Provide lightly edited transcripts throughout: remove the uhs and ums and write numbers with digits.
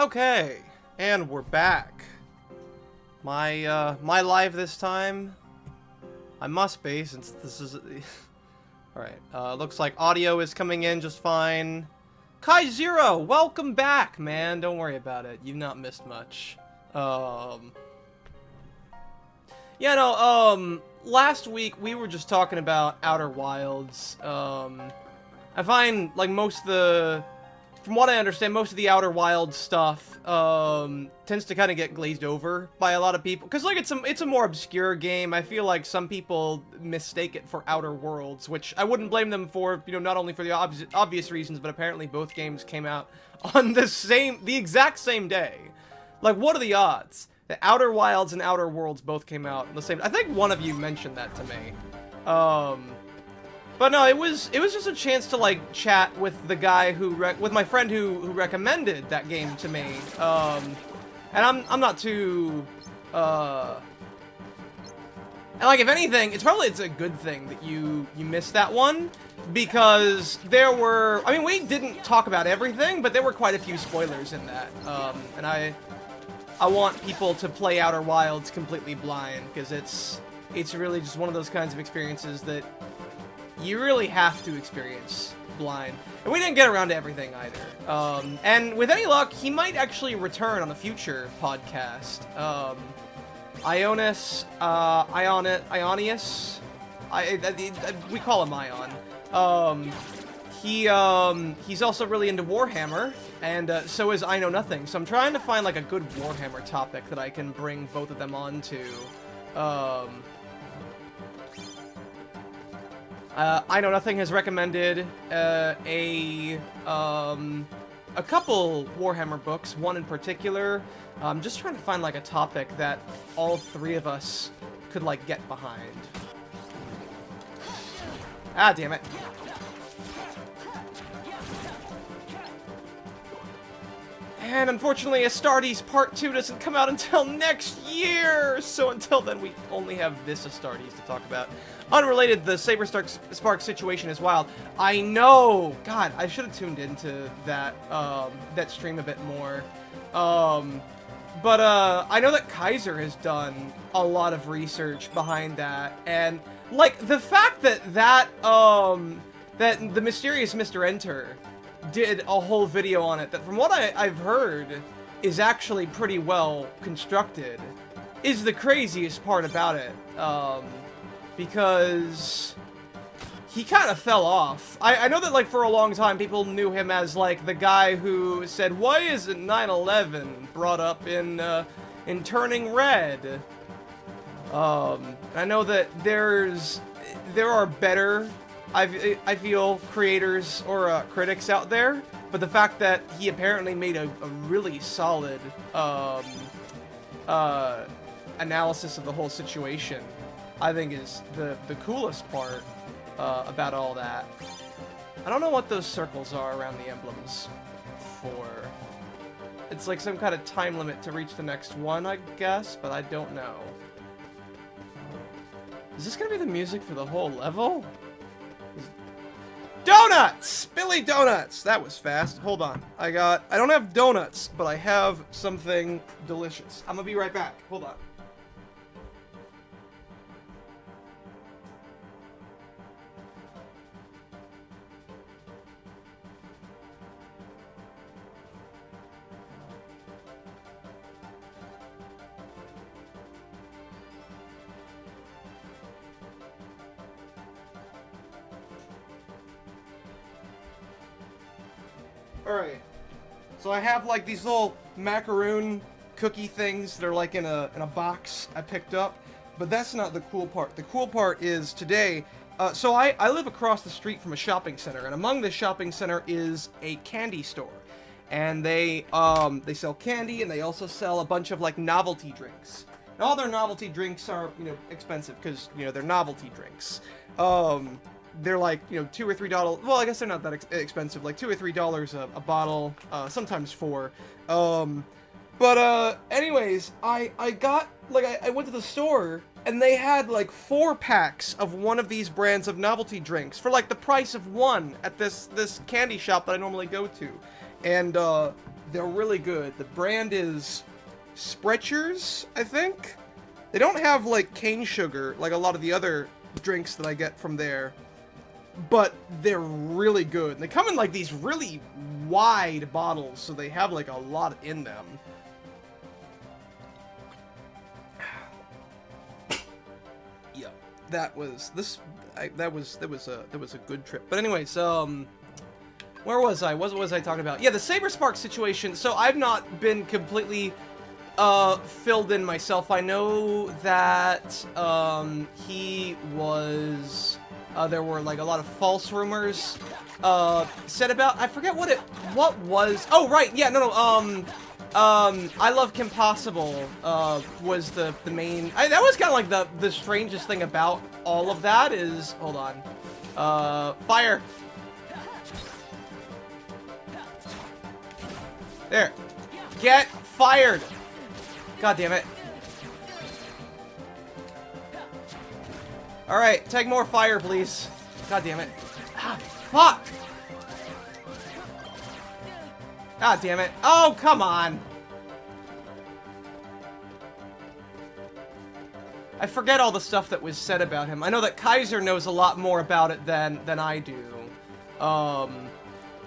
Okay, and we're back. My live this time. I must be, since this is... Alright, looks like audio is coming in just fine. Kai Zero, welcome back, man. Don't worry about it. You've not missed much. Yeah, no, last week we were just talking about Outer Wilds. I find, like, from what I understand, most of the Outer Wilds stuff, tends to kind of get glazed over by a lot of people. Because, like, it's a more obscure game. I feel like some people mistake it for Outer Worlds, which I wouldn't blame them for, you know, not only for the obvious reasons, but apparently both games came out on the exact same day. Like, what are the odds? The Outer Wilds and Outer Worlds both came out on the same... I think one of you mentioned that to me. But no, it was just a chance to, like, chat with the guy with my friend who recommended that game to me. And I'm not too, and, like, if anything, it's a good thing that you missed that one, because there were, I mean, we didn't talk about everything, but there were quite a few spoilers in that. And I want people to play Outer Wilds completely blind, because it's really just one of those kinds of experiences that you really have to experience blind. And we didn't get around to everything either. And with any luck, he might actually return on a future podcast. Ionius? We call him Ion. He's also really into Warhammer, and so is I Know Nothing. So I'm trying to find, like, a good Warhammer topic that I can bring both of them on to. I Know Nothing has recommended a couple Warhammer books, one in particular. I'm just trying to find, like, a topic that all three of us could, like, get behind. Ah, damn it. And unfortunately, Astartes Part 2 doesn't come out until next year! So until then, we only have this Astartes to talk about. Unrelated, the Saber Spark situation is wild. I know! God, I should have tuned into that, that stream a bit more. But I know that Kaiser has done a lot of research behind that, and, like, the fact that that the mysterious Mr. Enter did a whole video on it, that from what I've heard is actually pretty well constructed, is the craziest part about it. Because he kind of fell off. I know that, like, for a long time people knew him as, like, the guy who said, why isn't 9/11 brought up in Turning Red? I know that there are better, I feel, creators or critics out there, but the fact that he apparently made a really solid analysis of the whole situation, I think is the coolest part about all that. I don't know what those circles are around the emblems for. It's like some kind of time limit to reach the next one, I guess, but I don't know. Is this gonna be the music for the whole level? Donuts! Billy Donuts! That was fast. Hold on. I don't have donuts, but I have something delicious. I'm gonna be right back. Hold on. Alright, so I have, like, these little macaroon cookie things that are, like, in a box I picked up, but that's not the cool part. The cool part is today, so I live across the street from a shopping center, and among the shopping center is a candy store, and they sell candy, and they also sell a bunch of, like, novelty drinks. And all their novelty drinks are, you know, expensive, because, you know, they're novelty drinks. They're like, you know, $2 or $3. Well, I guess they're not that expensive. Like $2 or $3 a bottle, sometimes $4. Anyways, I got, like, I went to the store and they had like 4 packs of one of these brands of novelty drinks for like the price of one at this candy shop that I normally go to. And, they're really good. The brand is Sprecher's, I think? They don't have, like, cane sugar, like a lot of the other drinks that I get from there. But they're really good. They come in, like, these really wide bottles, so they have, like, a lot in them. Yeah, that was a good trip. But anyways, where was I? What was I talking about? Yeah, the Saberspark situation. So I've not been completely filled in myself. I know that he was there were like a lot of false rumors said about. I forget what was. Oh right, yeah, no, I Love Kim Possible was the main. That was kind of like the strangest thing about all of that is. Hold on, fire. There. Get fired! God damn it. Alright, take more fire, please. God damn it. Ah, fuck! God damn it. Oh, come on! I forget all the stuff that was said about him. I know that Kaiser knows a lot more about it than I do.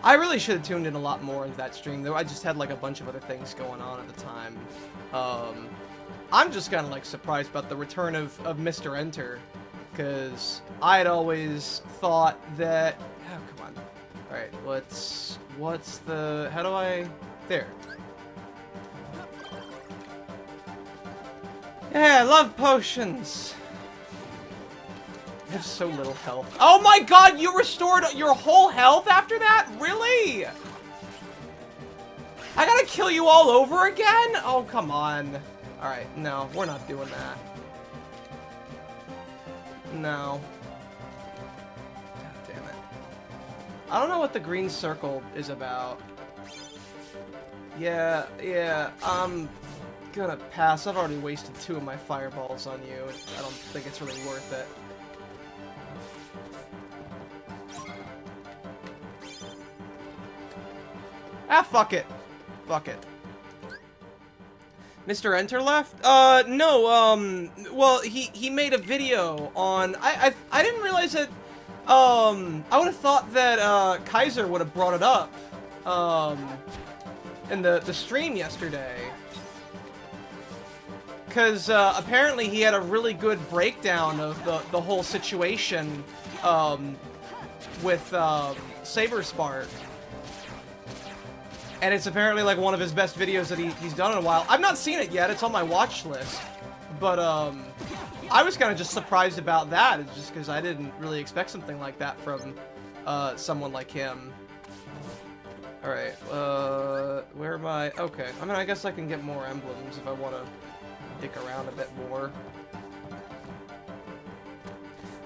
I really should have tuned in a lot more into that stream, though. I just had, like, a bunch of other things going on at the time. I'm just kind of, like, surprised about the return of Mr. Enter, because I had always thought that... Oh, come on. Alright, what's the... How do I... There. Yeah, I love potions. I have so little health. Oh my god, you restored your whole health after that? Really? I gotta kill you all over again? Oh, come on. Alright, no, we're not doing that. No. God damn it. I don't know what the green circle is about. Yeah, I'm gonna pass. I've already wasted 2 of my fireballs on you. I don't think it's really worth it. Ah, fuck it. Fuck it. Mr. Enter left? No, well, he made a video on... I didn't realize that, I would have thought that, Kaiser would have brought it up, in the stream yesterday. Because, apparently he had a really good breakdown of the whole situation, with, Saberspark. And it's apparently, like, one of his best videos that he's done in a while. I've not seen it yet. It's on my watch list. But, I was kind of just surprised about that. It's just because I didn't really expect something like that from, someone like him. Alright, where am I? Okay. I mean, I guess I can get more emblems if I want to dick around a bit more.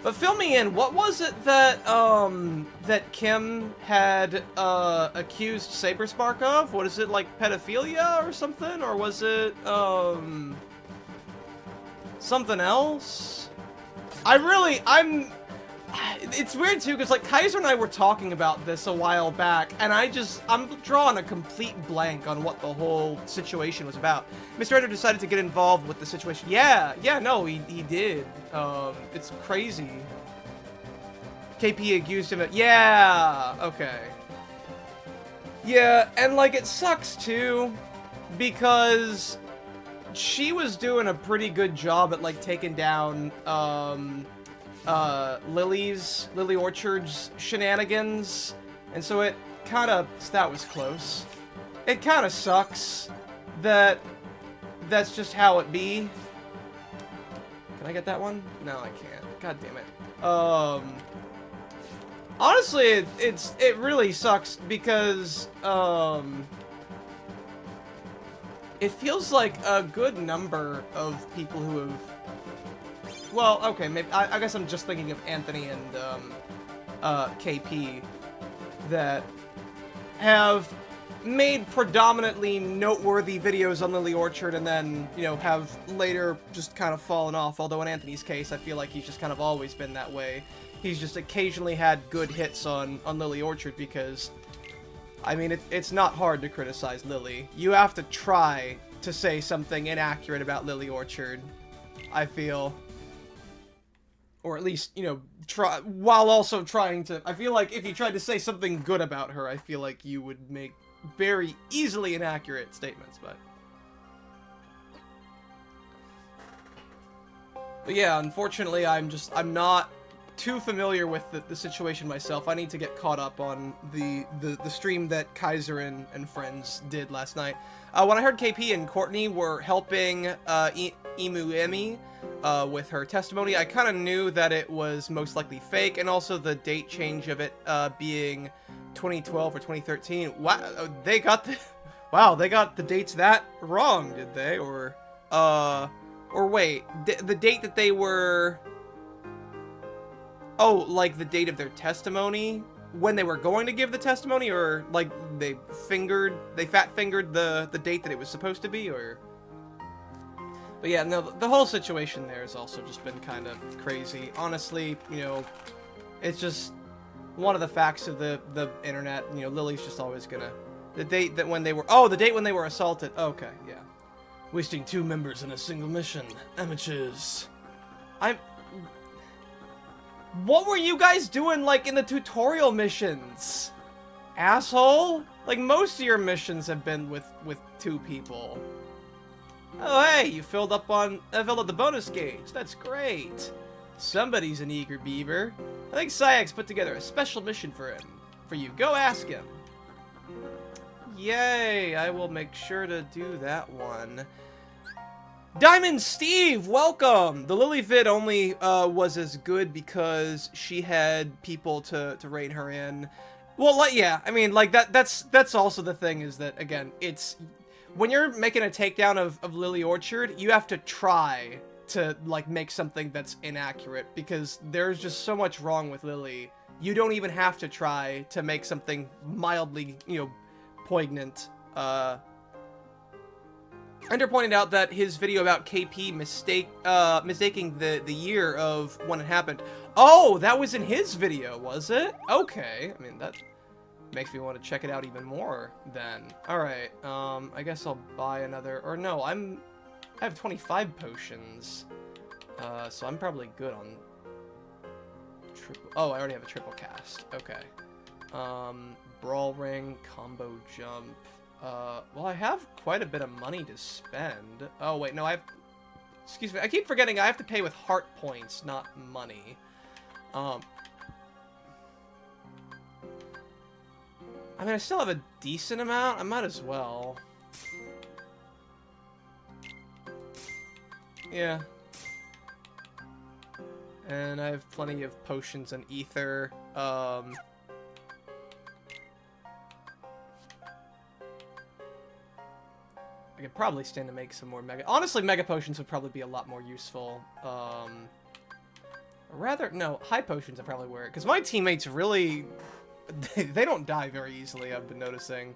But fill me in, what was it that, that Kim had, accused Saberspark of? What is it, like, pedophilia or something? Or was it, something else? It's weird, too, because, like, Kaiser and I were talking about this a while back, and I'm drawing a complete blank on what the whole situation was about. Mr. Eder decided to get involved with the situation. Yeah, no, he did. It's crazy. KP accused him of... Yeah, okay. Yeah, and, like, it sucks, too, because she was doing a pretty good job at, like, taking down, Lily Orchard's shenanigans, and so it that was close. It kind of sucks that that's just how it be. Can I get that one? No, I can't. God damn it. Honestly, it really sucks because, it feels like a good number of people who have... Well, okay, maybe I guess I'm just thinking of Anthony and KP that have made predominantly noteworthy videos on Lily Orchard and then, you know, have later just kind of fallen off. Although in Anthony's case, I feel like he's just kind of always been that way. He's just occasionally had good hits on Lily Orchard because I mean, it's not hard to criticize Lily. You have to try to say something inaccurate about Lily Orchard, I feel. Or at least, you know, try while also trying to... I feel like if you tried to say something good about her, I feel like you would make very easily inaccurate statements, but... But yeah, unfortunately, I'm not too familiar with the situation myself. I need to get caught up on the stream that Kaiser and friends did last night. When I heard KP and Courtney were helping Emu Emmy with her testimony, I kind of knew that it was most likely fake, and also the date change of it being 2012 or 2013. Wow, they got the dates that wrong, did they? Or wait, the date that they were... Oh, like the date of their testimony? When they were going to give the testimony? Or, like, they fat-fingered the date that it was supposed to be? Or... But yeah, no, the whole situation there has also just been kind of crazy. Honestly, you know, it's just one of the facts of the internet. You know, Lily's just always gonna... The date that when they were... Oh, the date when they were assaulted. Okay, yeah. Wasting 2 members in a single mission. Amateurs. What were you guys doing, like, in the tutorial missions? Asshole? Like, most of your missions have been with 2 people. Oh, hey, you filled up the bonus gauge. That's great. Somebody's an eager beaver. I think Syax put together a special mission for you. Go ask him. Yay, I will make sure to do that one. Diamond Steve, welcome! The Lily vid only was as good because she had people to rein her in. Well, like, yeah, I mean, like, that's also the thing, is that, again, it's... When you're making a takedown of Lily Orchard, you have to try to, like, make something that's inaccurate, because there's just so much wrong with Lily. You don't even have to try to make something mildly, you know, poignant. Ender pointed out that his video about KP mistaking the year of when it happened. Oh, that was in his video, was it? Okay, I mean, that makes me want to check it out even more then. Alright, I guess I'll buy another, or no, I have 25 potions. So I'm probably good on triple, oh, I already have a triple cast, okay. Brawl ring, combo jump. Well, I have quite a bit of money to spend. Oh, wait, no, excuse me, I keep forgetting I have to pay with heart points, not money. I mean, I still have a decent amount. I might as well. Yeah. And I have plenty of potions and ether. I could probably stand to make some more mega... Honestly, mega potions would probably be a lot more useful. Rather, no, high potions would probably work. Because my teammates really... They don't die very easily, I've been noticing.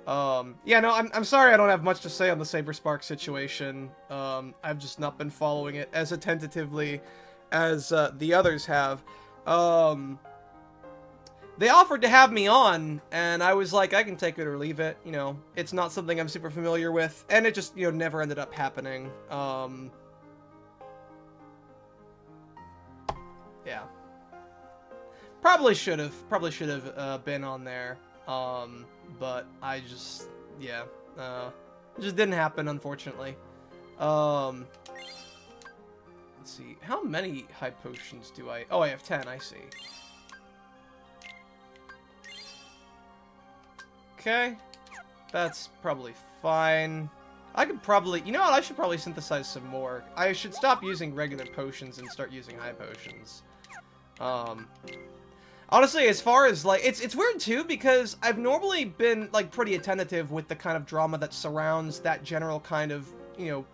Yeah, no, I'm sorry I don't have much to say on the Saber Spark situation. I've just not been following it as attentively as the others have. They offered to have me on, and I was like, I can take it or leave it, you know. It's not something I'm super familiar with, and it just, you know, never ended up happening. Yeah. Probably should have been on there, but I just, yeah, it just didn't happen, unfortunately. Let's see, how many high potions do I... Oh, I have 10, I see. Okay, that's probably fine. I could probably... You know what, I should probably synthesize some more. I should stop using regular potions and start using high potions. Honestly, as far as, like, it's weird, too, because I've normally been, like, pretty attentive with the kind of drama that surrounds that general kind of, you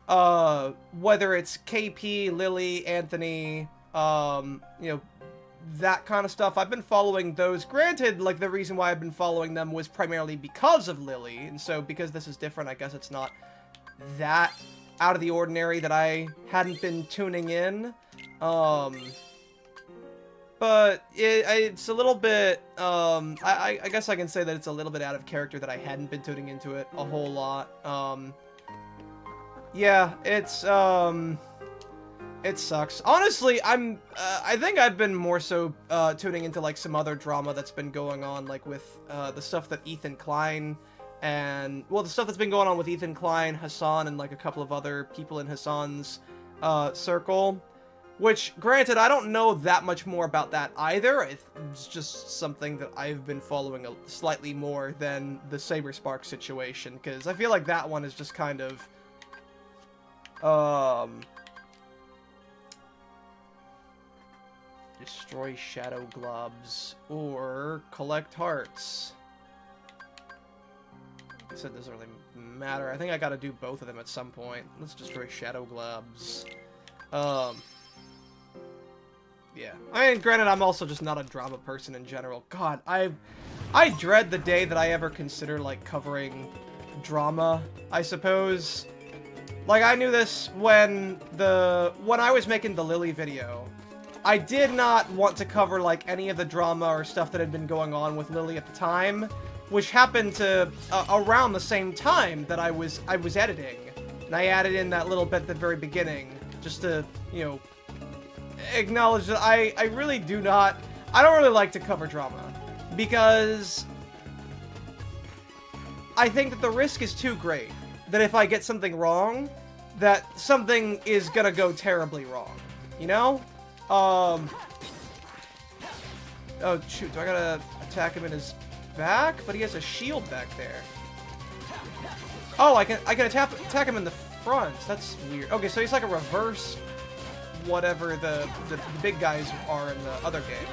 know, whether it's KP, Lily, Anthony, you know, that kind of stuff. I've been following those. Granted, like, the reason why I've been following them was primarily because of Lily, and so because this is different, I guess it's not that out of the ordinary that I hadn't been tuning in. But but it's a little bit, I guess I can say that it's a little bit out of character that I hadn't been tuning into it a whole lot. Yeah, it's, it sucks. Honestly, I think I've been more so, tuning into, like, some other drama that's been going on, like, with, the stuff that Ethan Klein and, well, the stuff that's been going on with Ethan Klein, Hassan, and, like, a couple of other people in Hassan's, circle. Which, granted, I don't know that much more about that either. It's just something that I've been following slightly more than the Saberspark situation, because I feel like that one is just kind of, destroy shadow globs, or collect hearts. I said it doesn't really matter. I think I gotta do both of them at some point. Let's destroy shadow globs. Yeah. I mean, granted, I'm also just not a drama person in general. God, I dread the day that I ever consider, like, covering drama, I suppose. Like, I knew this when I was making the Lily video. I did not want to cover, like, any of the drama or stuff that had been going on with Lily at the time, which happened to, around the same time that I was editing. And I added in that little bit at the very beginning, just to, you know, acknowledge that I really do not, I don't really like to cover drama, because I think that the risk is too great, that if I get something wrong, that something is gonna go terribly wrong, you know? Oh shoot, do I gotta attack him in his back? But he has a shield back there. Oh, I can attack him in the front. That's weird. Okay, so he's like a reverse whatever the big guys are in the other game.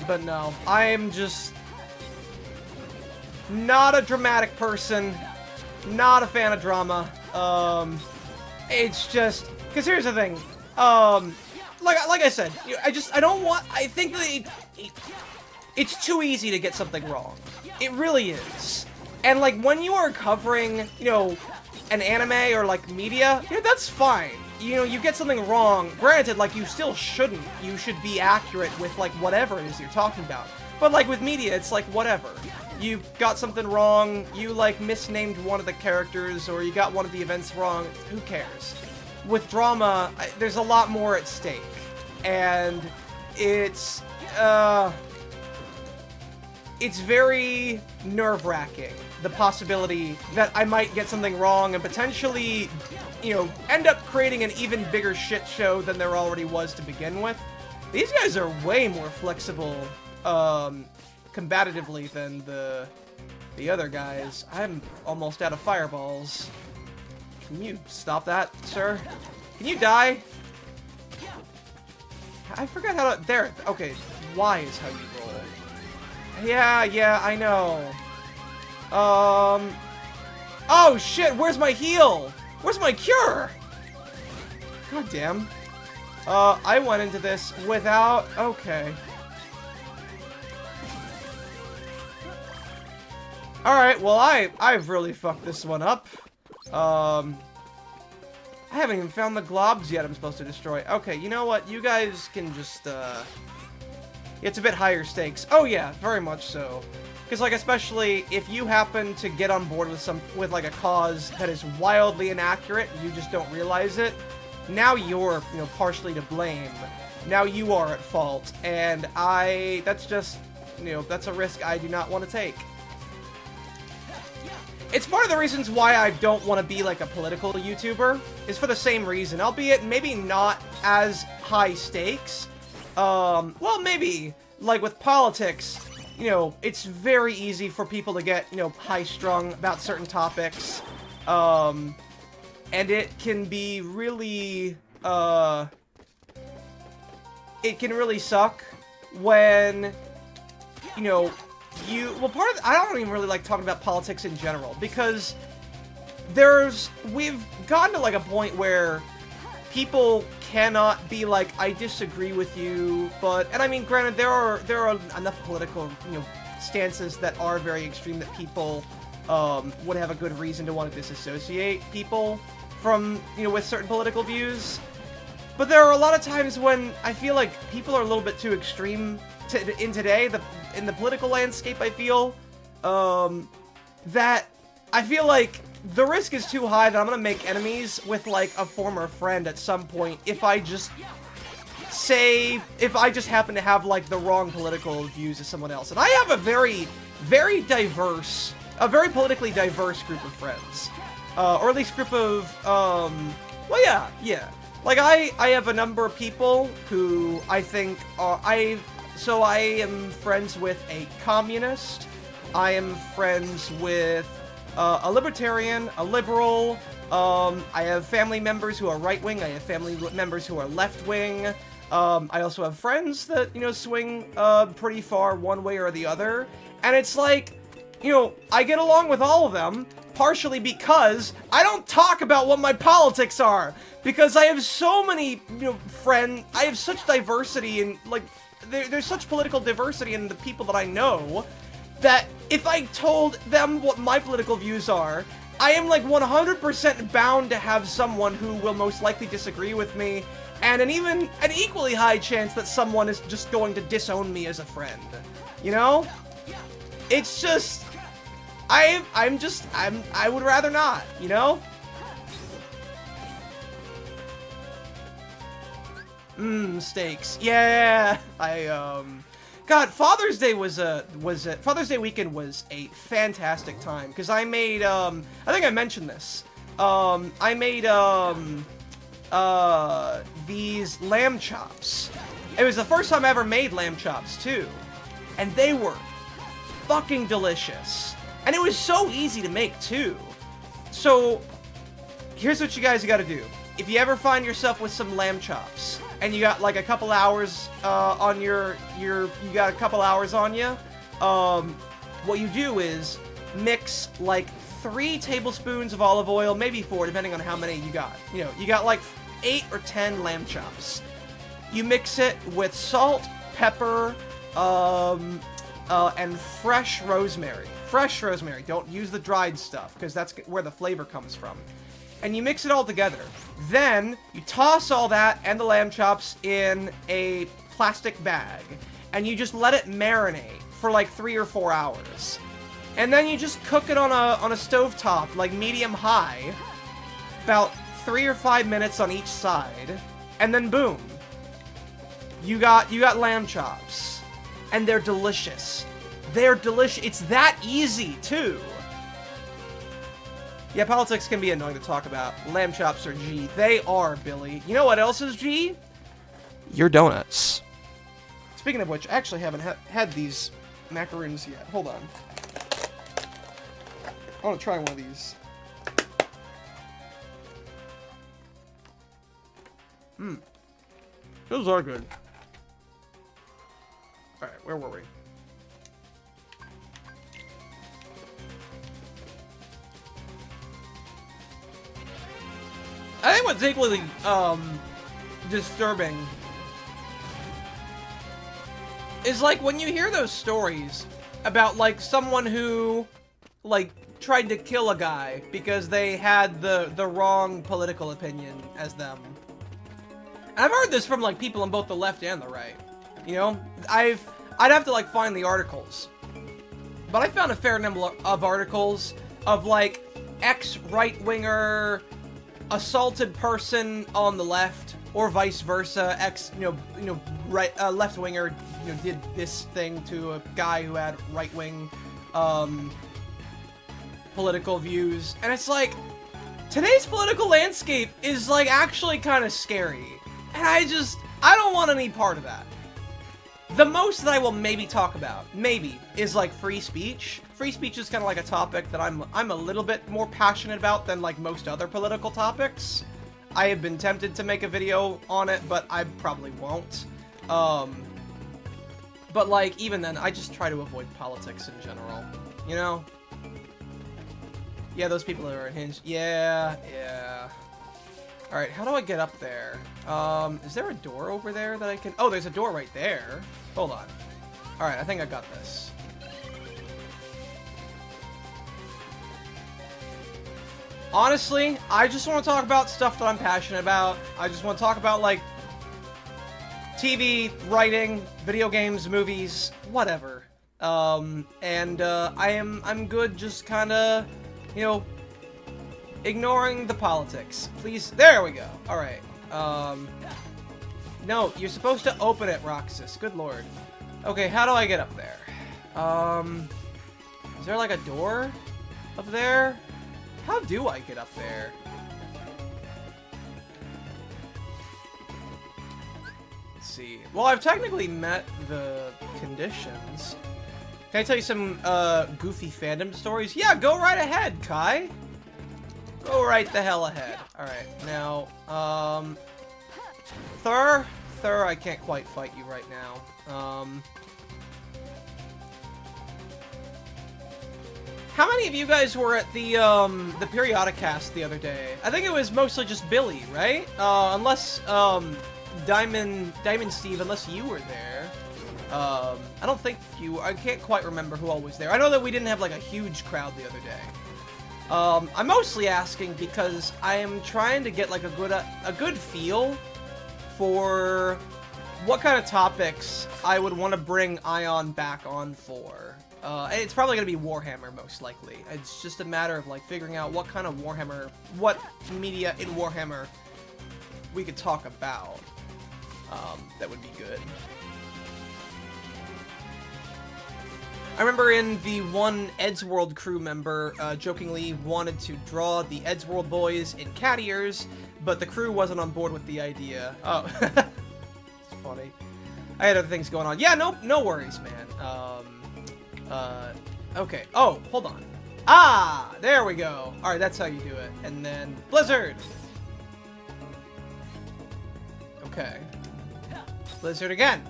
But no, I'm just not a dramatic person, not a fan of drama. It's just, because here's the thing, like I said, I think that it's too easy to get something wrong. It really is. And, like, when you are covering, you know, an anime or, like, media, you know, that's fine. You know, you get something wrong. Granted, like, you still shouldn't. You should be accurate with, like, whatever it is you're talking about. But, like, with media, it's like, whatever. You got something wrong, you, like, misnamed one of the characters, or you got one of the events wrong, who cares? With drama, there's a lot more at stake. And it's very nerve-wracking, the possibility that I might get something wrong and potentially, you know, end up creating an even bigger shit show than there already was to begin with. These guys are way more flexible, combatively than the other guys. I'm almost out of fireballs. Can you stop that, sir? Can you die? I forgot how to... There. Okay. Y is how you roll. Yeah, I know. Oh, shit. Where's my heal? Where's my cure? God damn. I went into this without... Okay. Alright, well, I've really fucked this one up. I haven't even found the globs yet I'm supposed to destroy. Okay, you know what? You guys can just, it's a bit higher stakes. Oh, yeah, very much so. Because, like, especially if you happen to get on board with like, a cause that is wildly inaccurate, you just don't realize it, now you're, you know, partially to blame. Now you are at fault. And that's just, you know, that's a risk I do not want to take. It's part of the reasons why I don't want to be, like, a political YouTuber, is for the same reason, albeit maybe not as high stakes. Well, maybe, like, with politics, you know, it's very easy for people to get, you know, high-strung about certain topics, and it can be really, it can really suck when, you know, I don't even really like talking about politics in general, because we've gotten to, like, a point where people cannot be like, I disagree with you, and I mean, granted, there are enough political, you know, stances that are very extreme that people, would have a good reason to want to disassociate people from, you know, with certain political views. But there are a lot of times when I feel like people are a little bit too extreme in today, in the political landscape, I feel, that I feel like the risk is too high that I'm gonna make enemies with, like, a former friend at some point if I just happen to have, like, the wrong political views as someone else. And I have a very, very diverse, a very politically diverse group of friends. Or at least group of, well, yeah. Like, I have a number of people who I think are, so I am friends with a communist, I am friends with a libertarian, a liberal, I have family members who are right-wing, I have family members who are left-wing, I also have friends that, you know, swing pretty far one way or the other, and it's like, you know, I get along with all of them, partially because I don't talk about what my politics are, because I have so many, you know, I have such diversity and, like, there's such political diversity in the people that I know, that if I told them what my political views are, I am, like, 100% bound to have someone who will most likely disagree with me, and an equally high chance that someone is just going to disown me as a friend, you know? It's just, I would rather not, you know? Steaks. Yeah, God, Father's Day Father's Day weekend was a fantastic time, because I made, I think I mentioned this, I made, these lamb chops. It was the first time I ever made lamb chops, too, and they were fucking delicious. And it was so easy to make, too. So, here's what you guys gotta do. If you ever find yourself with some lamb chops, and you got, like, a couple hours, on you got a couple hours on you, what you do is mix, like, 3 tablespoons of olive oil, maybe 4, depending on how many you got. You know, you got, like, 8 or 10 lamb chops. You mix it with salt, pepper, and fresh rosemary. Fresh rosemary. Don't use the dried stuff, because that's where the flavor comes from. And you mix it all together. Then, you toss all that and the lamb chops in a plastic bag. And you just let it marinate for like 3 or 4 hours. And then you just cook it on a stovetop, like medium-high. About 3 or 5 minutes on each side. And then boom. You got lamb chops. And they're delicious. They're delicious. It's that easy, too. Yeah, politics can be annoying to talk about. Lamb chops are G. They are, Billy. You know what else is G? Your donuts. Speaking of which, I actually haven't had these macaroons yet. Hold on. I want to try one of these. Those are good. Alright, where were we? I think what's equally, disturbing is, like, when you hear those stories about, like, someone who, like, tried to kill a guy because they had the wrong political opinion as them. And I've heard this from, like, people on both the left and the right. You know? I'd have to, like, find the articles. But I found a fair number of articles of, like, ex-right-winger assaulted person on the left, or vice versa, left-winger, did this thing to a guy who had right-wing, political views, and it's like, today's political landscape is, like, actually kind of scary, and I don't want any part of that. The most that I will maybe talk about, is, like, free speech. Free speech is kind of like a topic that I'm a little bit more passionate about than, like, most other political topics. I have been tempted to make a video on it, but I probably won't. But, like, even then, I just try to avoid politics in general, you know? Yeah, those people are unhinged. Yeah. Alright, how do I get up there? Is there a door over there that I can... Oh, there's a door right there. Hold on. Alright, I think I got this. Honestly, I just want to talk about stuff that I'm passionate about. I just want to talk about, like, TV, writing, video games, movies, whatever. I'm good just kinda, you know, ignoring the politics. Please, there we go. Alright. No, you're supposed to open it, Roxas. Good lord. Okay, how do I get up there? Is there like a door up there? How do I get up there? Let's see. Well, I've technically met the conditions. Can I tell you some goofy fandom stories? Yeah, go right ahead, Kai. Go right the hell ahead. Alright, now, Thur, I can't quite fight you right now. How many of you guys were at the Periodicast the other day? I think it was mostly just Billy, right? Unless, Diamond Steve, unless you were there. I don't think I can't quite remember who all was there. I know that we didn't have, like, a huge crowd the other day. I'm mostly asking because I am trying to get, like, a good feel for what kind of topics I would want to bring Xion back on for. It's probably going to be Warhammer, most likely. It's just a matter of, like, figuring out what kind of Warhammer, what media in Warhammer we could talk about. That would be good. I remember in the one Eddsworld crew member jokingly wanted to draw the Eddsworld boys in cat ears, but the crew wasn't on board with the idea. Oh, it's funny. I had other things going on. Yeah, no worries, man. Okay. Oh, hold on. Ah, there we go. All right, that's how you do it. And then Blizzard. Okay. Blizzard again.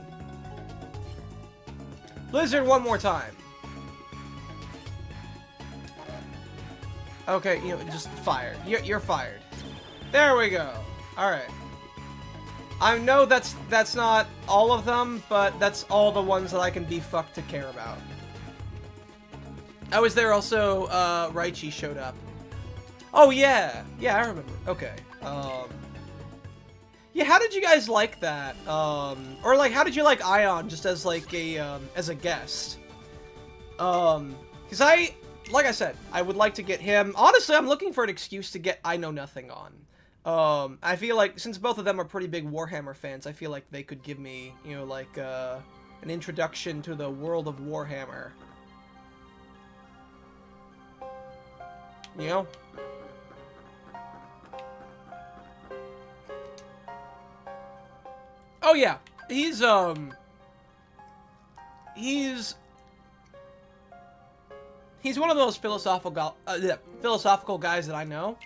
Blizzard one more time. Okay, you know, just fired. You're fired. There we go. Alright. I know that's not all of them, but that's all the ones that I can be fucked to care about. I was there also, Raichi showed up. Oh, yeah. Yeah, I remember. Okay. Yeah, how did you guys like that? Or, like, how did you like Xion just as, like, as a guest? Because like I said, I would like to get him. Honestly, I'm looking for an excuse to get I Know Nothing on. I feel like, since both of them are pretty big Warhammer fans, I feel like they could give me, you know, like, an introduction to the world of Warhammer. You know? Oh, yeah. He's one of those philosophical guys that I know.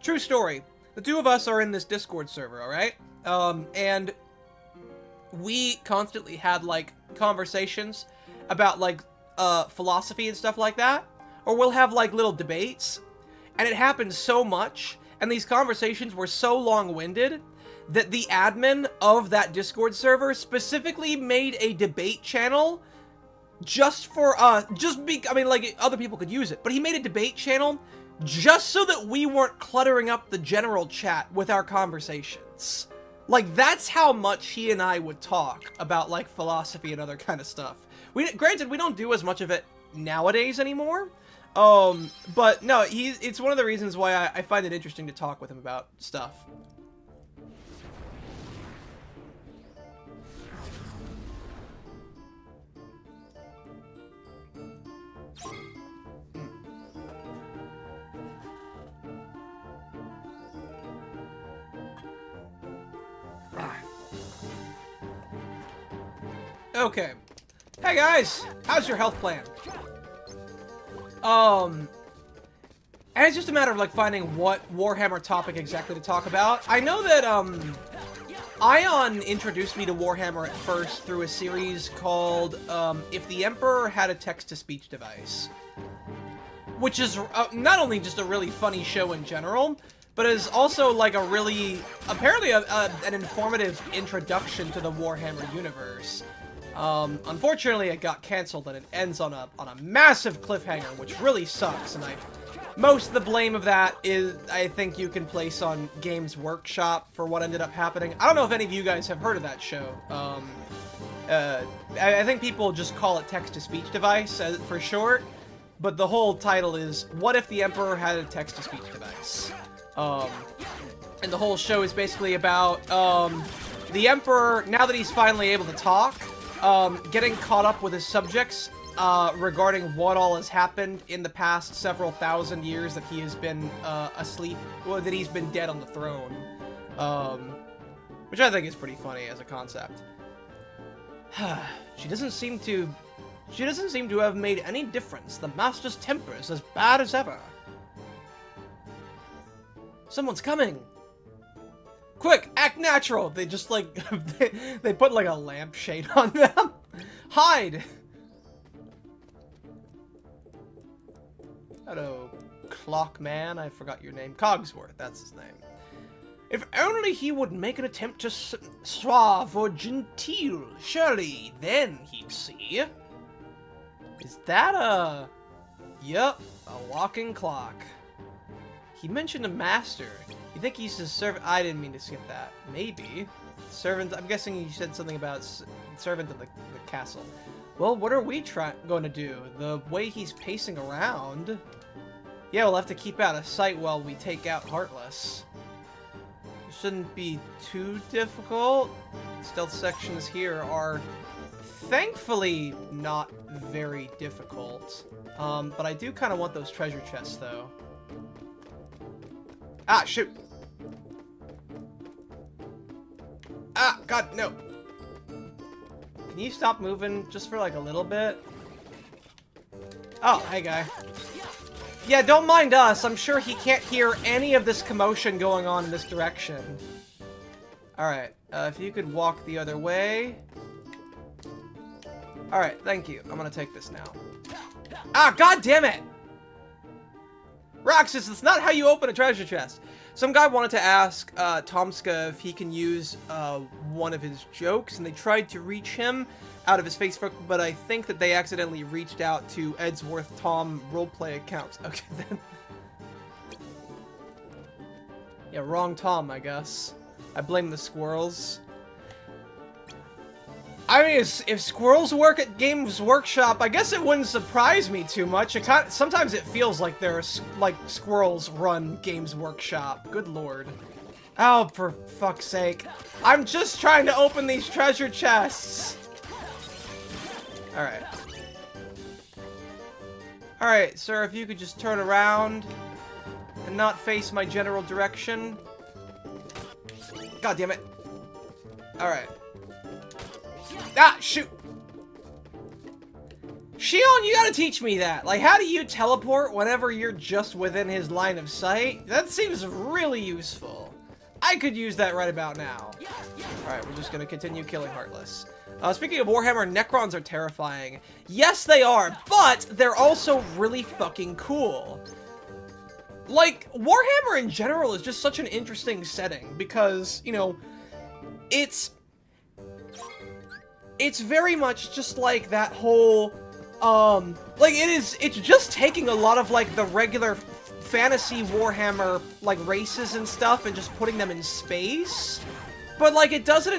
True story. The two of us are in this Discord server, alright? And we constantly had, like, conversations about, like, philosophy and stuff like that. Or we'll have, like, little debates. And it happened so much, and these conversations were so long-winded, that the admin of that Discord server specifically made a debate channel just for us, I mean, like, other people could use it, but he made a debate channel just so that we weren't cluttering up the general chat with our conversations. Like, that's how much he and I would talk about, like, philosophy and other kind of stuff. Granted, we don't do as much of it nowadays anymore, but no, it's one of the reasons why I find it interesting to talk with him about stuff. Okay. Hey guys, how's your health plan? And it's just a matter of, like, finding what Warhammer topic exactly to talk about. I know that, Xion introduced me to Warhammer at first through a series called, If the Emperor Had a Text-to-Speech Device. Which is, not only just a really funny show in general, but is also, like, a really, apparently an informative introduction to the Warhammer universe. Unfortunately, it got canceled and it ends on a massive cliffhanger, which really sucks, and most of the blame of that is, I think, you can place on Games Workshop for what ended up happening. I don't know if any of you guys have heard of that show. I think people just call it text-to-speech device for short, but the whole title is, What If the Emperor Had a Text-to-Speech Device? And the whole show is basically about the Emperor, now that he's finally able to talk, getting caught up with his subjects regarding what all has happened in the past several thousand years that he has been asleep, or that he's been dead on the throne. Which I think is pretty funny as a concept. She doesn't seem to have made any difference. The Master's temper is as bad as ever. Someone's coming! Quick, act natural! They just, like, they put, like, a lampshade on them. Hide! Hello, Clockman. I forgot your name. Cogsworth, that's his name. If only he would make an attempt to suave or genteel. Surely, then he'd see. Is that a... Yup, a walking clock. He mentioned a master. You think he's a servant? I didn't mean to skip that. Maybe. Servant, I'm guessing you said something about servant of the castle. Well, what are we going to do? The way he's pacing around... Yeah, we'll have to keep out of sight while we take out Heartless. It shouldn't be too difficult. Stealth sections here are thankfully not very difficult. But I do kind of want those treasure chests, though. Ah, shoot! Ah, God, no! Can you stop moving just for, like, a little bit? Oh, hey, guy. Yeah, don't mind us. I'm sure he can't hear any of this commotion going on in this direction. Alright, if you could walk the other way. Alright, thank you. I'm gonna take this now. Ah, God damn it! Roxas, that's not how you open a treasure chest. Some guy wanted to ask Tomska if he can use one of his jokes, and they tried to reach him out of his Facebook, but I think that they accidentally reached out to Edsworth Tom roleplay accounts. Okay, then. Yeah, wrong Tom, I guess. I blame the squirrels. I mean, if squirrels work at Games Workshop, I guess it wouldn't surprise me too much. Sometimes it feels like like squirrels run Games Workshop. Good lord. Oh, for fuck's sake. I'm just trying to open these treasure chests. Alright. Alright, sir, if you could just turn around and not face my general direction. God damn it. Alright. Ah, shoot! Xion, you gotta teach me that. Like, how do you teleport whenever you're just within his line of sight? That seems really useful. I could use that right about now. Alright, we're just gonna continue killing Heartless. Speaking of Warhammer, Necrons are terrifying. Yes, they are, but they're also really fucking cool. Like, Warhammer in general is just such an interesting setting because, you know, it's very much just like that whole, like, it's just taking a lot of, like, the regular fantasy Warhammer, like, races and stuff and just putting them in space. But, like, it does it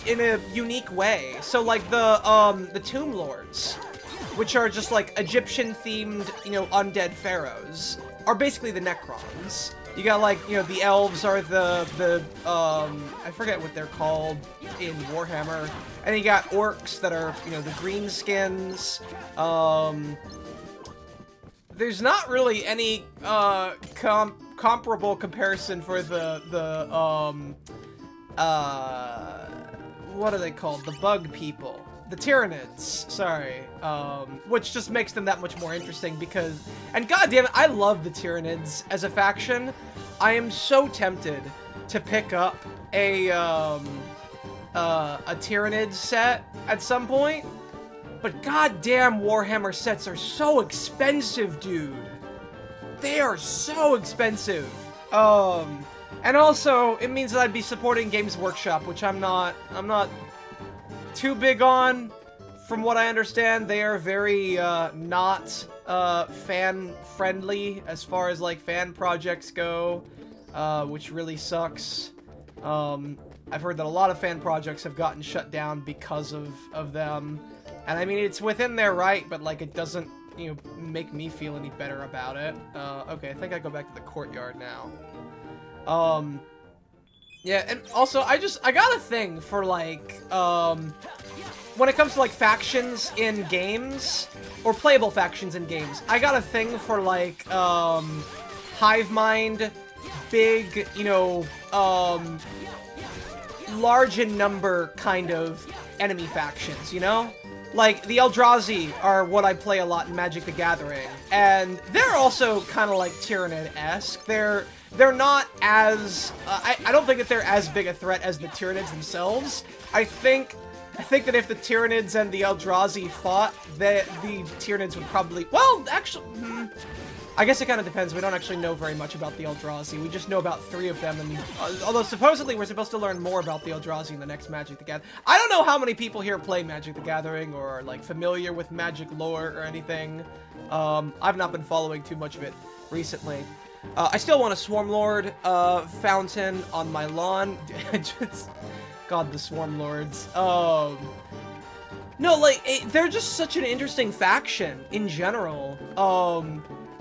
in a unique way. So, like, the Tomb Lords, which are just, like, Egyptian-themed, you know, undead pharaohs, are basically the Necrons. You got, like, you know, the elves are I forget what they're called in Warhammer. And you got orcs that are, you know, the greenskins. There's not really any, comparable comparison for what are they called? The bug people. The Tyranids, sorry. Which just makes them that much more interesting because... And goddammit, I love the Tyranids as a faction. I am so tempted to pick up a Tyranid set at some point. But goddamn Warhammer sets are so expensive, dude. They are so expensive. And also, it means that I'd be supporting Games Workshop, which I'm not too big on from what I understand, they are very not fan-friendly as far as like fan projects go, which really sucks. I've heard that a lot of fan projects have gotten shut down because of them. And I mean, it's within their right, but like it doesn't, you know, make me feel any better about it. Okay, I think I go back to the courtyard now. Yeah, and also I got a thing for like, when it comes to like factions in games, or playable factions in games, I got a thing for like, hive mind, big, you know, large in number kind of enemy factions, you know? Like, the Eldrazi are what I play a lot in Magic the Gathering, and they're also kind of like Tyranid-esque. They're not as, I don't think that they're as big a threat as the Tyranids themselves. I think that if the Tyranids and the Eldrazi fought, the Tyranids would probably, well, actually, I guess it kind of depends. We don't actually know very much about the Eldrazi. We just know about 3 of them, and although supposedly we're supposed to learn more about the Eldrazi in the next Magic the Gathering. I don't know how many people here play Magic the Gathering or are like familiar with Magic lore or anything. I've not been following too much of it recently. I still want a Swarmlord fountain on my lawn. God, the Swarmlords. No, like, they're just such an interesting faction in general.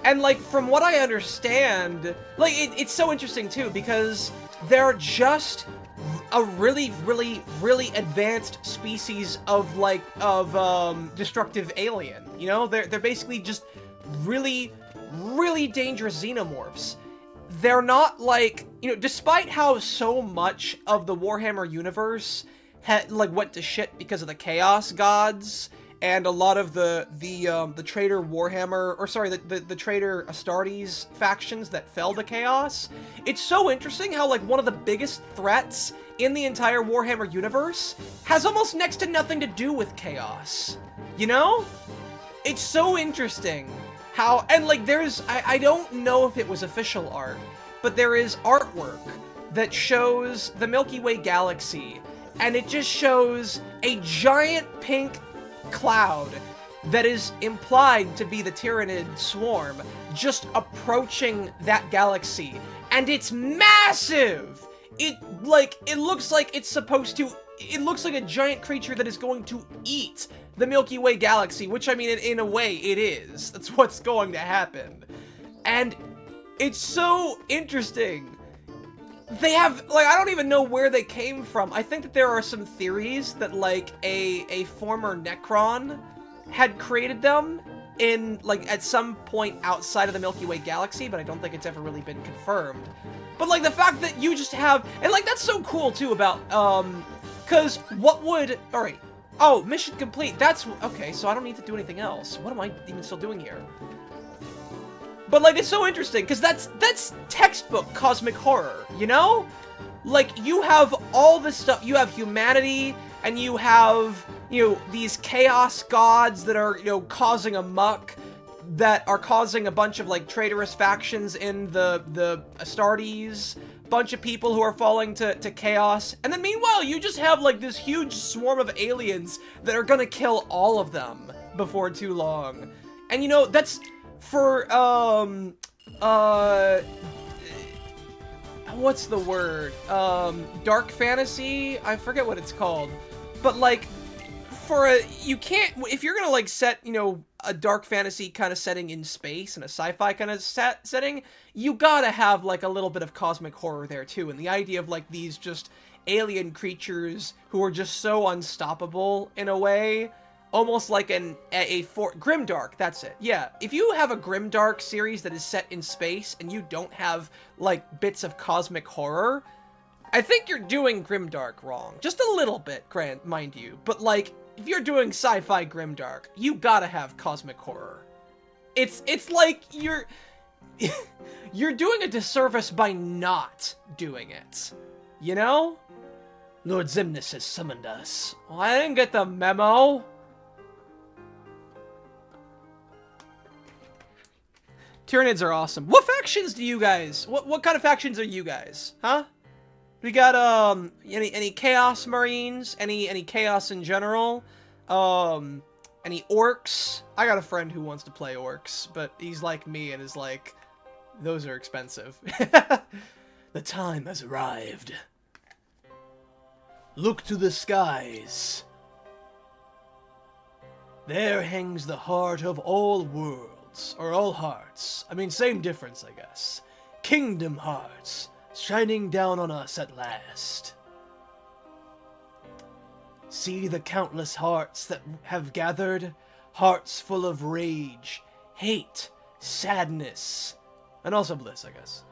And, like, from what I understand, like, it's so interesting, too, because they're just a really, really, really advanced species of, like, destructive alien, you know? They're basically just really, really dangerous xenomorphs. They're not, like, you know, despite how so much of the Warhammer universe went to shit because of the Chaos Gods, and a lot of the traitor Warhammer, or sorry, the traitor Astartes factions that fell to Chaos. It's so interesting how, like, one of the biggest threats in the entire Warhammer universe has almost next to nothing to do with Chaos. You know? It's so interesting how, and, like, there's, I don't know if it was official art, but there is artwork that shows the Milky Way galaxy, and it just shows a giant pink cloud that is implied to be the Tyranid swarm just approaching that galaxy, and it's massive. It looks like it's supposed to, it looks like a giant creature that is going to eat the Milky Way galaxy, which, I mean, in a way it is. That's what's going to happen. And it's so interesting. They have, like, I don't even know where they came from. I think that there are some theories that, like, a former Necron had created them in, like, at some point outside of the Milky Way galaxy, but I don't think it's ever really been confirmed. But, like, the fact that you just have, and, like, that's so cool, too, about, because what would, alright, oh, mission complete, that's, okay, so I don't need to do anything else. What am I even still doing here? But, like, it's so interesting, because that's textbook cosmic horror, you know? Like, you have all this stuff, you have humanity, and you have, you know, these chaos gods that are, you know, causing a muck, that are causing a bunch of, like, traitorous factions in the Astartes, bunch of people who are falling to chaos, and then meanwhile, you just have, like, this huge swarm of aliens that are gonna kill all of them before too long. And, you know, that's for, what's the word? Dark fantasy? I forget what it's called. But, like, you can't, if you're gonna, like, set, you know, a dark fantasy kind of setting in space and a sci-fi kind of setting, you gotta have, like, a little bit of cosmic horror there, too. And the idea of, like, these just alien creatures who are just so unstoppable, in a way, almost like Grimdark, that's it. Yeah, if you have a Grimdark series that is set in space and you don't have, like, bits of cosmic horror, I think you're doing Grimdark wrong. Just a little bit, mind you. But, like, if you're doing sci-fi Grimdark, you gotta have cosmic horror. It's like you're doing a disservice by not doing it. You know? Lord Xemnas has summoned us. Well, I didn't get the memo. Tyranids are awesome. What factions do you guys, what kind of factions are you guys? Huh? We got, any Chaos Marines? Any Chaos in general? Any orcs? I got a friend who wants to play orcs, but he's like me and is like, those are expensive. The time has arrived. Look to the skies. There hangs the heart of all worlds, or all hearts. I mean, same difference, I guess. Kingdom Hearts, shining down on us at last. See the countless hearts that have gathered, hearts full of rage, hate, sadness, and also bliss, I guess.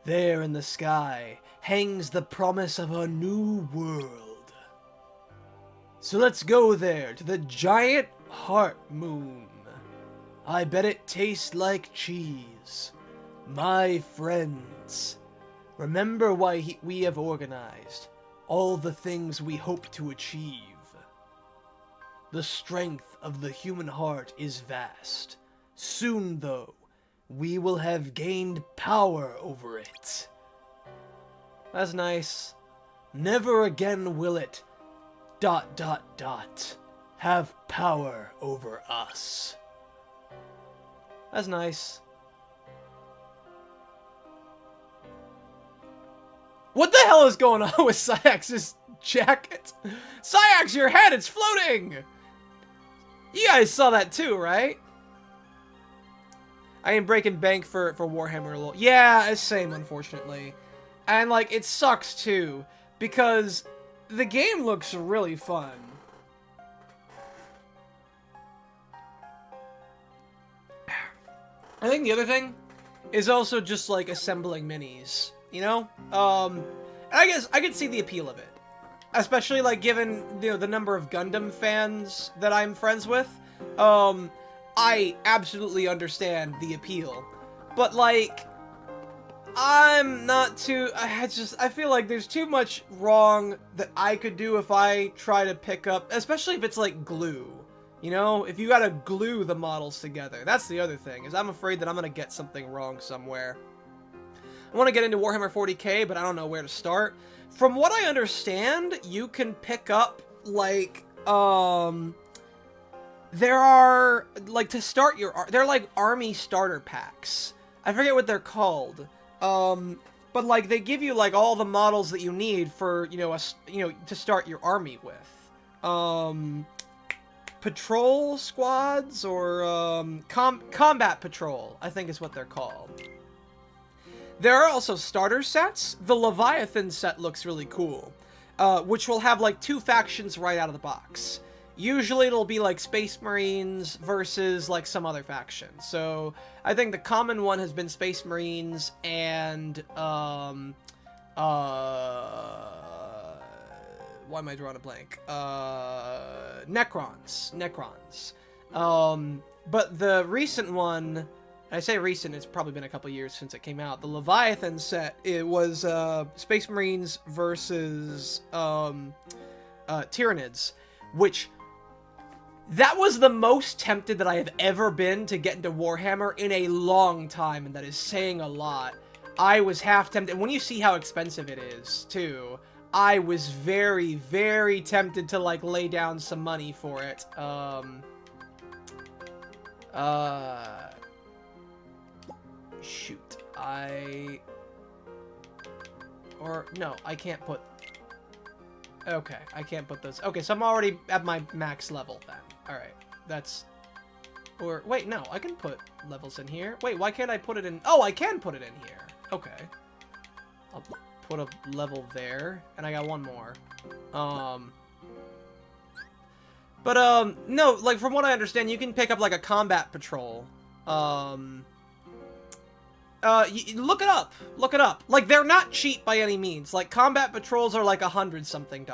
There in the sky hangs the promise of a new world. So let's go there, to the giant heart moon. I bet it tastes like cheese. My friends, remember why we have organized, all the things we hope to achieve. The strength of the human heart is vast. Soon, though, we will have gained power over it. That's nice. Never again will it... have power over us. That's nice. What the hell is going on with Syax's jacket? Syax, your head, it's floating! You guys saw that too, right? I am breaking bank for Warhammer a little. Yeah, same, unfortunately. And, like, it sucks too, because the game looks really fun. I think the other thing is also just, like, assembling minis, you know? And I guess I could see the appeal of it. Especially, like, given, you know, the number of Gundam fans that I'm friends with. I absolutely understand the appeal. But, like, I'm not too... I feel like there's too much wrong that I could do if I try to pick up... Especially if it's, like, glue. You know? If you gotta glue the models together. That's the other thing, is I'm afraid that I'm gonna get something wrong somewhere. I want to get into Warhammer 40k, but I don't know where to start. From what I understand, you can pick up, like, there are, like, to start your... They're, like, army starter packs. I forget what they're called. But, like, they give you, like, all the models that you need for, you know, to start your army with. Patrol squads, or, combat patrol, I think is what they're called. There are also starter sets. The Leviathan set looks really cool, which will have, like, 2 factions right out of the box. Usually it'll be, like, Space Marines versus, like, some other faction. So, I think the common one has been Space Marines and, why am I drawing a blank? Necrons. But the recent one... I say recent, it's probably been a couple years since it came out. The Leviathan set, it was Space Marines versus Tyranids, which, that was the most tempted that I have ever been to get into Warhammer in a long time, and that is saying a lot. I was half tempted. When you see how expensive it is, too, I was very, very tempted to, like, lay down some money for it. Shoot, no, I can't put... Okay, I can't put those... Okay, so I'm already at my max level, then. Alright, that's... Or, wait, no, I can put levels in here. Wait, why can't I put it in... Oh, I can put it in here. Okay. I'll put a level there, and I got one more. No, like, from what I understand, you can pick up, like, a combat patrol. Look it up. Look it up. Like, they're not cheap by any means. Like, combat patrols are like $100-something.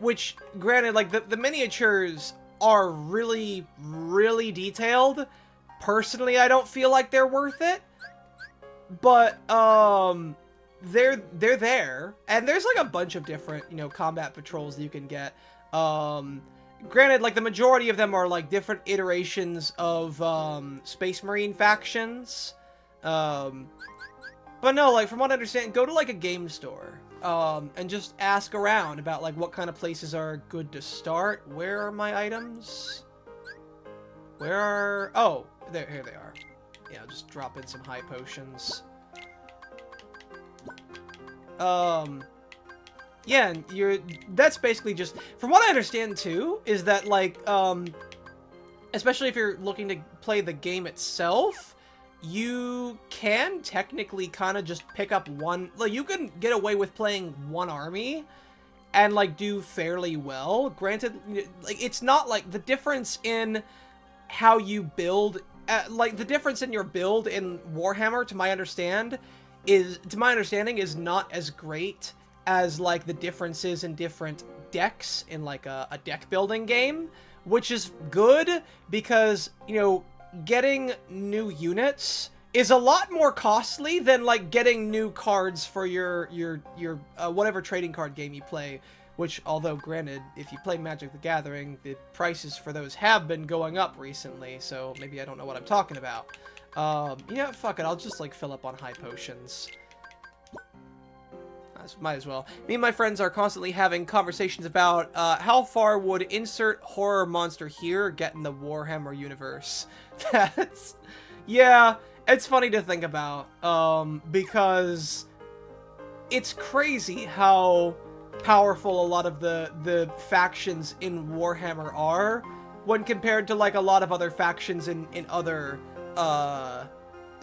Which, granted, like, the miniatures are really, really detailed. Personally, I don't feel like they're worth it. But, they're there. And there's, like, a bunch of different, you know, combat patrols that you can get. Granted, like, the majority of them are, like, different iterations of, Space Marine factions. But no, like, from what I understand, go to, like, a game store. and just ask around about, like, what kind of places are good to start. Where are my items? Where are... Oh, here they are. Yeah, I'll just drop in some high potions. Yeah, and that's basically just... From what I understand, too, is that, like, especially if you're looking to play the game itself, you can technically kind of just pick up one... Like, you can get away with playing one army and, like, do fairly well. Granted, like, it's not, like, the difference in how you build... like, the difference in your build in Warhammer, to my understanding, is not as great as, like, the differences in different decks in, like, a deck building game, which is good because, you know, getting new units is a lot more costly than, like, getting new cards for your whatever trading card game you play, which, although granted, if you play Magic the Gathering, the prices for those have been going up recently, so maybe I don't know what I'm talking about. Yeah, fuck it, I'll just, like, fill up on high potions. Might as well. Me and my friends are constantly having conversations about how far would insert horror monster here get in the Warhammer universe. That's... Yeah, it's funny to think about, because it's crazy how powerful a lot of the factions in Warhammer are when compared to, like, a lot of other factions in other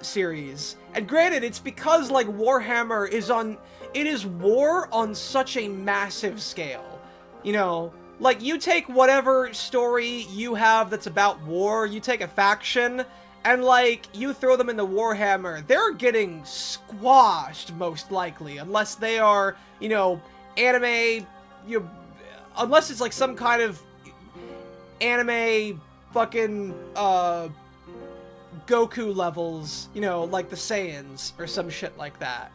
series. And granted, it's because, like, Warhammer is on... It is war on such a massive scale. You know, like, you take whatever story you have that's about war, you take a faction, and, like, you throw them into Warhammer, they're getting squashed, most likely, unless they are, you know, anime, unless it's, like, some kind of anime fucking, Goku levels, you know, like the Saiyans, or some shit like that.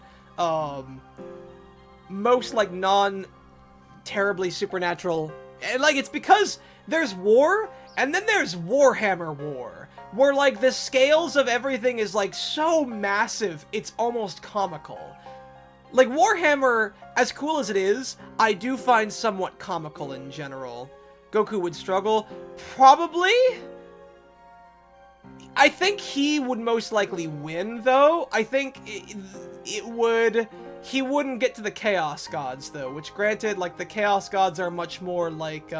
Most, like, non-terribly supernatural... And, like, it's because there's war, and then there's Warhammer war, where, like, the scales of everything is, like, so massive, it's almost comical. Like, Warhammer, as cool as it is, I do find somewhat comical in general. Goku would struggle? Probably? I think he would most likely win, though. I think it would... He wouldn't get to the Chaos Gods, though, which, granted, like, the Chaos Gods are much more, like,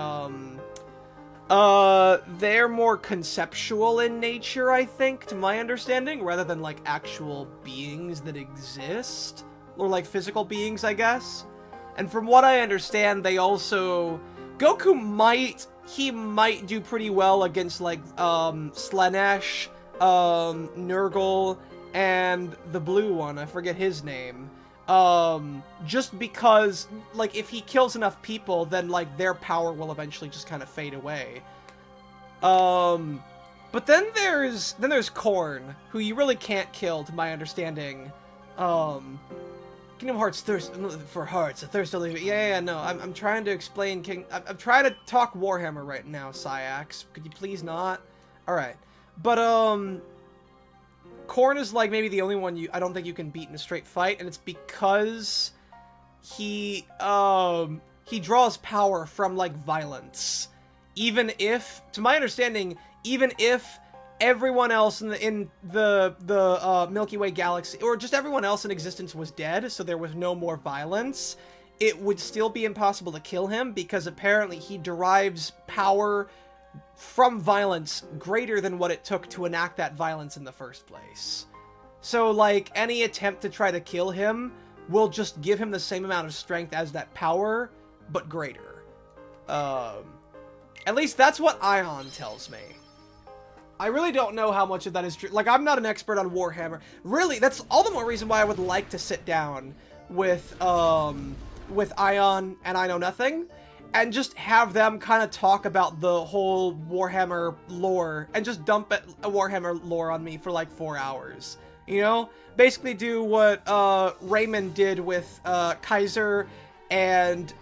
they're more conceptual in nature, I think, to my understanding, rather than, like, actual beings that exist. Or, like, physical beings, I guess. And from what I understand, they also... Goku might do pretty well against, like, Slanesh, Nurgle, and the blue one, I forget his name. Just because, like, if he kills enough people, then, like, their power will eventually just kind of fade away. But then there's Korn, who you really can't kill, to my understanding. Kingdom Hearts thirst for hearts, a thirst to leave. Yeah, no, I'm trying to explain I'm trying to talk Warhammer right now, Syax. Could you please not? Alright. But, Korn is, like, maybe the only one I don't think you can beat in a straight fight, and it's because he draws power from, like, violence. Even if, to my understanding, even if everyone else in the Milky Way galaxy, or just everyone else in existence was dead, so there was no more violence, it would still be impossible to kill him, because apparently he derives power from violence greater than what it took to enact that violence in the first place. So, like, any attempt to try to kill him will just give him the same amount of strength as that power, but greater. At least that's what Xion tells me. I really don't know how much of that is true. Like, I'm not an expert on Warhammer. Really, that's all the more reason why I would like to sit down with Xion and I Know Nothing, and just have them kind of talk about the whole Warhammer lore, and just dump a Warhammer lore on me for, like, 4 hours. You know? Basically do what Raymond did with Kaiser and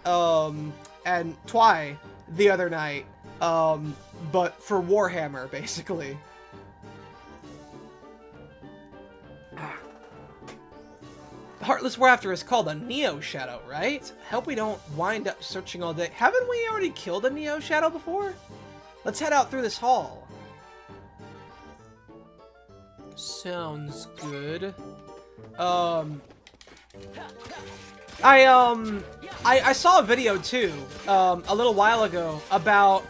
Twy the other night. But for Warhammer, basically. Heartless we're after is called a Neo Shadow, right? I hope we don't wind up searching all day. Haven't we already killed a Neo Shadow before? Let's head out through this hall. Sounds good. I saw a video too, a little while ago about,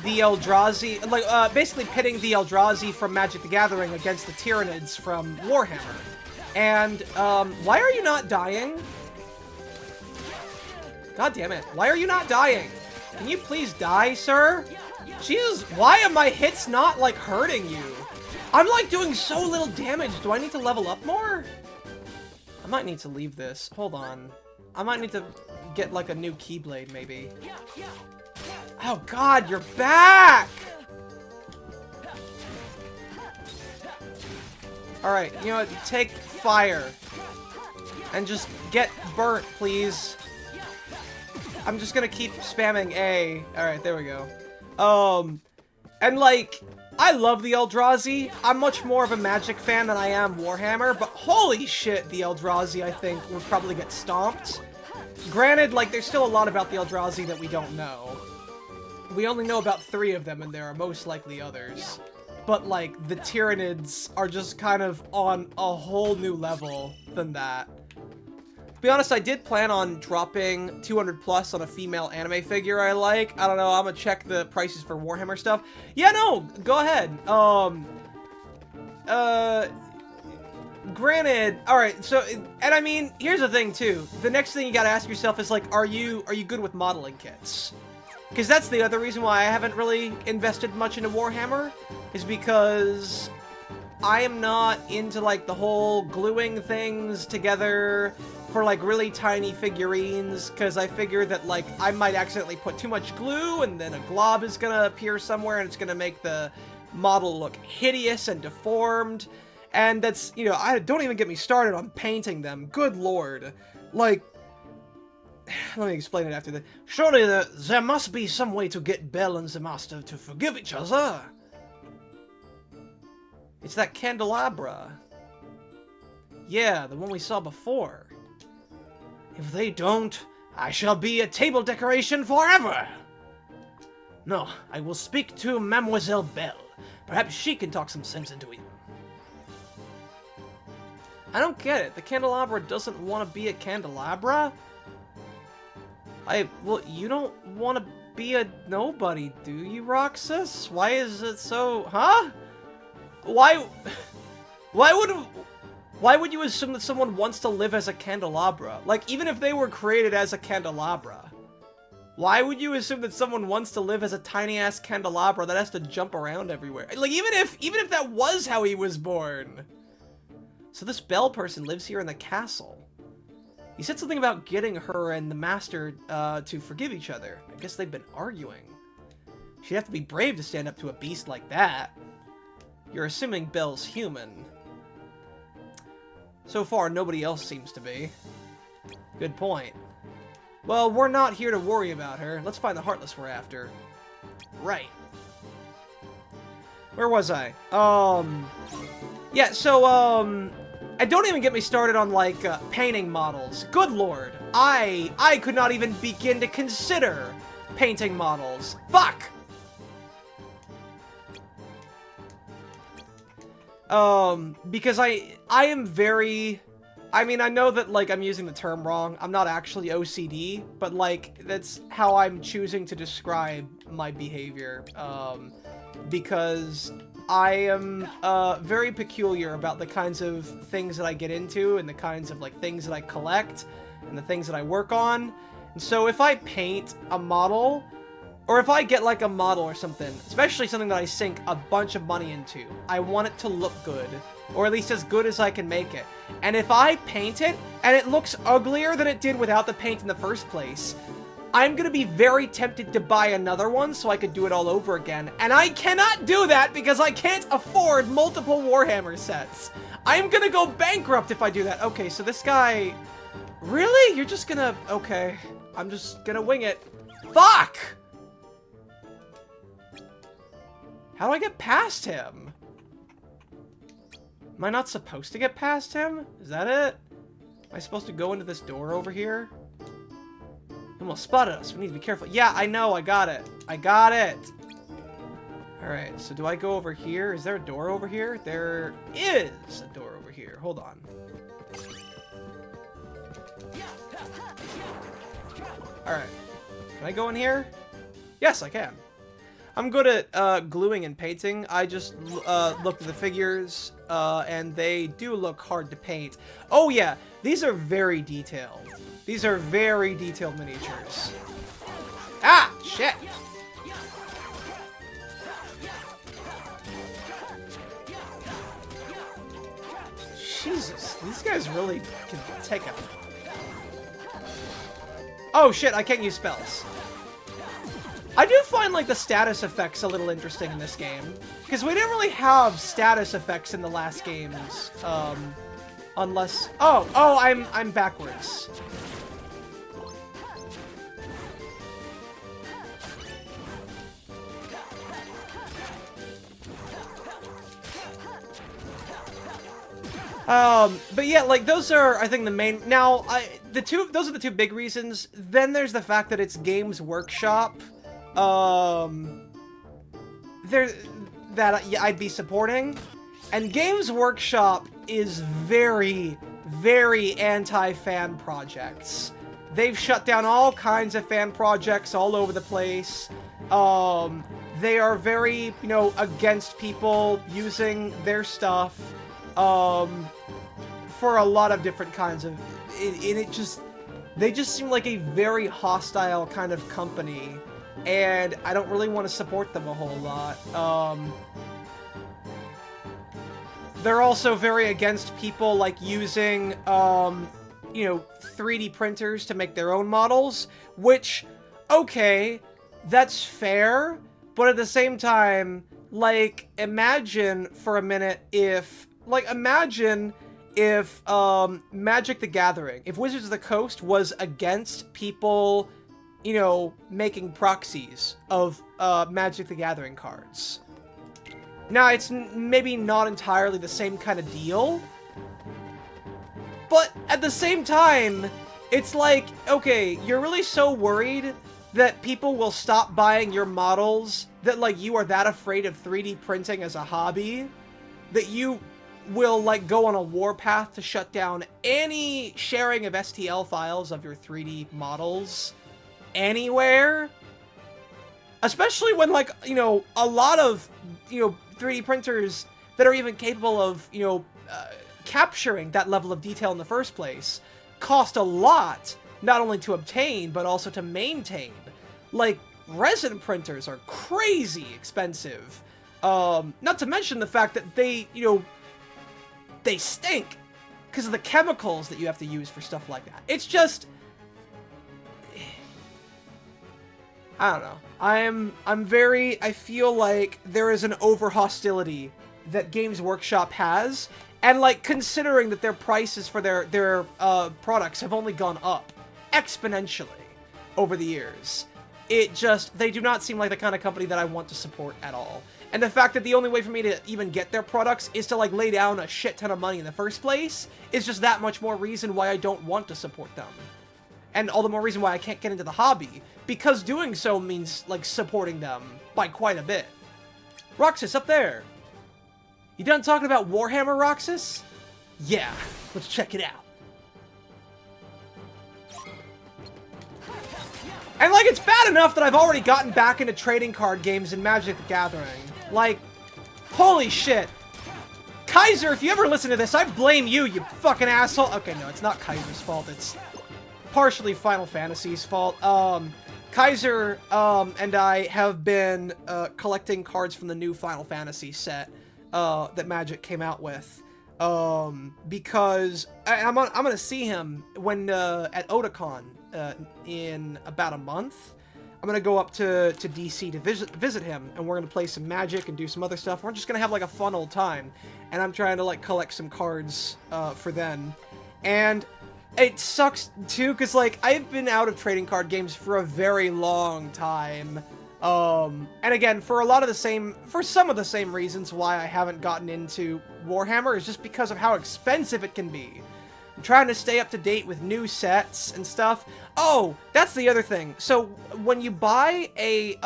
the Eldrazi, like, basically pitting the Eldrazi from Magic the Gathering against the Tyranids from Warhammer. And, why are you not dying? God damn it. Why are you not dying? Can you please die, sir? Jesus, why are my hits not, like, hurting you? I'm, like, doing so little damage. Do I need to level up more? I might need to leave this. Hold on. I might need to get, like, a new keyblade, maybe. Oh, God, you're back! Alright, you know what? Take fire. And just get burnt, please. I'm just gonna keep spamming A. Alright, there we go. And, like, I love the Eldrazi. I'm much more of a Magic fan than I am Warhammer, but holy shit, the Eldrazi, I think, would probably get stomped. Granted, like, there's still a lot about the Eldrazi that we don't know. We only know about 3 of them, and there are most likely others. But, like, the Tyranids are just kind of on a whole new level than that. To be honest, I did plan on dropping 200 plus on a female anime figure I like. I don't know, I'm gonna check the prices for Warhammer stuff. Yeah, no, go ahead. Granted, alright, so, and I mean, here's the thing, too. The next thing you gotta ask yourself is, like, are you good with modeling kits? Because that's the other reason why I haven't really invested much into Warhammer, is because I am not into, like, the whole gluing things together for, like, really tiny figurines, because I figure that, like, I might accidentally put too much glue, and then a glob is gonna appear somewhere, and it's gonna make the model look hideous and deformed, and that's, you know, don't even get me started on painting them. Good lord. Like, let me explain it after that. Surely there must be some way to get Belle and the Master to forgive each other. It's that candelabra. Yeah, the one we saw before. If they don't, I shall be a table decoration forever. No, I will speak to Mademoiselle Belle. Perhaps she can talk some sense into him. I don't get it. The candelabra doesn't want to be a candelabra? Well, you don't want to be a nobody, do you, Roxas? Why is it so... Huh? Why would you assume that someone wants to live as a candelabra? Like, even if they were created as a candelabra, why would you assume that someone wants to live as a tiny-ass candelabra that has to jump around everywhere? Like, even if that was how he was born. So this Belle person lives here in the castle. He said something about getting her and the Master to forgive each other. I guess they've been arguing. She'd have to be brave to stand up to a beast like that. You're assuming Belle's human. So far, nobody else seems to be. Good point. Well, we're not here to worry about her. Let's find the Heartless we're after. Right. Where was I? Yeah, so, and don't even get me started on, like, painting models. Good lord. I could not even begin to consider painting models. Fuck! Because I am very... I mean, I know that, like, I'm using the term wrong. I'm not actually OCD, but, like, that's how I'm choosing to describe my behavior. Because I am, very peculiar about the kinds of things that I get into and the kinds of, like, things that I collect and the things that I work on. And so if I paint a model, or if I get, like, a model or something, especially something that I sink a bunch of money into, I want it to look good. Or at least as good as I can make it. And if I paint it, and it looks uglier than it did without the paint in the first place, I'm gonna be very tempted to buy another one so I could do it all over again. And I cannot do that because I can't afford multiple Warhammer sets. I'm gonna go bankrupt if I do that. Okay, so this guy... Really? You're just gonna... Okay. I'm just gonna wing it. Fuck! How do I get past him? Am I not supposed to get past him? Is that it? Am I supposed to go into this door over here? He almost spotted us. We need to be careful. Yeah, I know. I got it. I got it. Alright, so do I go over here? Is there a door over here? There is a door over here. Hold on. Alright. Can I go in here? Yes, I can. I'm good at gluing and painting. I just looked at the figures, and they do look hard to paint. Oh yeah, these are very detailed. These are very detailed miniatures. Ah, shit! Jesus, these guys really can take a... Oh shit, I can't use spells. I do find, like, the status effects a little interesting in this game. Because we didn't really have status effects in the last games. Unless... Oh, I'm backwards. But yeah, like, those are, I think, the main... Now, those are the two big reasons. Then there's the fact that it's Games Workshop. I'd be supporting. And Games Workshop is very, very anti-fan projects. They've shut down all kinds of fan projects all over the place. They are very, you know, against people using their stuff, for a lot of different kinds of... They just seem like a very hostile kind of company. And I don't really want to support them a whole lot. They're also very against people, like, using, you know, 3D printers to make their own models, which, okay, that's fair, but at the same time, like, imagine for a minute if, Magic the Gathering, if Wizards of the Coast was against people, you know, making proxies of Magic the Gathering cards. Now, it's maybe not entirely the same kind of deal, but at the same time, it's like, okay, you're really so worried that people will stop buying your models, that, like, you are that afraid of 3D printing as a hobby, that you will, like, go on a warpath to shut down any sharing of STL files of your 3D models anywhere. Especially when, like, you know, a lot of, you know, 3D printers that are even capable of, you know, capturing that level of detail in the first place cost a lot, not only to obtain, but also to maintain. Like, resin printers are crazy expensive. Not to mention the fact that they, you know, they stink because of the chemicals that you have to use for stuff like that. It's just... I don't know. I feel like there is an over-hostility that Games Workshop has, and, like, considering that their prices for their products have only gone up exponentially over the years, they do not seem like the kind of company that I want to support at all. And the fact that the only way for me to even get their products is to, like, lay down a shit ton of money in the first place is just that much more reason why I don't want to support them. And all the more reason why I can't get into the hobby, because doing so means, like, supporting them by quite a bit. Roxas, up there! You done talking about Warhammer, Roxas? Yeah, let's check it out. And, like, it's bad enough that I've already gotten back into trading card games in Magic the Gathering. Like, holy shit. Kaiser, if you ever listen to this, I blame you, you fucking asshole. Okay, no, it's not Kaiser's fault. It's partially Final Fantasy's fault. Kaiser, and I have been, collecting cards from the new Final Fantasy set, that Magic came out with. Because I'm gonna see him when, at Otakon, in about a month. I'm gonna go up to DC to visit him, and we're gonna play some Magic and do some other stuff. We're just gonna have, like, a fun old time. And I'm trying to, like, collect some cards, for then. And it sucks, too, because, like, I've been out of trading card games for a very long time. And again, for some of the same reasons why I haven't gotten into Warhammer is just because of how expensive it can be. I'm trying to stay up to date with new sets and stuff. Oh, that's the other thing. So when you buy a,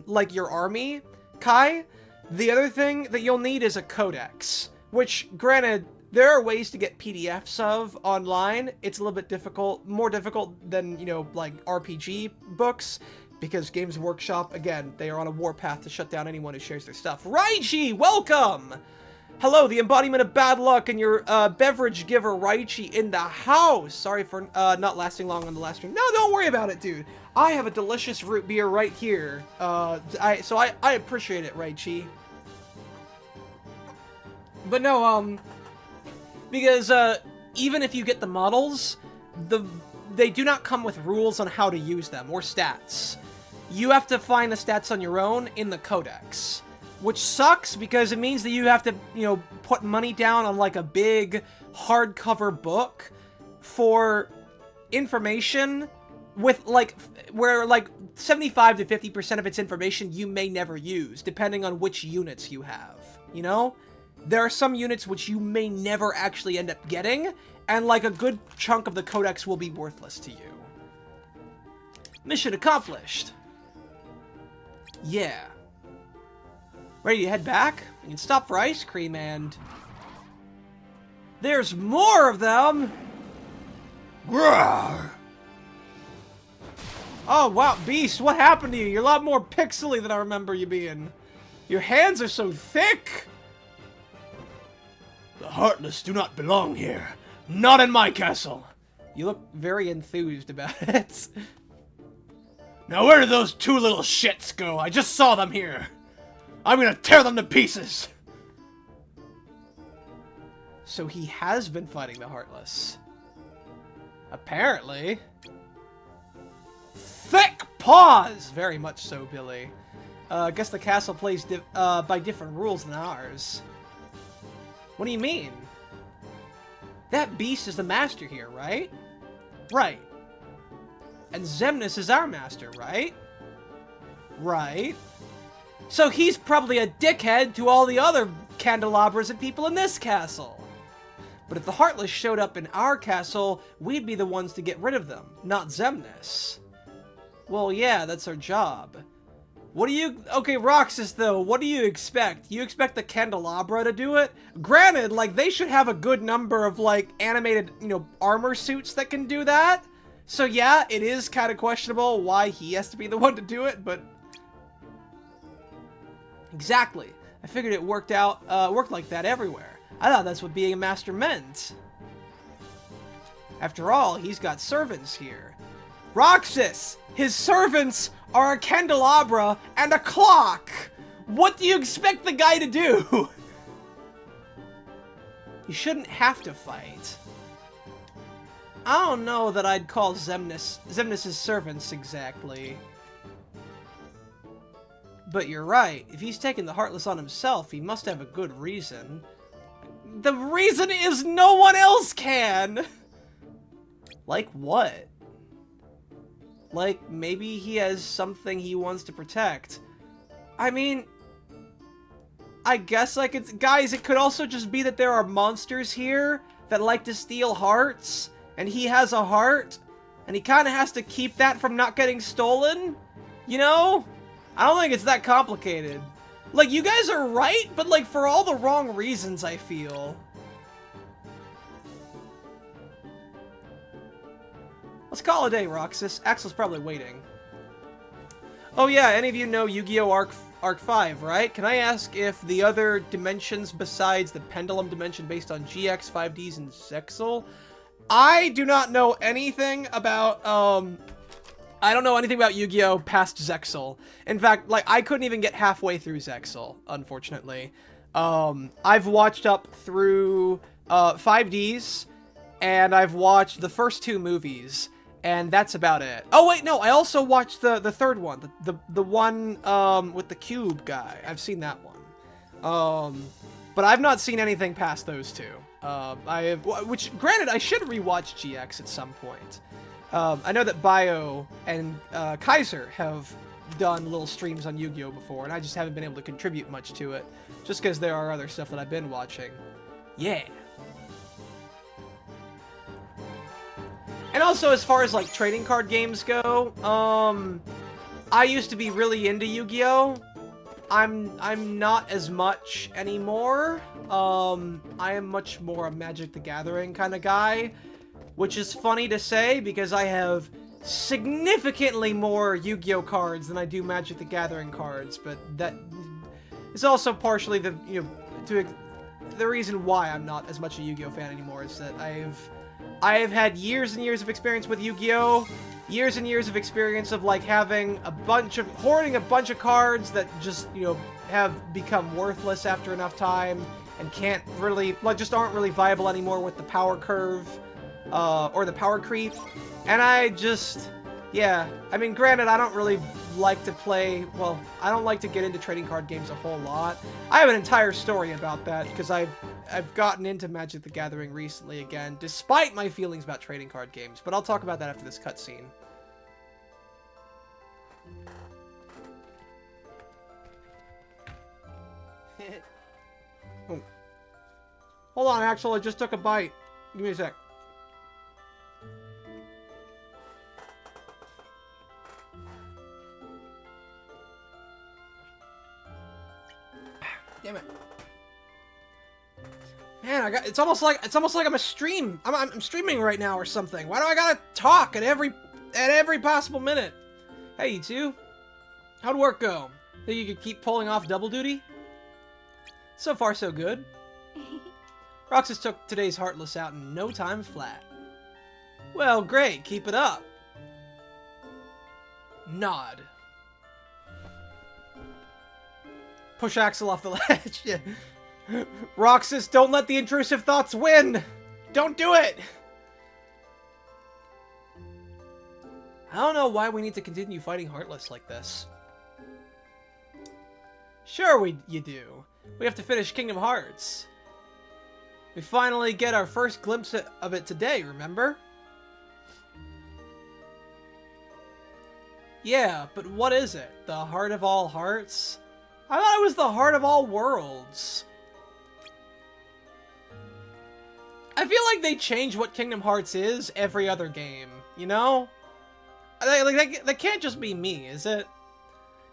like your army, Kai, the other thing that you'll need is a codex, which, granted, there are ways to get PDFs of online. It's a little bit difficult, more difficult than, you know, like RPG books, because Games Workshop, again, they are on a warpath to shut down anyone who shares their stuff. Raichi, welcome! Hello, the embodiment of bad luck and your beverage giver, Raichi, in the house. Sorry for not lasting long on the last stream. No, don't worry about it, dude. I have a delicious root beer right here. So I appreciate it, Raichi. But no, because even if you get the models, they do not come with rules on how to use them, or stats. You have to find the stats on your own in the codex. Which sucks, because it means that you have to, you know, put money down on, like, a big hardcover book for information with, like, where, like, 75 to 50% of its information you may never use, depending on which units you have, you know? There are some units which you may never actually end up getting, and, like, a good chunk of the codex will be worthless to you. Mission accomplished. Yeah. Ready to head back? We can stop for ice cream and... There's more of them! Grrr! Oh, wow, Beast, what happened to you? You're a lot more pixely than I remember you being. Your hands are so thick! The Heartless do not belong here. Not in my castle. You look very enthused about it. Now where did those two little shits go? I just saw them here. I'm gonna tear them to pieces! So he has been fighting the Heartless. Apparently. Thick paws! Very much so, Billy. I guess the castle plays by different rules than ours. What do you mean? That Beast is the master here, right? Right. And Xemnas is our master, right? Right. So he's probably a dickhead to all the other candelabras and people in this castle. But if the Heartless showed up in our castle, we'd be the ones to get rid of them, not Xemnas. Well, yeah, that's our job. What do you... Okay, Roxas, though, what do you expect? You expect the candelabra to do it? Granted, like, they should have a good number of, like, animated, you know, armor suits that can do that. So, yeah, it is kind of questionable why he has to be the one to do it, but... Exactly. I figured it worked like that everywhere. I thought that's what being a master meant. After all, he's got servants here. Roxas! His servants are a candelabra and a clock! What do you expect the guy to do? You shouldn't have to fight. I don't know that I'd call Xemnas' servants exactly. But you're right. If he's taking the Heartless on himself, he must have a good reason. The reason is no one else can! Like what? Like, maybe he has something he wants to protect. I mean... I guess, like, it's... Guys, it could also just be that there are monsters here that like to steal hearts, and he has a heart, and he kind of has to keep that from not getting stolen? You know? I don't think it's that complicated. Like, you guys are right, but, like, for all the wrong reasons, I feel. Let's call it a day, Roxas. Axel's probably waiting. Oh yeah, any of you know Yu-Gi-Oh! Arc 5, right? Can I ask if the other dimensions besides the pendulum dimension based on GX, 5Ds, and Zexal? I do not know anything about, I don't know anything about Yu-Gi-Oh! Past Zexal. In fact, like, I couldn't even get halfway through Zexal, unfortunately. I've watched up through 5Ds, and I've watched the first two movies, and that's about it. Oh wait, no, I also watched the third one, the one with the cube guy. I've seen that one. But I've not seen anything past those two. Which, granted, I should rewatch GX at some point. I know that Bio and Kaiser have done little streams on Yu-Gi-Oh! Before, and I just haven't been able to contribute much to it, just because there are other stuff that I've been watching. Yeah. And also, as far as, like, trading card games go, I used to be really into Yu-Gi-Oh! I'm not as much anymore. I am much more a Magic the Gathering kind of guy, which is funny to say because I have significantly more Yu-Gi-Oh cards than I do Magic the Gathering cards, but that is also partially the, the reason why I'm not as much a Yu-Gi-Oh fan anymore is that I've had years and years of experience with Yu-Gi-Oh! Years and years of experience of, like, hoarding a bunch of cards that just, have become worthless after enough time and can't really, like, just aren't really viable anymore with the power curve, or the power creep. And I just, yeah, I mean, granted, I don't really like to play, well, I don't like to get into trading card games a whole lot. I have an entire story about that, because I've gotten into Magic the Gathering recently again, despite my feelings about trading card games, but I'll talk about that after this cutscene. Oh. Hold on, Axel, I just took a bite. Give me a sec. Damn it. Man, it's almost like I'm a stream. I'm streaming right now or something. Why do I gotta talk at every possible minute? Hey, you two. How'd work go? Think you could keep pulling off double duty? So far, so good. Roxas took today's Heartless out in no time flat. Well, great. Keep it up. Nod. Push Axel off the ledge. Yeah. Roxas, don't let the intrusive thoughts win! Don't do it! I don't know why we need to continue fighting Heartless like this. Sure you do. We have to finish Kingdom Hearts. We finally get our first glimpse of it today, remember? Yeah, but what is it? The Heart of All Hearts? I thought it was the Heart of All Worlds. I feel like they change what Kingdom Hearts is every other game, you know? That can't just be me, is it?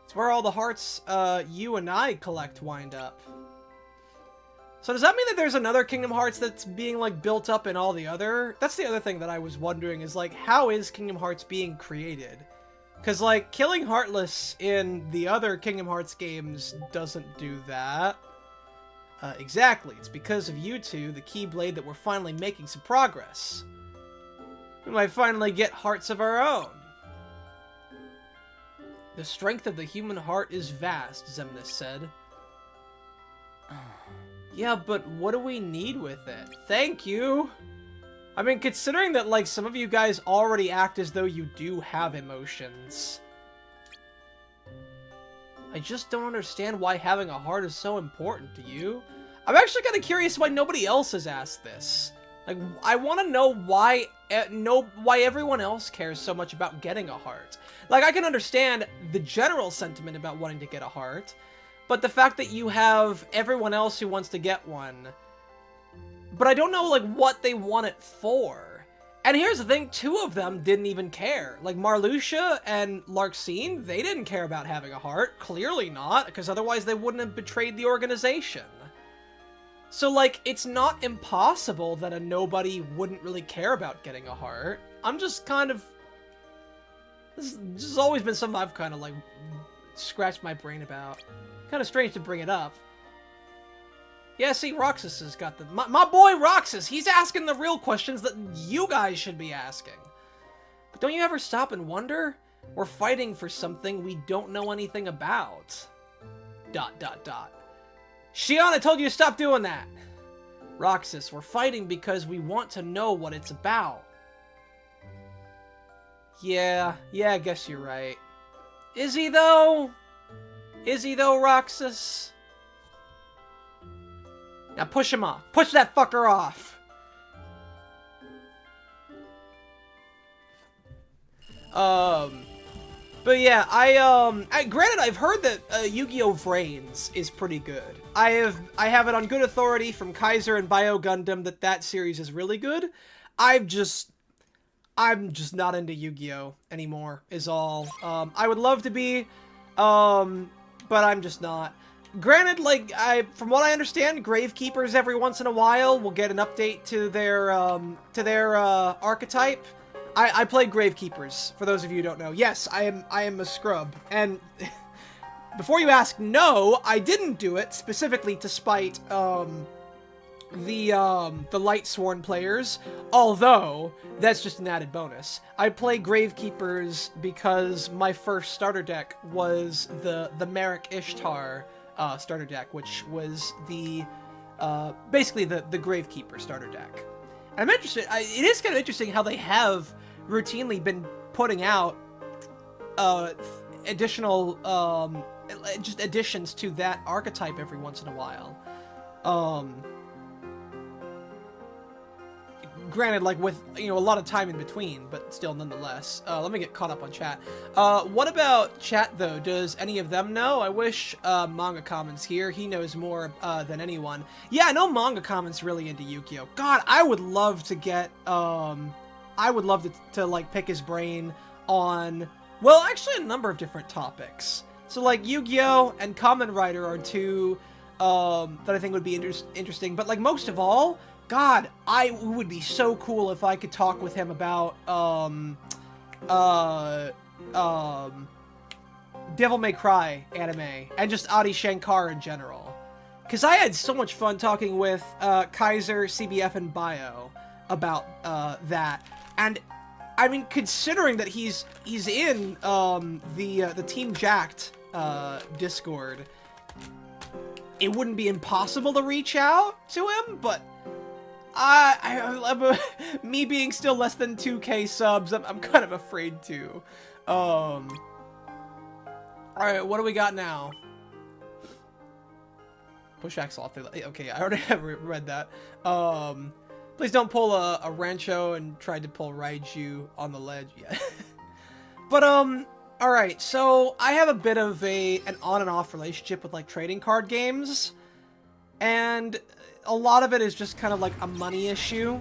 It's where all the hearts you and I collect wind up. So does that mean that there's another Kingdom Hearts that's being, like, built up in all the other? That's the other thing that I was wondering is, like, how is Kingdom Hearts being created? Because, like, killing Heartless in the other Kingdom Hearts games doesn't do that. Exactly. It's because of you two, the Keyblade, that we're finally making some progress. We might finally get hearts of our own. The strength of the human heart is vast, Xemnas said. Yeah, but what do we need with it? Thank you! I mean, considering that, like, some of you guys already act as though you do have emotions. I just don't understand why having a heart is so important to you. I'm actually kind of curious why nobody else has asked this. Like, I want to know why everyone else cares so much about getting a heart. Like, I can understand the general sentiment about wanting to get a heart, but the fact that you have everyone else who wants to get one, but I don't know, like, what they want it for. And here's the thing, two of them didn't even care. Like, Marluxia and Larxene, they didn't care about having a heart. Clearly not, because otherwise they wouldn't have betrayed the organization. So, like, it's not impossible that a nobody wouldn't really care about getting a heart. I'm just kind of... This has always been something I've kind of, like, scratched my brain about. Kind of strange to bring it up. Yeah, see, Roxas has got the... My boy Roxas, he's asking the real questions that you guys should be asking. But don't you ever stop and wonder? We're fighting for something we don't know anything about. ... Xion, I told you to stop doing that! Roxas, we're fighting because we want to know what it's about. Yeah, I guess you're right. Is he, though? Is he, though, Roxas? Now push him off. Push that fucker off! But yeah, granted, I've heard that Yu-Gi-Oh! Vrains is pretty good. I have it on good authority from Kaiser and Bio Gundam that series is really good. I'm just not into Yu-Gi-Oh anymore, is all. I would love to be, but I'm just not. Granted, like, from what I understand, Gravekeepers every once in a while will get an update to their archetype. I play Gravekeepers, for those of you who don't know. Yes, I am a scrub, and before you ask, no, I didn't do it specifically to spite, the Lightsworn players, although that's just an added bonus. I play Gravekeepers because my first starter deck was the Merrick Ishtar starter deck, which was the basically the Gravekeeper starter deck. And I'm interested. It is kind of interesting how they have routinely been putting out additional just additions to that archetype every once in a while. Granted, like, with, you know, a lot of time in between, but still, nonetheless. Let me get caught up on chat. What about chat, though? Does any of them know? I wish Manga Common's here. He knows more than anyone. Yeah, I know Manga Common's really into Yu-Gi-Oh! God, I would love to get, I would love to like, pick his brain on, well, actually a number of different topics. So, like, Yu-Gi-Oh! And Kamen Rider are two that I think would be interesting, but, like, most of all, God, it would be so cool if I could talk with him about, Devil May Cry anime, and just Adi Shankar in general. Because I had so much fun talking with, Kaiser, CBF, and Bio about, that. And, I mean, considering that he's in, the Team Jacked, Discord, it wouldn't be impossible to reach out to him, but me being still less than 2K subs, I'm kind of afraid to. Alright, what do we got now? Push X off. Okay, I already have read that. Please don't pull a Rancho and try to pull Raiju on the ledge yet. But, alright, so I have a bit of an on and off relationship with, like, trading card games, and a lot of it is just kind of like a money issue.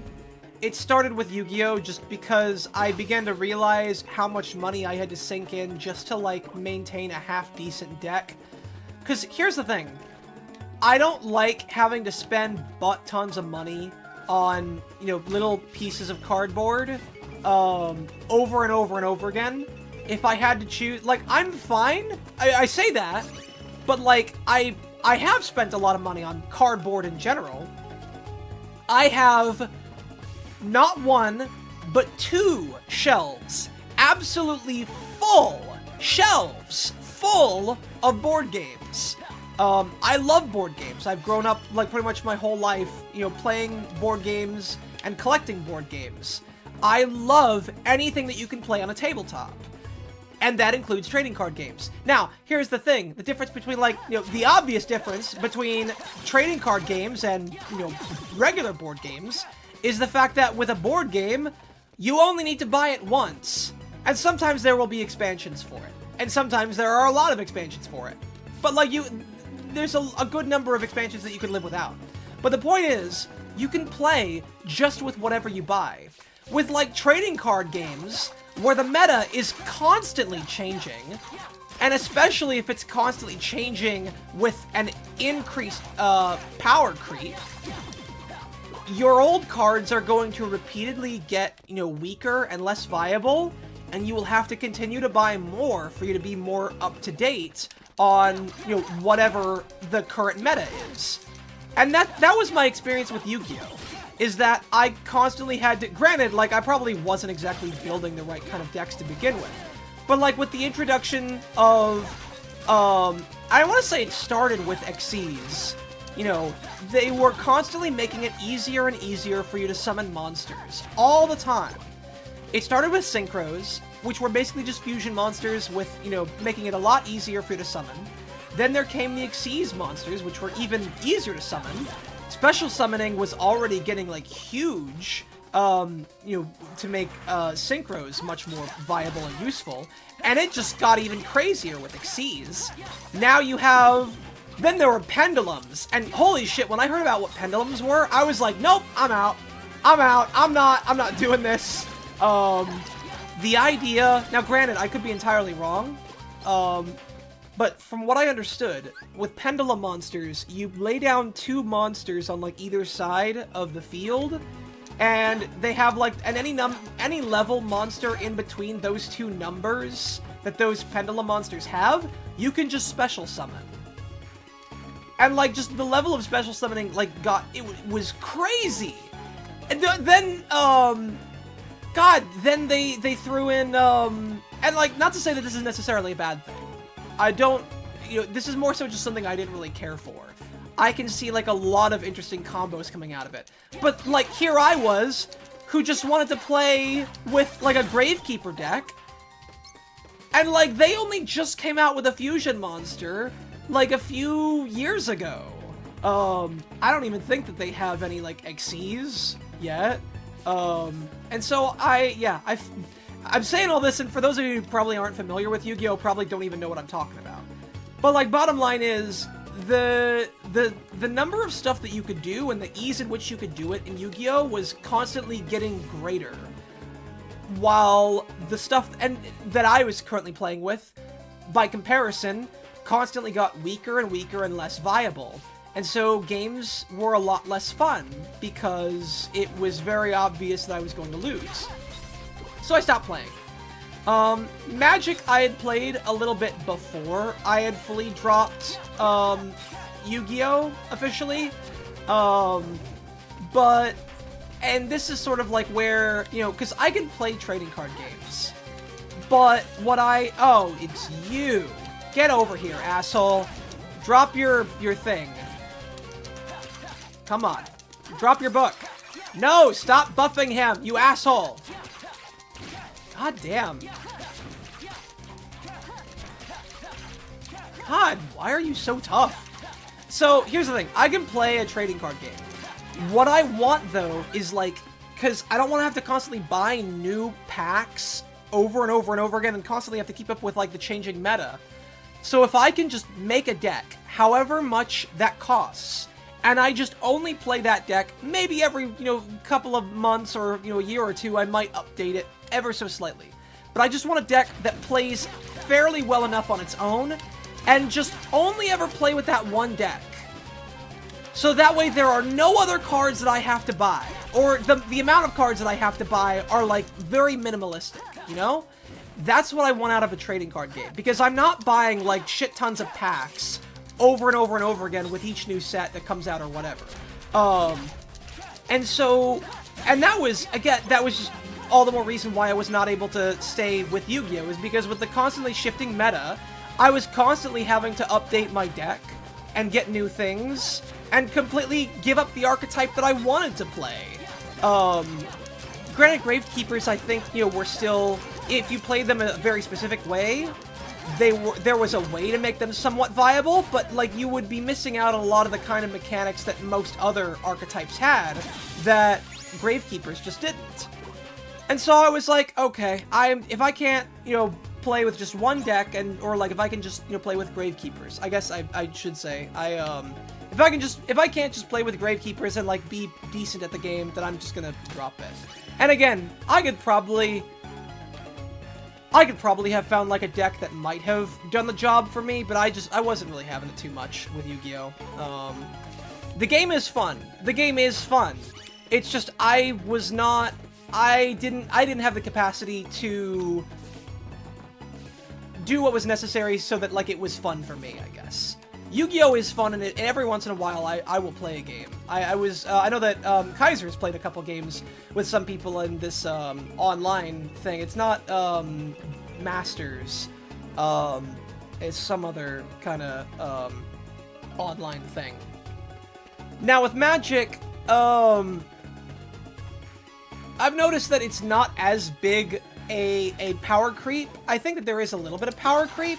It started with Yu-Gi-Oh! Just because I began to realize how much money I had to sink in just to, like, maintain a half-decent deck. Because here's the thing. I don't like having to spend butt tons of money on, you know, little pieces of cardboard over and over and over again. If I had to choose, like, I'm fine. I say that, but, like, I have spent a lot of money on cardboard in general. I have not one, but 2 shelves. Absolutely full shelves full of board games. I love board games. I've grown up, like, pretty much my whole life, you know, playing board games and collecting board games. I love anything that you can play on a tabletop. And that includes trading card games. Now, here's the thing. The difference between, like, you know, the obvious difference between trading card games and, you know, regular board games is the fact that with a board game, you only need to buy it once. And sometimes there will be expansions for it. And sometimes there are a lot of expansions for it. But, like, there's a good number of expansions that you can live without. But the point is, you can play just with whatever you buy. With, like, trading card games, where the meta is constantly changing, and especially if it's constantly changing with an increased power creep, your old cards are going to repeatedly get, you know, weaker and less viable, and you will have to continue to buy more for you to be more up to date on, you know, whatever the current meta is. And that was my experience with Yu-Gi-Oh! Is that I constantly had to, granted, like, I probably wasn't exactly building the right kind of decks to begin with, but, like, with the introduction of, I want to say it started with Xyz, you know, they were constantly making it easier and easier for you to summon monsters, all the time. It started with Synchros, which were basically just fusion monsters with, you know, making it a lot easier for you to summon. Then there came the Xyz monsters, which were even easier to summon. Special summoning was already getting, like, huge, you know, to make Synchros much more viable and useful, and it just got even crazier with Xyz. Now you have, then there were pendulums, and holy shit, when I heard about what pendulums were, I was like, nope, I'm out, I'm not doing this. The idea, now granted, I could be entirely wrong, but from what I understood, with pendulum monsters, you lay down 2 monsters on like either side of the field, and they have like, and any level monster in between those 2 numbers that those pendulum monsters have, you can just special summon. And like, just the level of special summoning, like, it was crazy! And then, God, then they threw in, and like, not to say that this is necessarily a bad thing. I don't, this is more so just something I didn't really care for. I can see, like, a lot of interesting combos coming out of it. But, like, here I was, who just wanted to play with, like, a Gravekeeper deck, and, like, they only just came out with a fusion monster, like, a few years ago. I don't even think that they have any, like, XCs yet. And so I'm saying all this, and for those of you who probably aren't familiar with Yu-Gi-Oh! Probably don't even know what I'm talking about. But, like, bottom line is, the number of stuff that you could do and the ease in which you could do it in Yu-Gi-Oh! Was constantly getting greater. While the stuff that I was currently playing with, by comparison, constantly got weaker and weaker and less viable. And so games were a lot less fun, because it was very obvious that I was going to lose. So I stopped playing. Magic I had played a little bit before I had fully dropped, Yu-Gi-Oh! Officially. And this is sort of like where, because I can play trading card games. But oh, it's you. Get over here, asshole. Drop your thing. Come on. Drop your book. No, stop buffing him, you asshole. God damn. God, why are you so tough? So, here's the thing. I can play a trading card game. What I want, though, is, like, because I don't want to have to constantly buy new packs over and over and over again and constantly have to keep up with, like, the changing meta. So if I can just make a deck, however much that costs, and I just only play that deck, maybe every, couple of months or, a year or two, I might update it ever so slightly. But I just want a deck that plays fairly well enough on its own, and just only ever play with that one deck. So that way there are no other cards that I have to buy. Or the amount of cards that I have to buy are, like, very minimalistic, That's what I want out of a trading card game. Because I'm not buying, like, shit tons of packs over and over and over again with each new set that comes out or whatever. And that was just all the more reason why I was not able to stay with Yu-Gi-Oh! Is because with the constantly shifting meta, I was constantly having to update my deck and get new things, and completely give up the archetype that I wanted to play. Granted, Gravekeepers, I think, were still, if you played them a very specific way, there was a way to make them somewhat viable, but, like, you would be missing out on a lot of the kind of mechanics that most other archetypes had, that Gravekeepers just didn't. And so I was like, okay, if I can't, play with just one deck, or like if I can just, play with Gravekeepers, I guess I should say, if I can't just play with Gravekeepers and, like, be decent at the game, then I'm just gonna drop it. And again, I could probably have found, like, a deck that might have done the job for me, but I wasn't really having it too much with Yu-Gi-Oh! The game is fun. The game is fun. It's just, I didn't have the capacity to do what was necessary so that, like, it was fun for me, I guess. Yu-Gi-Oh! Is fun, and every once in a while I will play a game. I know that Kaiser's played a couple games with some people in this online thing. It's not Masters. It's some other kind of online thing. Now with Magic, I've noticed that it's not as big a power creep. I think that there is a little bit of power creep,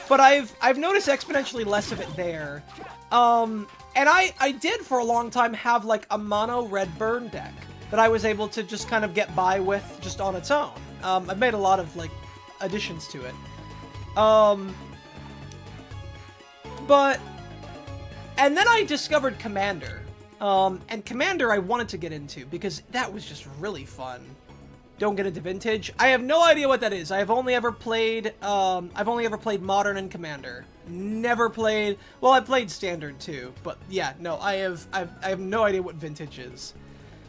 but I've noticed exponentially less of it there. And I did for a long time have, like, a mono red burn deck that I was able to just kind of get by with just on its own. I've made a lot of, like, additions to it. And then I discovered Commander. And Commander I wanted to get into because that was just really fun. don't get into Vintage. I have no idea what that is. I've only ever played Modern and Commander. Never played, well, I played Standard too, but yeah, no, I have no idea what Vintage is.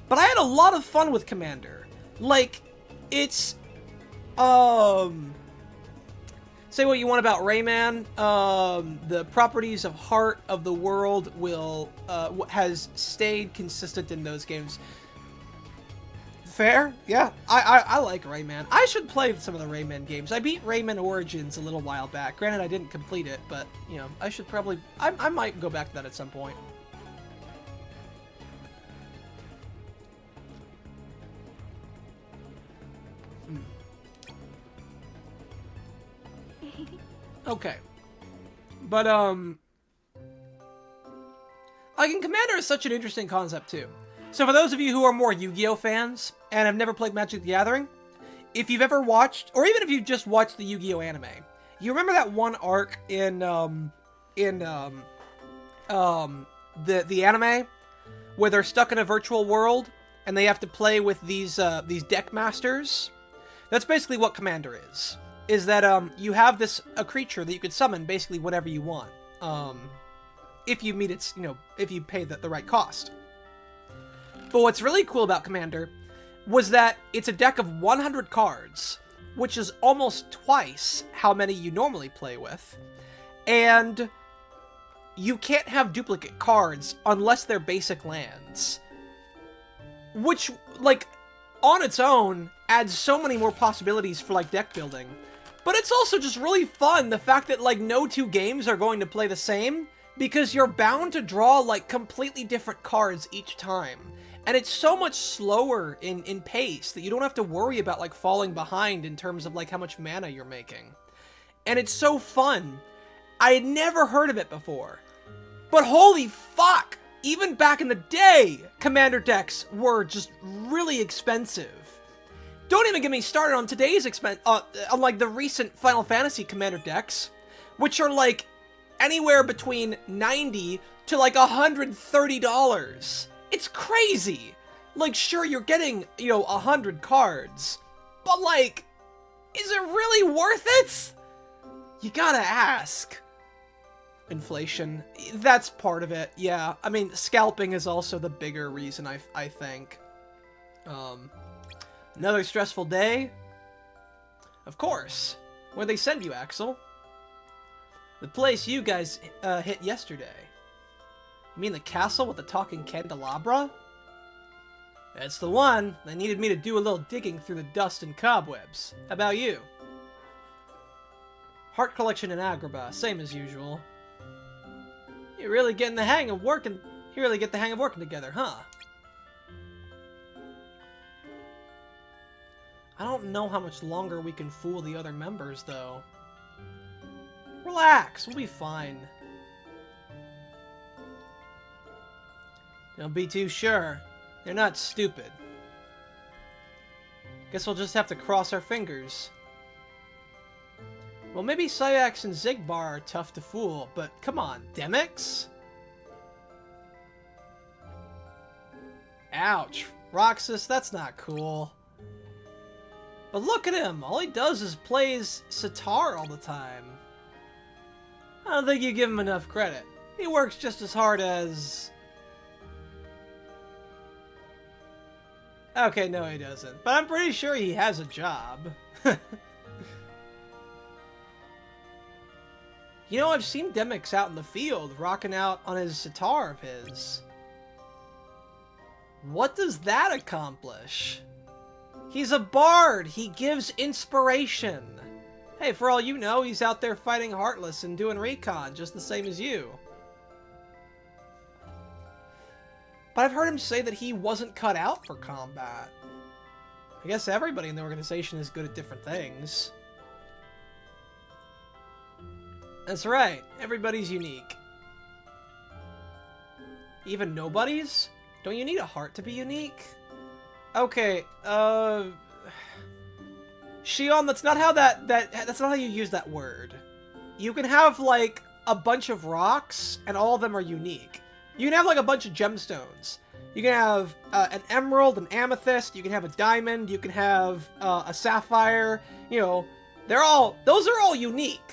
But I had a lot of fun with Commander. Like, it's, say what you want about Rayman, the properties of Heart of the World has stayed consistent in those games. Fair? Yeah, I like Rayman. I should play some of the Rayman games. I beat Rayman Origins a little while back. Granted, I didn't complete it, but, you know, I should probably, I might go back to that at some point. Okay. But, like, in Commander is such an interesting concept, too. So for those of you who are more Yu-Gi-Oh fans, and have never played Magic the Gathering, if you've ever watched, or even if you've just watched the Yu-Gi-Oh anime, you remember that one arc in, the anime, where they're stuck in a virtual world, and they have to play with these deck masters? That's basically what Commander is that, you have a creature that you could summon basically whenever you want, if you meet its, you know, if you pay the right cost. But what's really cool about Commander was that it's a deck of 100 cards, which is almost twice how many you normally play with, and you can't have duplicate cards unless they're basic lands, which, like, on its own, adds so many more possibilities for, like, deck building. But it's also just really fun, the fact that, like, no two games are going to play the same, because you're bound to draw, like, completely different cards each time. And it's so much slower in pace that you don't have to worry about, like, falling behind in terms of, like, how much mana you're making. And it's so fun. I had never heard of it before. But holy fuck! Even back in the day, Commander decks were just really expensive. Don't even get me started on today's on, like, the recent Final Fantasy Commander decks, which are, like, anywhere between $90 to, like, $130. It's crazy! Like, sure, you're getting, you know, 100 cards, but, like, is it really worth it? You gotta ask. Inflation. That's part of it, yeah. I mean, scalping is also the bigger reason, I think. Another stressful day? Of course. Where'd they send you, Axel? The place you guys hit yesterday. You mean the castle with the talking candelabra? That's the one. They needed me to do a little digging through the dust and cobwebs. How about you? Heart collection in Agrabah, same as usual. You really get the hang of working together, huh? I don't know how much longer we can fool the other members, though. Relax, we'll be fine. Don't be too sure. They're not stupid. Guess we'll just have to cross our fingers. Well, maybe Syax and Zigbar are tough to fool, but come on, Demix? Ouch. Roxas, that's not cool. But look at him! All he does is plays sitar all the time. I don't think you give him enough credit. He works just as hard as... Okay, no he doesn't. But I'm pretty sure he has a job. You know, I've seen Demix out in the field, rocking out on his sitar of his. What does that accomplish? He's a bard! He gives inspiration! Hey, for all you know, he's out there fighting Heartless and doing recon, just the same as you. But I've heard him say that he wasn't cut out for combat. I guess everybody in the organization is good at different things. That's right, everybody's unique. Even nobodies? Don't you need a heart to be unique? Okay, Xion, that's not how that's not how you use that word. You can have, like, a bunch of rocks, and all of them are unique. You can have, like, a bunch of gemstones. You can have an emerald, an amethyst, you can have a diamond, you can have a sapphire, you know, those are all unique.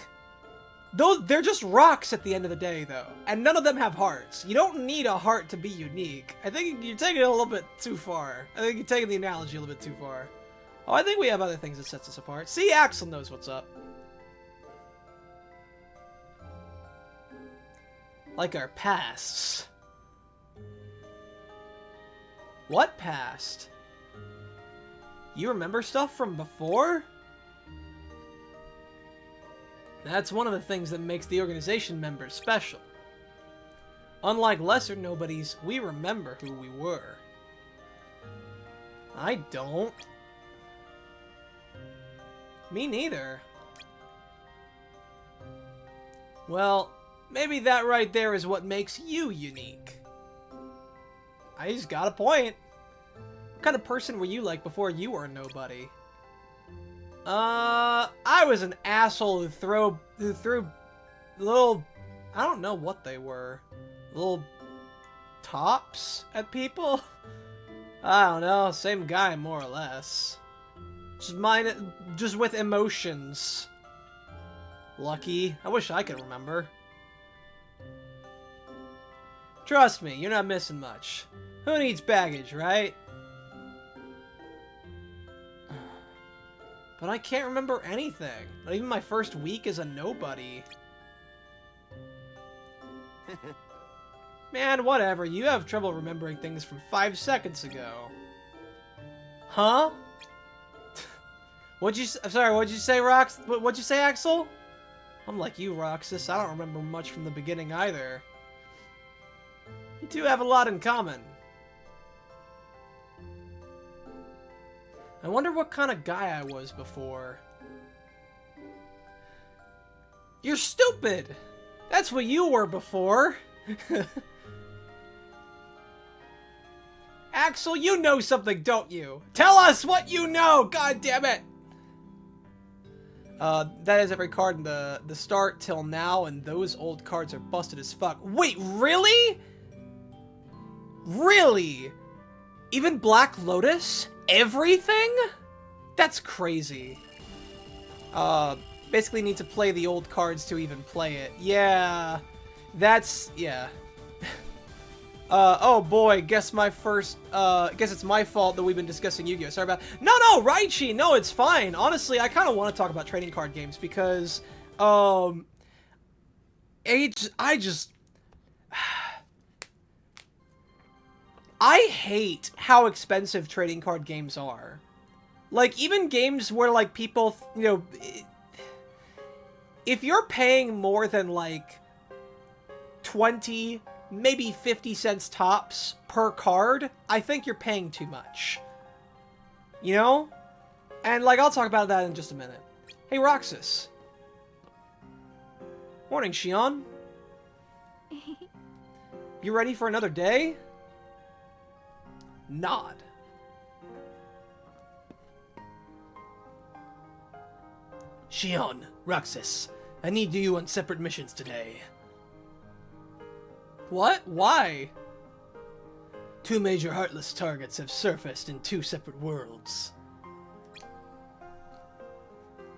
They're just rocks at the end of the day, though, and none of them have hearts. You don't need a heart to be unique. I think you're taking it a little bit too far. I think you're taking the analogy a little bit too far. Oh, I think we have other things that sets us apart. See, Axel knows what's up. Like our pasts. What past? You remember stuff from before? That's one of the things that makes the organization members special. Unlike lesser nobodies, we remember who we were. I don't. Me neither. Well, maybe that right there is what makes you unique. I just got a point. What kind of person were you like before you were a nobody? I was an asshole who threw little, I don't know what they were, little tops at people? I don't know, same guy more or less. Just with emotions. Lucky. I wish I could remember. Trust me, you're not missing much. Who needs baggage, right? But I can't remember anything. Not even my first week as a nobody. Man, whatever. You have trouble remembering things from 5 seconds ago. Huh? What'd you say, Rox? What'd you say, Axel? I'm like you, Roxas. I don't remember much from the beginning either. You two have a lot in common. I wonder what kind of guy I was before. You're stupid! That's what you were before! Axel, you know something, don't you? Tell us what you know, god damn it! That is every card in the start till now, and those old cards are busted as fuck. Wait, really? Really? Even Black Lotus? Everything? That's crazy. Basically need to play the old cards to even play it. Yeah. That's, yeah. Oh boy, guess it's my fault that we've been discussing Yu-Gi-Oh! Sorry about... No, Raichi! No, it's fine. Honestly, I kind of want to talk about trading card games because, I hate how expensive trading card games are. Like, even games where, like, people, you know, if you're paying more than, like, 20, maybe 50 cents tops per card, I think you're paying too much. You know? And, like, I'll talk about that in just a minute. Hey, Roxas. Morning, Xion. You ready for another day? Nod. Xion, Roxas, I need you on separate missions today. What? Why? 2 major Heartless targets have surfaced in 2 separate worlds.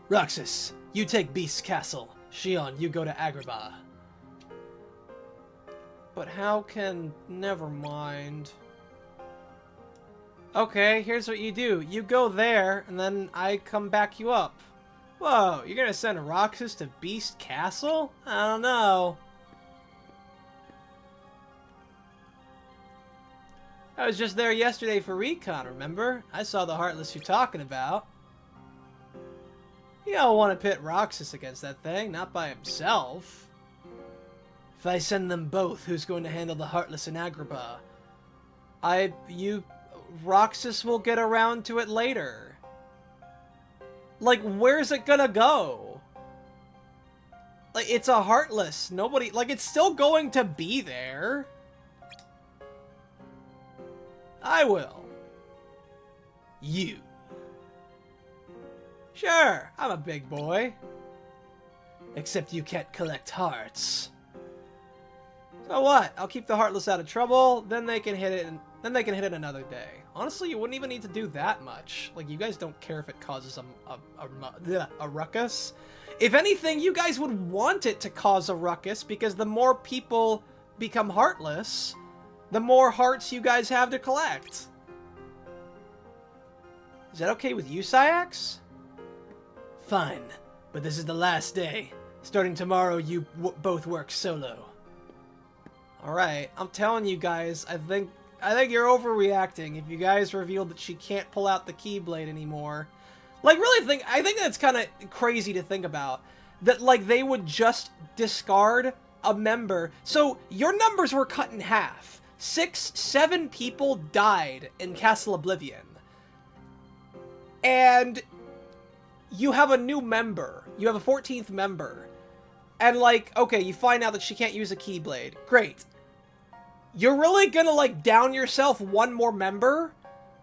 Roxas, you take Beast's Castle. Xion, you go to Agrabah. But how can... Never mind. Okay, here's what you do. You go there, and then I come back you up. Whoa, you're gonna send Roxas to Beast Castle? I don't know. I was just there yesterday for recon, remember? I saw the Heartless you're talking about. You don't want to pit Roxas against that thing, not by himself. If I send them both, who's going to handle the Heartless in Agrabah? Roxas will get around to it later. Like, where's it gonna go? Like, it's a Heartless. Nobody... Like, it's still going to be there. I will. You. Sure, I'm a big boy. Except you can't collect hearts. So what? I'll keep the Heartless out of trouble, then they can hit it and... Then they can hit it another day. Honestly, you wouldn't even need to do that much. Like, you guys don't care if it causes a ruckus. If anything, you guys would want it to cause a ruckus, because the more people become heartless, the more hearts you guys have to collect. Is that okay with you, Syax? Fine, but this is the last day. Starting tomorrow, you both work solo. Alright, I'm telling you guys, I think you're overreacting if you guys revealed that she can't pull out the keyblade anymore. Like, really I think that's kind of crazy to think about. That, like, they would just discard a member. So, your numbers were cut in half. 6, 7 people died in Castle Oblivion. And you have a new member. You have a 14th member. And, like, okay, you find out that she can't use a keyblade. Great. You're really gonna, like, down yourself one more member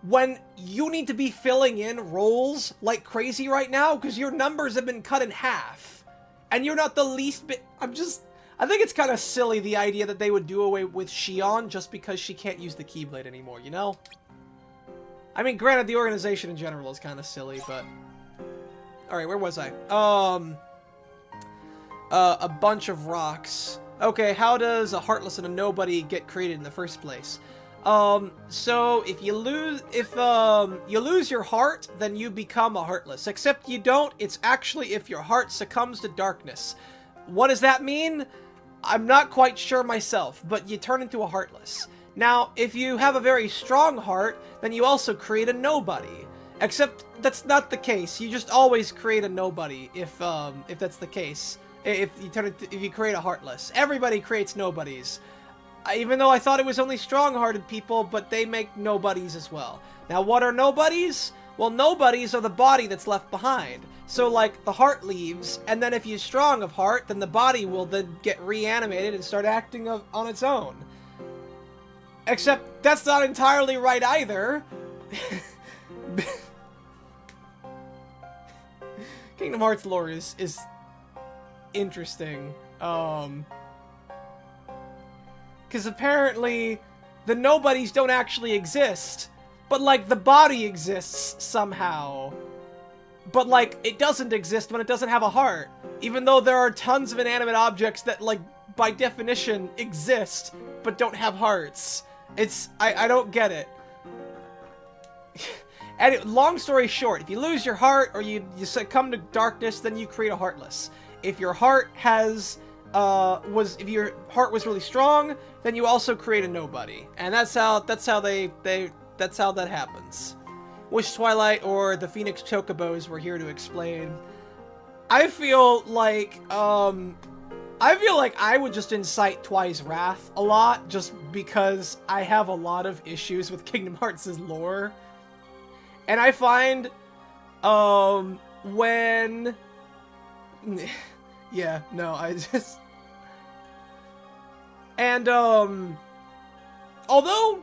when you need to be filling in roles like crazy right now because your numbers have been cut in half. And you're not the least bit... I think it's kind of silly, the idea that they would do away with Xion just because she can't use the keyblade anymore, you know? I mean, granted, the organization in general is kind of silly, but... Alright, where was I? A bunch of rocks. Okay, how does a Heartless and a Nobody get created in the first place? So if you lose your heart, then you become a Heartless. Except you don't, it's actually if your heart succumbs to darkness. What does that mean? I'm not quite sure myself, but you turn into a Heartless. Now, if you have a very strong heart, then you also create a Nobody. Except that's not the case. You just always create a Nobody if that's the case. If you create a Heartless. Everybody creates Nobodies. Even though I thought it was only strong-hearted people, but they make Nobodies as well. Now, what are Nobodies? Well, Nobodies are the body that's left behind. So, like, the heart leaves, and then if you're strong of heart, then the body will then get reanimated and start acting on its own. Except, that's not entirely right either. Kingdom Hearts lore is interesting. Because apparently, the Nobodies don't actually exist. But, like, the body exists somehow. But, like, it doesn't exist when it doesn't have a heart. Even though there are tons of inanimate objects that, like, by definition exist, but don't have hearts. I don't get it. And long story short, if you lose your heart or you succumb to darkness, then you create a Heartless. If your heart has... if your heart was really strong, then you also create a Nobody. And that's how that happens. Wish Twilight or the Phoenix Chocobos were here to explain. I feel like I would just incite Twi's wrath a lot, just because I have a lot of issues with Kingdom Hearts' lore. And I find, when... yeah, no, I just... And, although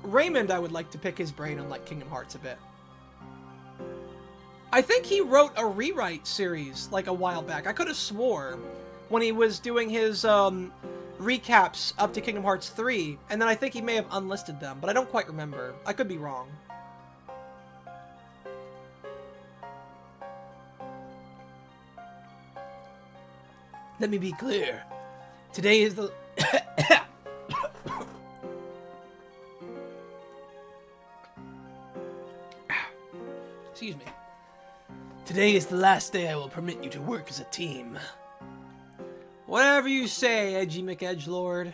Raymond, I would like to pick his brain on, like, Kingdom Hearts a bit. I think he wrote a rewrite series, like, a while back. I could have swore when he was doing his, recaps up to Kingdom Hearts 3, and then I think he may have unlisted them, but I don't quite remember. I could be wrong. Let me be clear. Today is the... Excuse me. Today is the last day I will permit you to work as a team. Whatever you say, Edgy McEdgelord.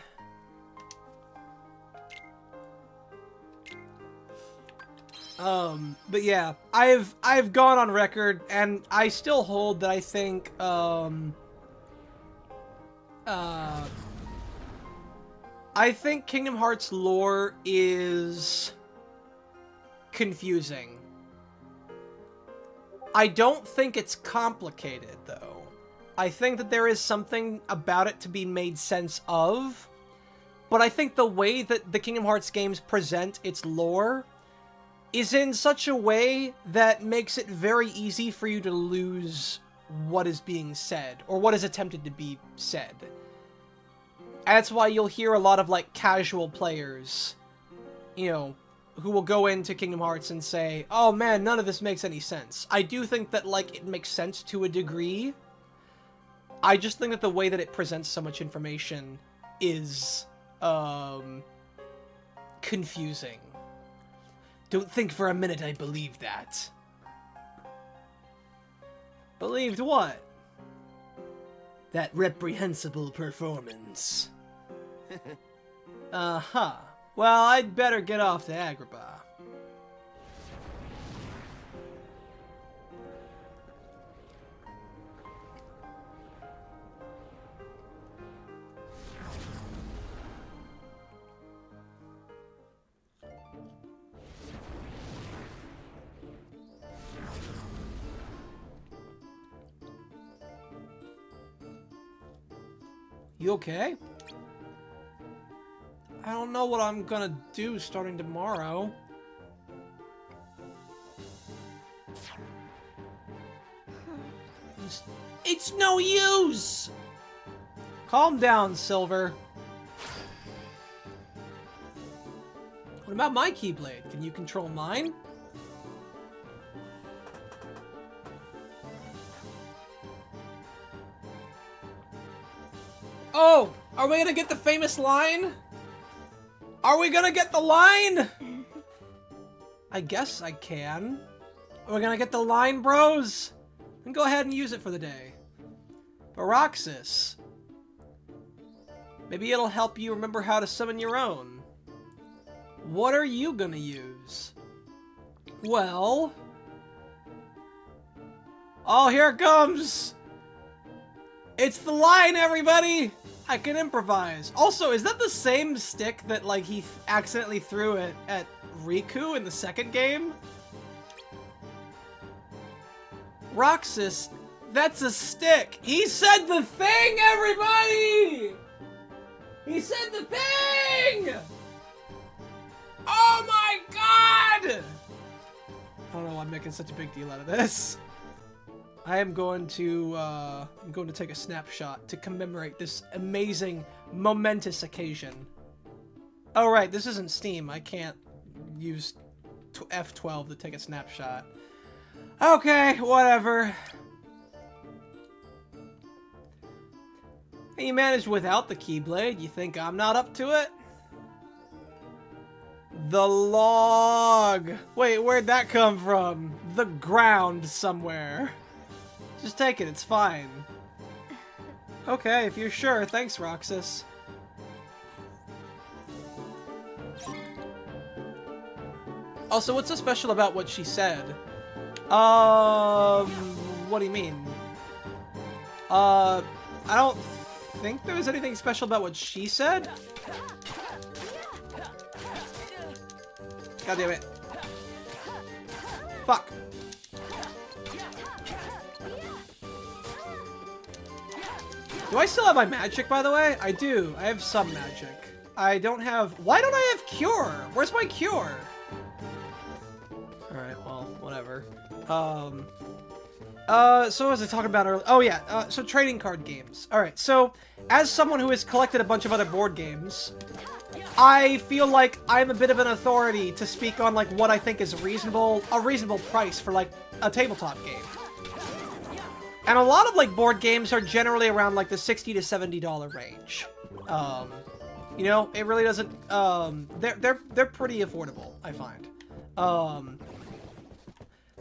But yeah, I've gone on record, and I still hold that I think, I think Kingdom Hearts lore is confusing. I don't think it's complicated, though. I think that there is something about it to be made sense of, but I think the way that the Kingdom Hearts games present its lore is in such a way that makes it very easy for you to lose what is being said, or what is attempted to be said. And that's why you'll hear a lot of, like, casual players you know, who will go into Kingdom Hearts and say, oh man, none of this makes any sense. I do think that, like, it makes sense to a degree. I just think that the way that it presents so much information is, confusing. Don't think for a minute I believe that. Believed what? That reprehensible performance. Uh-huh. Well, I'd better get off to Agrabah. You okay? I don't know what I'm gonna do starting tomorrow. It's no use! Calm down, Silver. What about my keyblade? Can you control mine? Oh! Are we gonna get the famous line? Are we gonna get the line? I guess I can. Are we gonna get the line, bros? Then go ahead and use it for the day. But Roxas, maybe it'll help you remember how to summon your own. What are you gonna use? Well... Oh, here it comes! It's the line, everybody! I can improvise. Also, is that the same stick that, like, he accidentally threw at Riku in the second game? Roxas, that's a stick! He said the thing, everybody! He said the thing! Oh my god! I don't know why I'm making such a big deal out of this. I am going to, take a snapshot to commemorate this amazing, momentous occasion. Oh right, this isn't Steam. I can't use F12 to take a snapshot. Okay, whatever. You managed without the keyblade. You think I'm not up to it? The log! Wait, where'd that come from? The ground somewhere. Just take it, it's fine. Okay, if you're sure. Thanks, Roxas. Also, what's so special about what she said? What do you mean? I don't think there was anything special about what she said. God damn it. Fuck. Do I still have my magic, by the way? I do. I have some magic. I don't have... Why don't I have cure? Where's my cure? Alright, well, whatever. So what was I talking about earlier? Oh, yeah. So trading card games. Alright, so as someone who has collected a bunch of other board games, I feel like I'm a bit of an authority to speak on, like, what I think is a reasonable price for, like, a tabletop game. And a lot of, like, board games are generally around, like, the $60 to $70 range. You know, it really doesn't, they're pretty affordable, I find.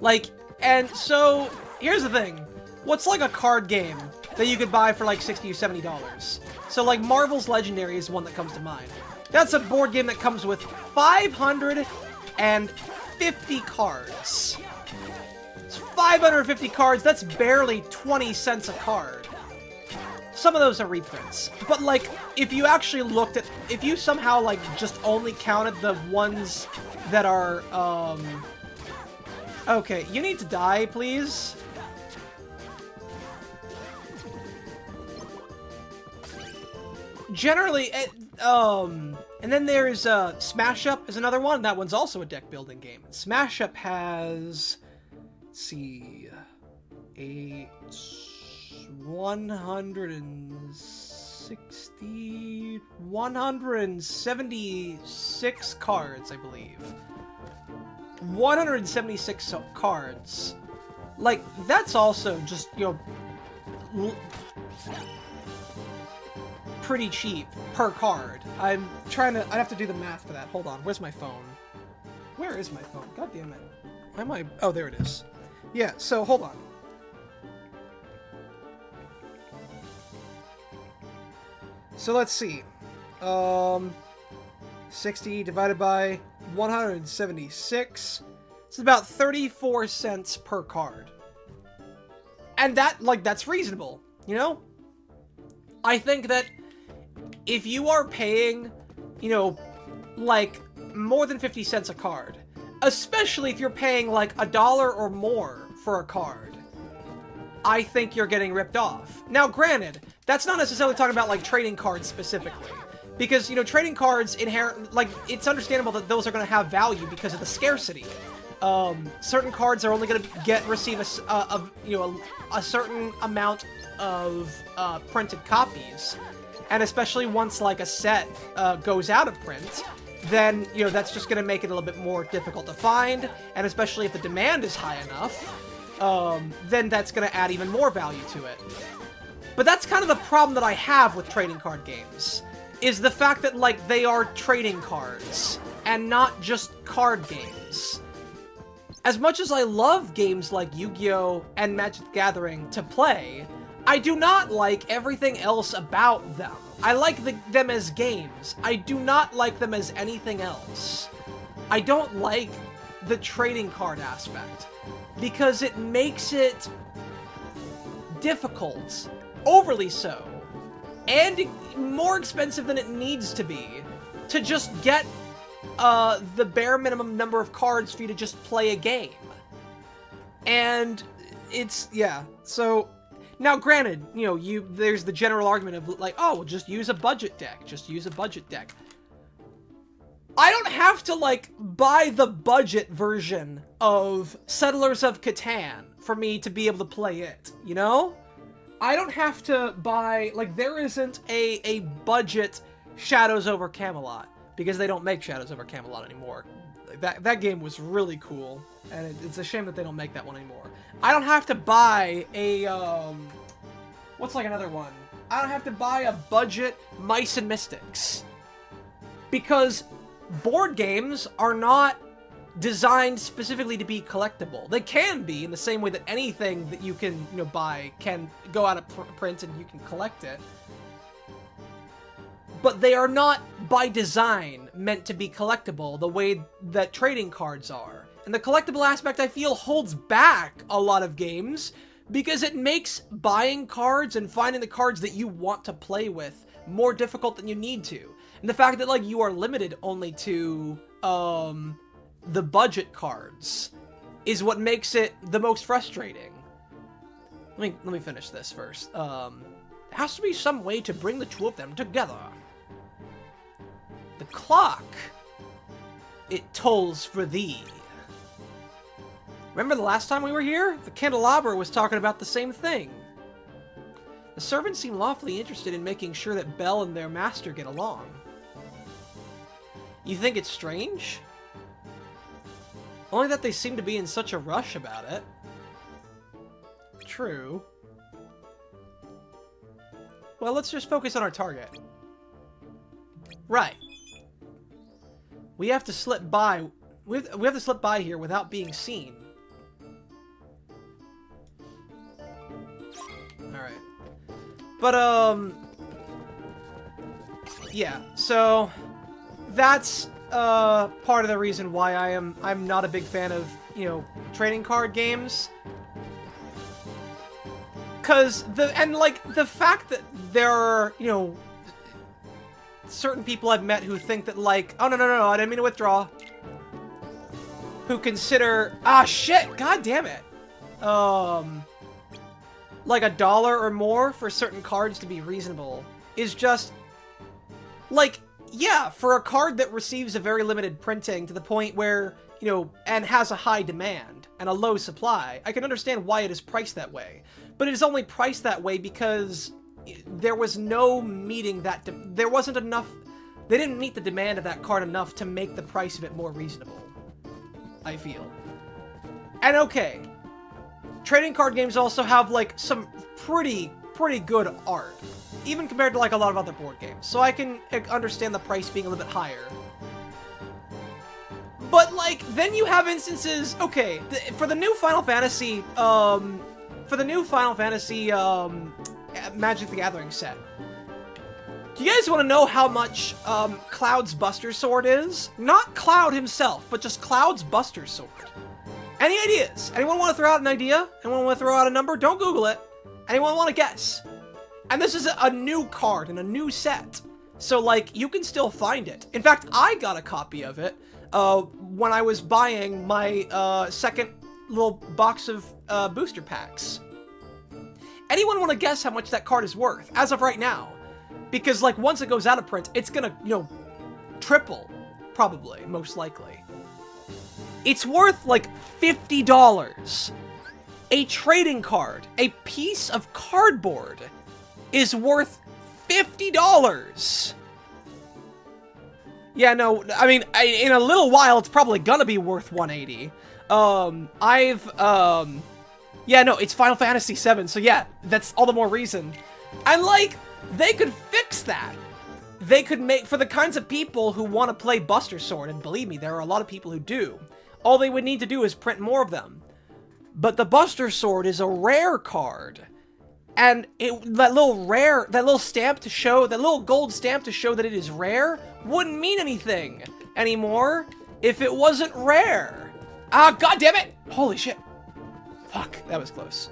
Like, and so, here's the thing. What's, like, a card game that you could buy for, like, $60 or $70? So, like, Marvel's Legendary is one that comes to mind. That's a board game that comes with 550 cards. 550 cards, that's barely 20 cents a card. Some of those are reprints. But, like, if you actually looked at... If you somehow, like, just only counted the ones that are, Okay, you need to die, please. Generally, and then there's, Smash Up is another one. That one's also a deck-building game. Smash Up has... Let's see, 176 176 cards, I believe. 176 cards. Like, that's also just, you know, pretty cheap per card. I'm trying to... I'd have to do the math for that. Hold on. Where's my phone? Where is my phone? God damn it. Why am I... Oh, there it is. Yeah, so hold on. So let's see. 60 divided by 176. It's about 34 cents per card. And that, like, that's reasonable, you know? I think that if you are paying, you know, like, more than 50 cents a card, especially if you're paying, like, $1 or more for a card, I think you're getting ripped off. Now, granted, that's not necessarily talking about, like, trading cards specifically. Because, you know, trading cards inherently, like, it's understandable that those are going to have value because of the scarcity. Certain cards are only going to receive a certain amount of printed copies. And especially once, like, a set goes out of print, then, you know, that's just going to make it a little bit more difficult to find. And especially if the demand is high enough, then that's going to add even more value to it. But that's kind of the problem that I have with trading card games, is the fact that, like, they are trading cards, and not just card games. As much as I love games like Yu-Gi-Oh! And Magic the Gathering to play, I do not like everything else about them. I like them as games. I do not like them as anything else. I don't like the trading card aspect, because it makes it difficult, overly so, and more expensive than it needs to be, to just get the bare minimum number of cards for you to just play a game. And it's, yeah, so, now granted, you know, there's the general argument of, like, oh, well, just use a budget deck, just use a budget deck. I don't have to, like, buy the budget version of Settlers of Catan for me to be able to play it, you know? I don't have to buy, like, there isn't a budget Shadows over Camelot, because they don't make Shadows over Camelot anymore. That game was really cool, and it's a shame that they don't make that one anymore. I don't have to buy a, what's, like, another one? I don't have to buy a budget Mice and Mystics, because board games are not designed specifically to be collectible. They can be, in the same way that anything that you can, you know, buy can go out of print and you can collect it. But they are not, by design, meant to be collectible the way that trading cards are. And the collectible aspect, I feel, holds back a lot of games, because it makes buying cards and finding the cards that you want to play with more difficult than you need to. And the fact that, like, you are limited only to, the budget cards is what makes it the most frustrating. Let me finish this first. There has to be some way to bring the two of them together. The clock, it tolls for thee. Remember the last time we were here? The candelabra was talking about the same thing. The servants seem lawfully interested in making sure that Belle and their master get along. You think it's strange? Only that they seem to be in such a rush about it. True. Well, let's just focus on our target. Right. We have to slip by. We have to slip by here without being seen. Alright. But, yeah, so that's part of the reason why I'm not a big fan of, you know, trading card games. Cause the fact that there are, you know, certain people I've met who think that, like, oh, no, I didn't mean to withdraw. Who consider, shit, god damn it. Like $1 or more for certain cards to be reasonable is just, like, yeah, for a card that receives a very limited printing to the point where, you know, and has a high demand and a low supply, I can understand why it is priced that way. But it is only priced that way because there was no meeting that, there wasn't enough they didn't meet the demand of that card enough to make the price of it more reasonable, I feel. And okay, trading card games also have, like, some pretty good art, even compared to, like, a lot of other board games. So I can understand the price being a little bit higher. But, like, then you have instances, okay, for the new Final Fantasy, Magic the Gathering set, do you guys want to know how much, Cloud's Buster Sword is? Not Cloud himself, but just Cloud's Buster Sword. Any ideas? Anyone want to throw out an idea? Anyone want to throw out a number? Don't Google it. Anyone want to guess? And this is a new card and a new set. So, like, you can still find it. In fact, I got a copy of it, when I was buying my, second little box of, booster packs. Anyone want to guess how much that card is worth, as of right now? Because, like, once it goes out of print, it's gonna, you know, triple, probably, most likely. It's worth, like, $50. A trading card, a piece of cardboard, is worth $50. Yeah, no, I mean, in a little while, it's probably gonna be worth $180. Yeah, no, it's Final Fantasy VII, so yeah, that's all the more reason. And, like, they could fix that. They could make, for the kinds of people who want to play Buster Sword, and believe me, there are a lot of people who do, all they would need to do is print more of them. But the Buster Sword is a rare card. And that little stamp to show, that little gold stamp to show that it is rare, wouldn't mean anything anymore if it wasn't rare. Ah, god damn it! Holy shit. Fuck, that was close.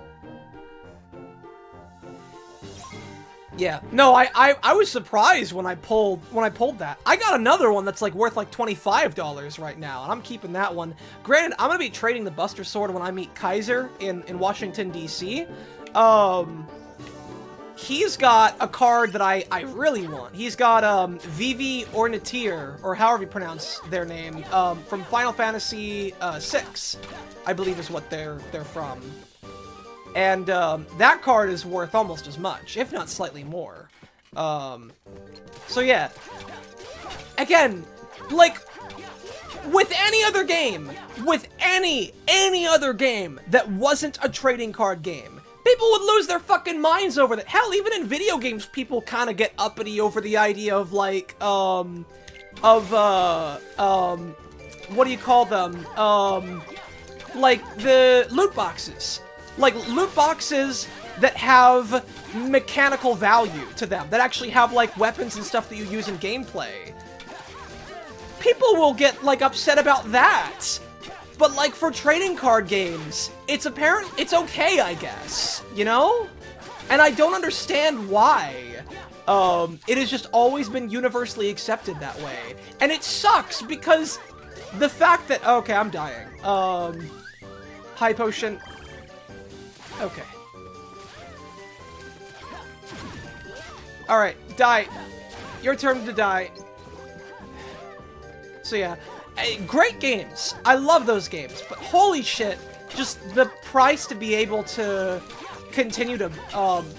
Yeah, no, I was surprised when I pulled that. I got another one that's like worth like $25 right now, and I'm keeping that one. Granted, I'm gonna be trading the Buster Sword when I meet Kaiser in Washington, D.C. He's got a card that I really want. He's got Vivi Ornitier, or however you pronounce their name, from Final Fantasy VI, I believe is what they're from. And that card is worth almost as much, if not slightly more. So yeah. Again, like, with any other game, with any other game that wasn't a trading card game, people would lose their fucking minds over that. Hell, even in video games, people kind of get uppity over the idea of, like, what do you call them? Like, the loot boxes. Like, loot boxes that have mechanical value to them, that actually have, like, weapons and stuff that you use in gameplay. People will get, like, upset about that. But, like, for trading card games, it's okay, I guess, you know? And I don't understand why. It has just always been universally accepted that way. And it sucks, because the fact that... Okay, I'm dying. High potion... Okay. Alright, die. Your turn to die. So yeah, great games. I love those games, but holy shit, just the price to be able to continue to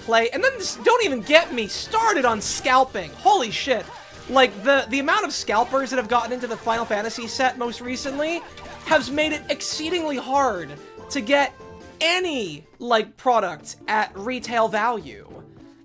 play. And then don't even get me started on scalping. Holy shit. Like, the amount of scalpers that have gotten into the Final Fantasy set most recently has made it exceedingly hard to get any, like, product at retail value.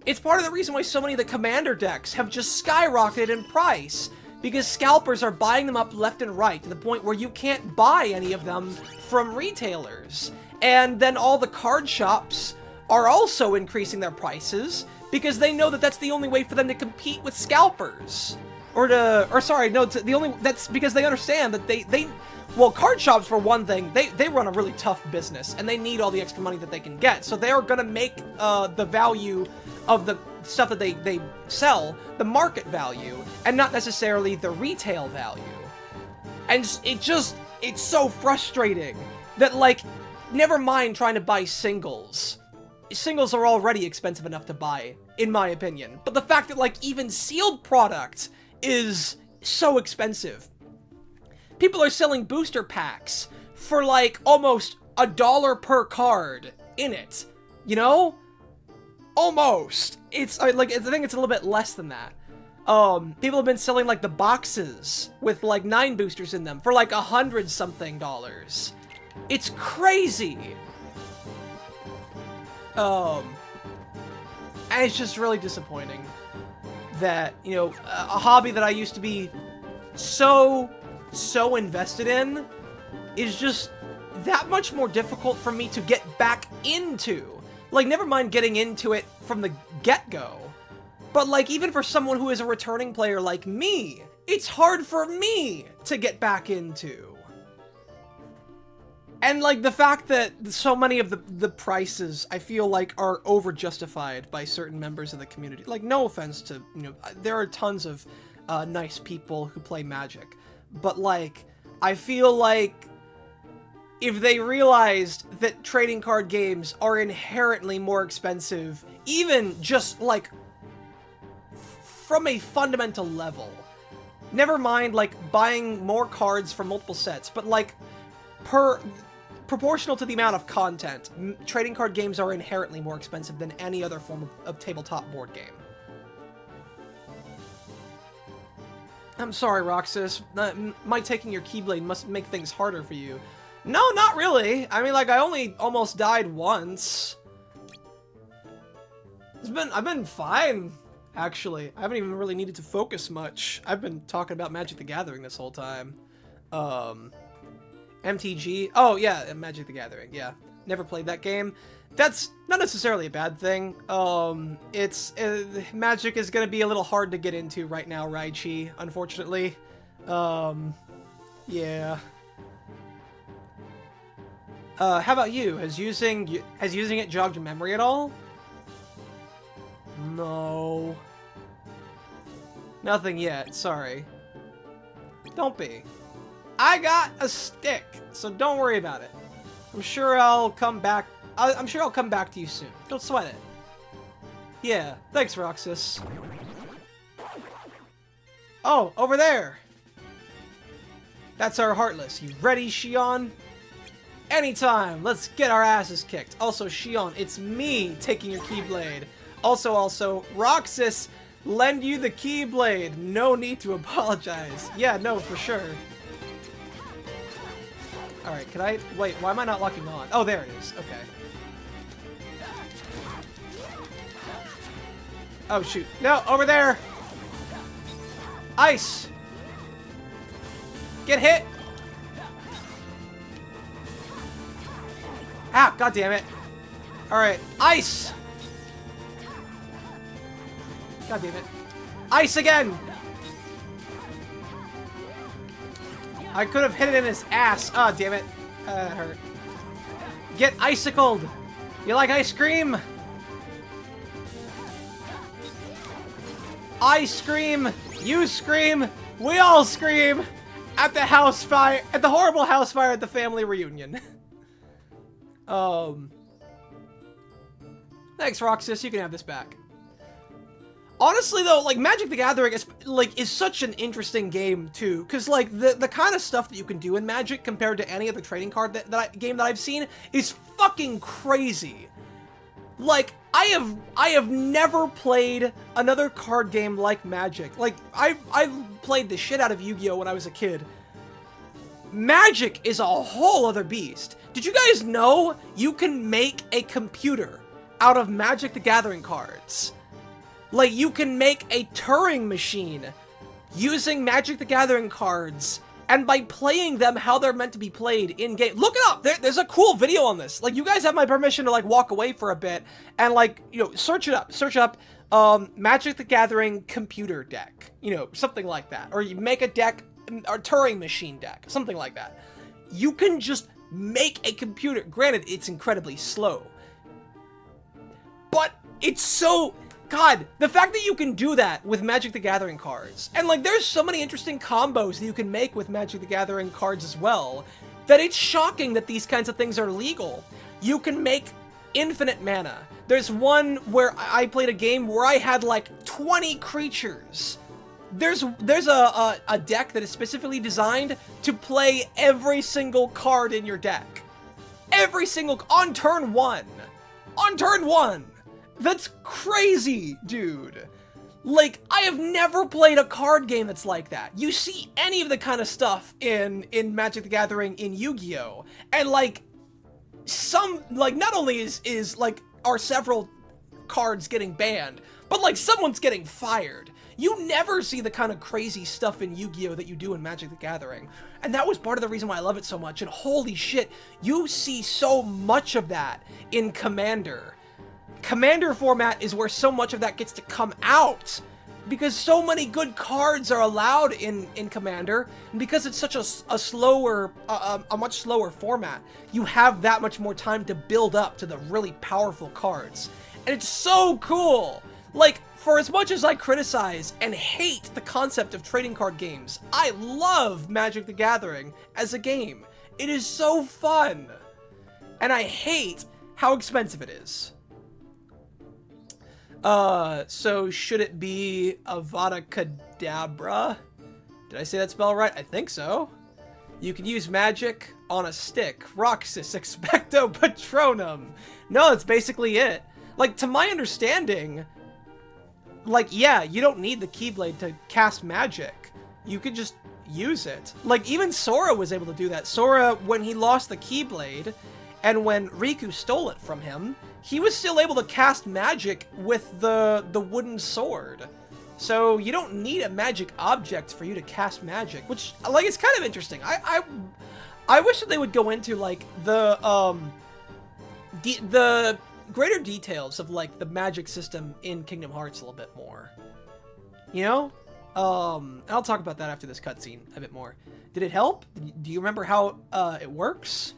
It's part of the reason why so many of the Commander decks have just skyrocketed in price, because scalpers are buying them up left and right to the point where you can't buy any of them from retailers. And then all the card shops are also increasing their prices because they know that that's the only way for them to compete with scalpers. That's because they understand that well, card shops, for one thing, they run a really tough business, and they need all the extra money that they can get. So they are going to make the value of the stuff that they sell the market value, and not necessarily the retail value. And it's so frustrating that, like, never mind trying to buy singles. Singles are already expensive enough to buy, in my opinion. But the fact that, like, even sealed product is so expensive. People are selling booster packs for, like, almost $1 per card in it, you know? Almost. It's, like, I think it's a little bit less than that. People have been selling, like, the boxes with, like, 9 boosters in them for, like, $100-something. It's crazy! And it's just really disappointing that, you know, a hobby that I used to be so invested in is just that much more difficult for me to get back into. Like, never mind getting into it from the get-go. But, like, even for someone who is a returning player like me, it's hard for me to get back into. And, like, the fact that so many of the prices, I feel like, are over-justified by certain members of the community. Like, no offense to, you know, there are tons of nice people who play Magic. But, like, I feel like if they realized that trading card games are inherently more expensive, even just, like, from a fundamental level. Never mind, like, buying more cards for multiple sets, but, like, proportional to the amount of content, trading card games are inherently more expensive than any other form of tabletop board game. I'm sorry, Roxas. My taking your keyblade must make things harder for you. No, not really. I mean, like, I only almost died once. I've been fine. Actually, I haven't even really needed to focus much. I've been talking about Magic the Gathering this whole time. MTG. Oh, yeah, Magic the Gathering, yeah. Never played that game. That's not necessarily a bad thing. Magic is gonna be a little hard to get into right now, Raichi, unfortunately. Yeah. How about you? Has using it jogged your memory at all? No. Nothing yet, sorry. Don't be. I got a stick, so don't worry about it. I'm sure I'll come back. I'm sure I'll come back to you soon. Don't sweat it. Yeah, thanks, Roxas. Oh, over there. That's our Heartless. You ready, Xion? Anytime. Let's get our asses kicked. Also, Xion, it's me taking your Keyblade. Also, Roxas, lend you the Keyblade. No need to apologize. Yeah, no, for sure. Alright, can I... Wait, why am I not locking on? Oh, there it is. Okay. Oh, shoot. No, over there! Ice! Get hit! Ah, god damn it. Alright, ice! God damn it. Ice again! I could have hit it in his ass. Ah, damn it. That hurt. Get icicled! You like ice cream? I scream! You scream! We all scream! At the house fire! At the horrible house fire at the family reunion. Thanks, Roxas. You can have this back. Honestly, though, like, Magic the Gathering is such an interesting game, too. Because, like, the kind of stuff that you can do in Magic compared to any other trading card game that I've seen is fucking crazy. Like, I have never played another card game like Magic. Like, I played the shit out of Yu-Gi-Oh! When I was a kid. Magic is a whole other beast. Did you guys know you can make a computer out of Magic the Gathering cards? Like, you can make a Turing machine using Magic the Gathering cards, and by playing them how they're meant to be played in-game. Look it up! There's a cool video on this. Like, you guys have my permission to, like, walk away for a bit, and, like, you know, search it up. Search up, Magic the Gathering computer deck. You know, something like that. Or you make a deck, or Turing machine deck. Something like that. You can just make a computer. Granted, it's incredibly slow. But it's so... God, the fact that you can do that with Magic the Gathering cards, and like there's so many interesting combos that you can make with Magic the Gathering cards as well, that it's shocking that these kinds of things are legal. You can make infinite mana. There's one where I played a game where I had like 20 creatures. There's a deck that is specifically designed to play every single card in your deck. Every single, on turn one. On turn one! That's crazy, dude. Like, I have never played a card game that's like that. You see any of the kind of stuff in Magic the Gathering, in Yu-Gi-Oh! And, like, not only is like, are several cards getting banned, but, like, someone's getting fired. You never see the kind of crazy stuff in Yu-Gi-Oh! That you do in Magic the Gathering. And that was part of the reason why I love it so much. And holy shit, you see so much of that in Commander. Commander format is where so much of that gets to come out, because so many good cards are allowed in Commander, and because it's such a much slower format, you have that much more time to build up to the really powerful cards. And it's so cool! Like, for as much as I criticize and hate the concept of trading card games, I love Magic the Gathering as a game. It is so fun! And I hate how expensive it is. So should it be Avada Kedavra? Did I say that spell right? I think so. You can use magic on a stick. Roxas, Expecto Patronum. No, that's basically it. Like, to my understanding, like, yeah, you don't need the keyblade to cast magic. You could just use it. Like, even Sora was able to do that. Sora, when he lost the keyblade, and when Riku stole it from him, he was still able to cast magic with the wooden sword. So you don't need a magic object for you to cast magic, which, like, it's kind of interesting. I wish that they would go into, like, the greater details of, like, the magic system in Kingdom Hearts a little bit more. You know? I'll talk about that after this cutscene a bit more. Did it help? Do you remember how it works?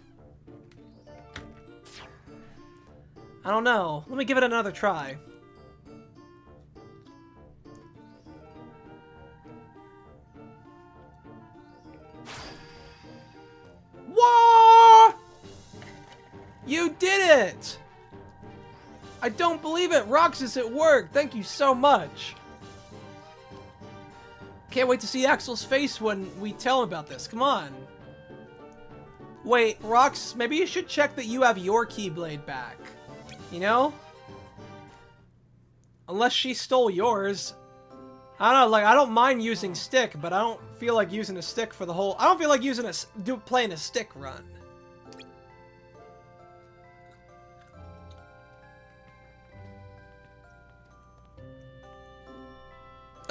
I don't know. Let me give it another try. What? You did it! I don't believe it! Roxas, it worked! Thank you so much! Can't wait to see Axel's face when we tell him about this. Come on. Wait, Rox, maybe you should check that you have your Keyblade back. You know? Unless she stole yours. I don't know, like, I don't mind using stick, but I don't feel like using a stick for the whole... I don't feel like using playing a stick run.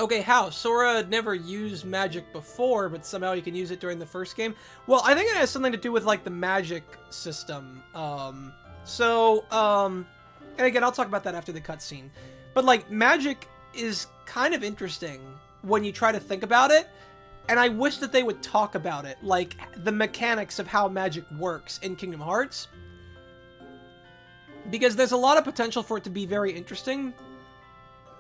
Okay, how? Sora never used magic before, but somehow he can use it during the first game? Well, I think it has something to do with, like, the magic system. And again, I'll talk about that after the cutscene. But, like, magic is kind of interesting when you try to think about it, and I wish that they would talk about it, like, the mechanics of how magic works in Kingdom Hearts. Because there's a lot of potential for it to be very interesting,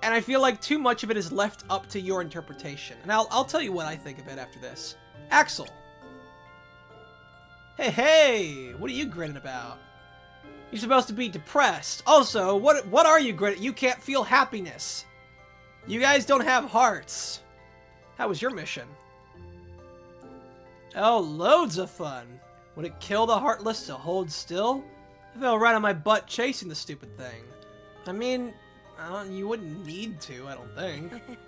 and I feel like too much of it is left up to your interpretation. And I'll tell you what I think of it after this. Axel! Hey, what are you grinning about? You're supposed to be depressed. Also, what are you grinning? You can't feel happiness. You guys don't have hearts. How was your mission? Oh, loads of fun. Would it kill the heartless to hold still? I fell right on my butt chasing the stupid thing. I mean, you wouldn't need to, I don't think.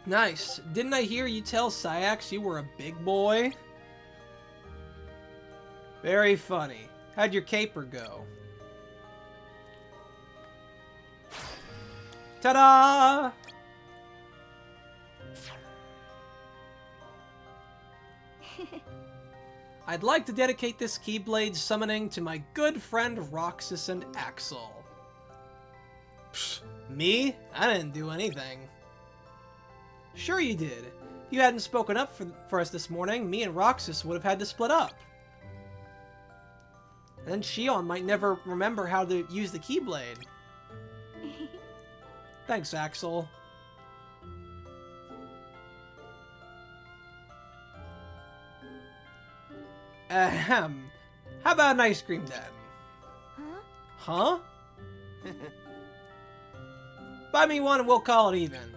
Nice. Didn't I hear you tell Syax you were a big boy? Very funny. How'd your caper go? Ta-da! I'd like to dedicate this Keyblade summoning to my good friend Roxas and Axel. Psh, me? I didn't do anything. Sure you did. If you hadn't spoken up for us this morning, me and Roxas would have had to split up. And then Xion might never remember how to use the Keyblade. Thanks, Axel. Ahem. How about an ice cream then? Huh? Huh? Buy me one and we'll call it even.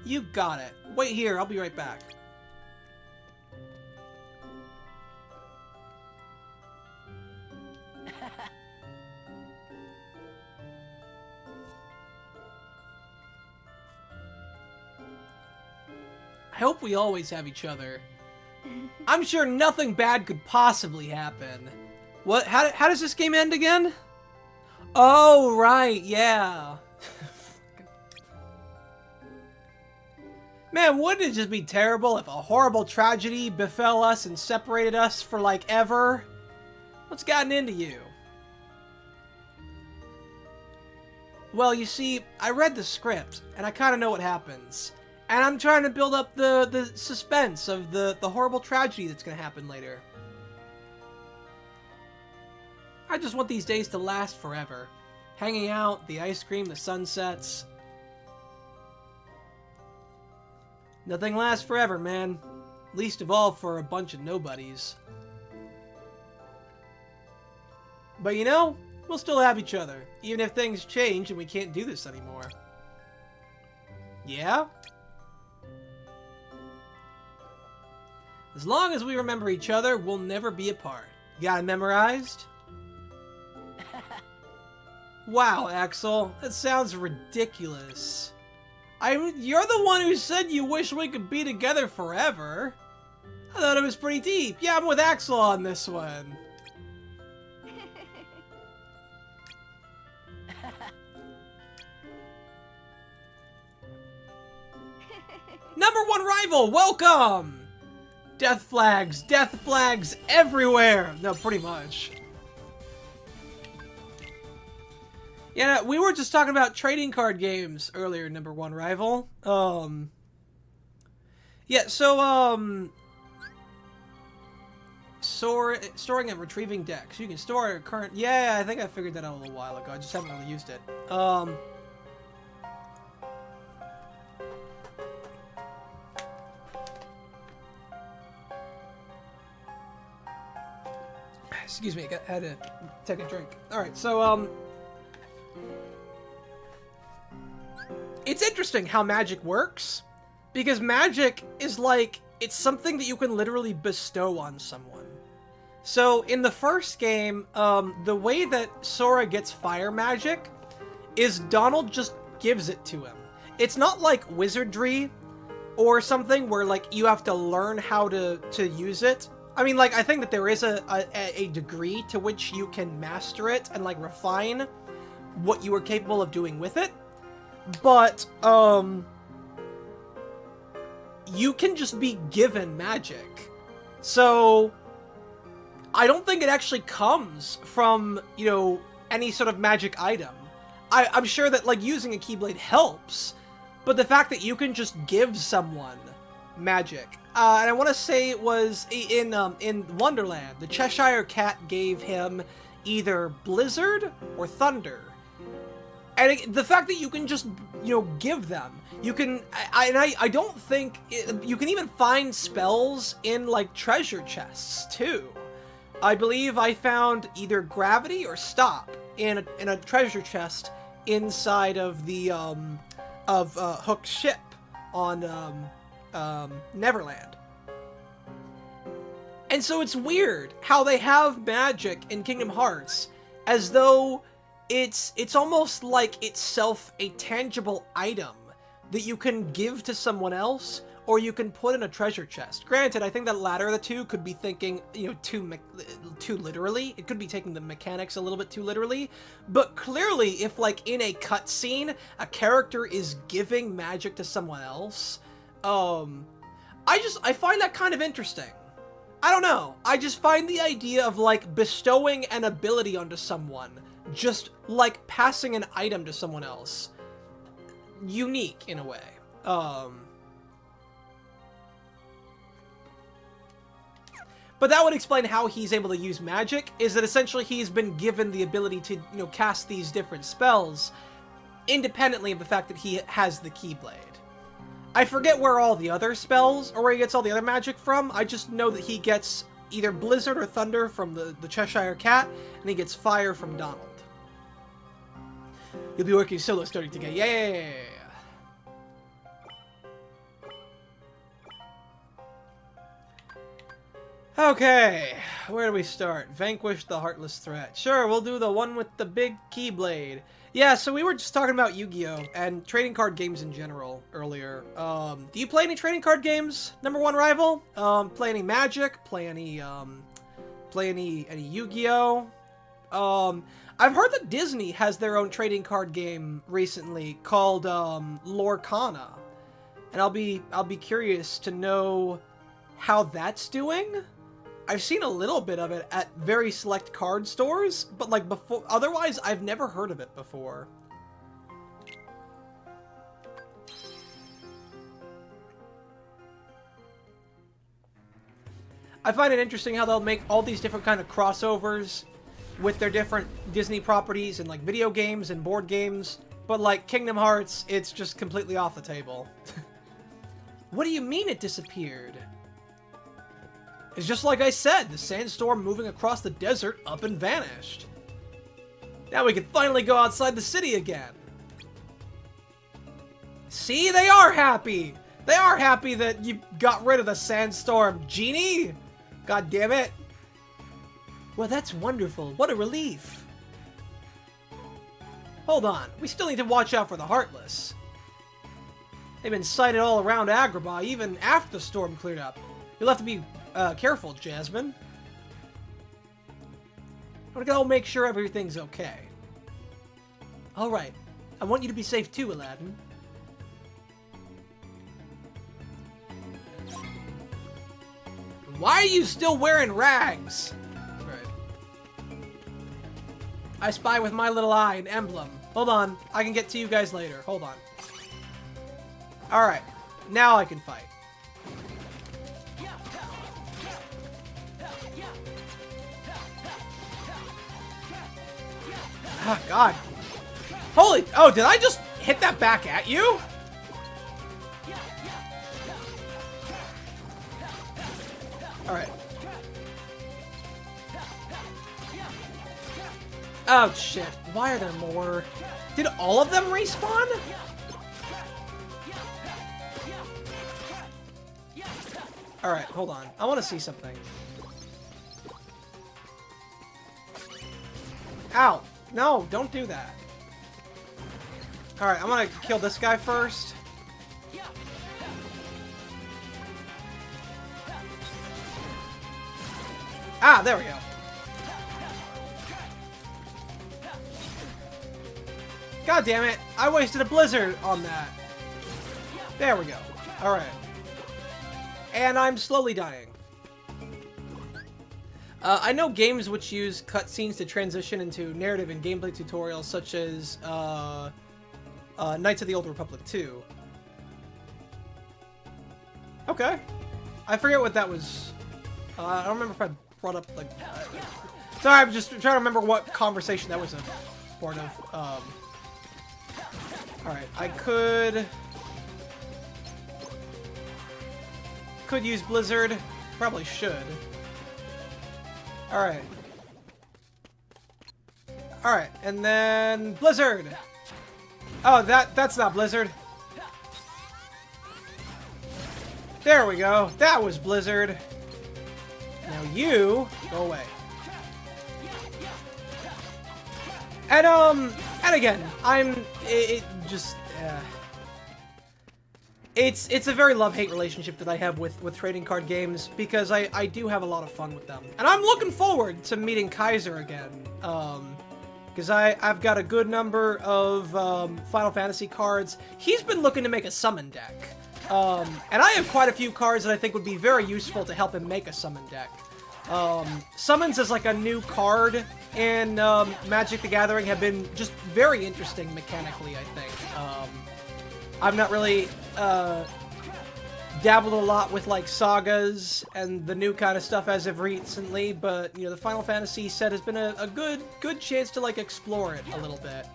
You got it. Wait here, I'll be right back. I hope we always have each other. I'm sure nothing bad could possibly happen. What? How does this game end again? Oh, right, yeah. Man, wouldn't it just be terrible if a horrible tragedy befell us and separated us for, like, ever? What's gotten into you? Well, you see, I read the script, and I kind of know what happens. And I'm trying to build up the suspense of the horrible tragedy that's going to happen later. I just want these days to last forever. Hanging out, the ice cream, the sunsets. Nothing lasts forever, man. Least of all for a bunch of nobodies. But you know, we'll still have each other, even if things change and we can't do this anymore. Yeah? As long as we remember each other, we'll never be apart. You got it memorized? Wow, Axel, that sounds ridiculous. You're the one who said you wish we could be together forever. I thought it was pretty deep. Yeah, I'm with Axel on this one. Number 1 rival, welcome! Death flags everywhere! No, pretty much. Yeah, we were just talking about trading card games earlier, Number 1 rival. Yeah, so, storing and retrieving decks. You can store a current... Yeah, I think I figured that out a little while ago. I just haven't really used it. Excuse me, I had to take a drink. Alright, so, it's interesting how magic works, because magic is like, it's something that you can literally bestow on someone. So, in the first game, the way that Sora gets fire magic is Donald just gives it to him. It's not like wizardry or something where, like, you have to learn how to use it. I mean, like, I think that there is a degree to which you can master it and, like, refine what you are capable of doing with it. But, you can just be given magic. So, I don't think it actually comes from, you know, any sort of magic item. I'm sure that, like, using a keyblade helps, but the fact that you can just give someone magic. And I want to say it was in Wonderland, the Cheshire Cat gave him either Blizzard or Thunder. And the fact that you can just, you know, give them, you can, I don't think, you can even find spells in, like, treasure chests, too. I believe I found either Gravity or Stop in a treasure chest inside of the, Hook's ship on, Neverland. And so it's weird how they have magic in Kingdom Hearts as though it's almost like itself a tangible item that you can give to someone else or you can put in a treasure chest. Granted, I think that latter of the two could be thinking, you know, too literally. It could be taking the mechanics a little bit too literally. But clearly, if, like, in a cutscene, a character is giving magic to someone else, I find that kind of interesting. I don't know. I just find the idea of, like, bestowing an ability onto someone, just, like, passing an item to someone else, unique in a way. But that would explain how he's able to use magic, is that essentially he's been given the ability to, you know, cast these different spells, independently of the fact that he has the Keyblade. I forget where all the other spells, or where he gets all the other magic from. I just know that he gets either Blizzard or Thunder from the Cheshire Cat, and he gets Fire from Donald. You'll be working solo starting to get, yeah. Okay, where do we start? Vanquish the Heartless Threat. Sure, we'll do the one with the big Keyblade. Yeah, so we were just talking about Yu-Gi-Oh! And trading card games in general earlier. Do you play any trading card games, number one rival? Play any Magic? Play any Yu-Gi-Oh! I've heard that Disney has their own trading card game recently called Lorcana. And I'll be curious to know how that's doing. I've seen a little bit of it at very select card stores, but like before, otherwise I've never heard of it before. I find it interesting how they'll make all these different kind of crossovers with their different Disney properties and like video games and board games, but like Kingdom Hearts, it's just completely off the table. What do you mean it disappeared? It's just like I said, the sandstorm moving across the desert up and vanished. Now we can finally go outside the city again. See, they are happy! They are happy that you got rid of the sandstorm, Genie! God damn it. Well, that's wonderful. What a relief. Hold on, we still need to watch out for the Heartless. They've been sighted all around Agrabah, even after the storm cleared up. You'll have to be careful, Jasmine. I'm gonna go make sure everything's okay. Alright. I want you to be safe too, Aladdin. Why are you still wearing rags? Right. I spy with my little eye an emblem. Hold on. I can get to you guys later. Hold on. Alright. Now I can fight. Oh, God. Holy... Oh, did I just hit that back at you? Alright. Oh, shit. Why are there more? Did all of them respawn? Alright, hold on. I want to see something. Ow. No, don't do that. Alright, I'm gonna kill this guy first. Ah, there we go. God damn it. I wasted a blizzard on that. There we go. Alright. And I'm slowly dying. I know games which use cutscenes to transition into narrative and gameplay tutorials, such as Knights of the Old Republic 2. Okay. I forget what that was. I don't remember if I brought up, like... sorry, I'm just trying to remember what conversation that was a part of. Alright, I could use Blizzard. Probably should. Alright. Alright, and then Blizzard! Oh, that's not Blizzard. There we go. That was Blizzard. Now you go away. And again, it's a very love-hate relationship that I have with trading card games, because I do have a lot of fun with them. And I'm looking forward to meeting Kaiser again, because I've got a good number of Final Fantasy cards. He's been looking to make a summon deck, and I have quite a few cards that I think would be very useful to help him make a summon deck. Summons as like a new card in Magic the Gathering have been just very interesting mechanically, I think. I've not really dabbled a lot with like sagas and the new kind of stuff as of recently, but you know, the Final Fantasy set has been a good chance to like explore it a little bit.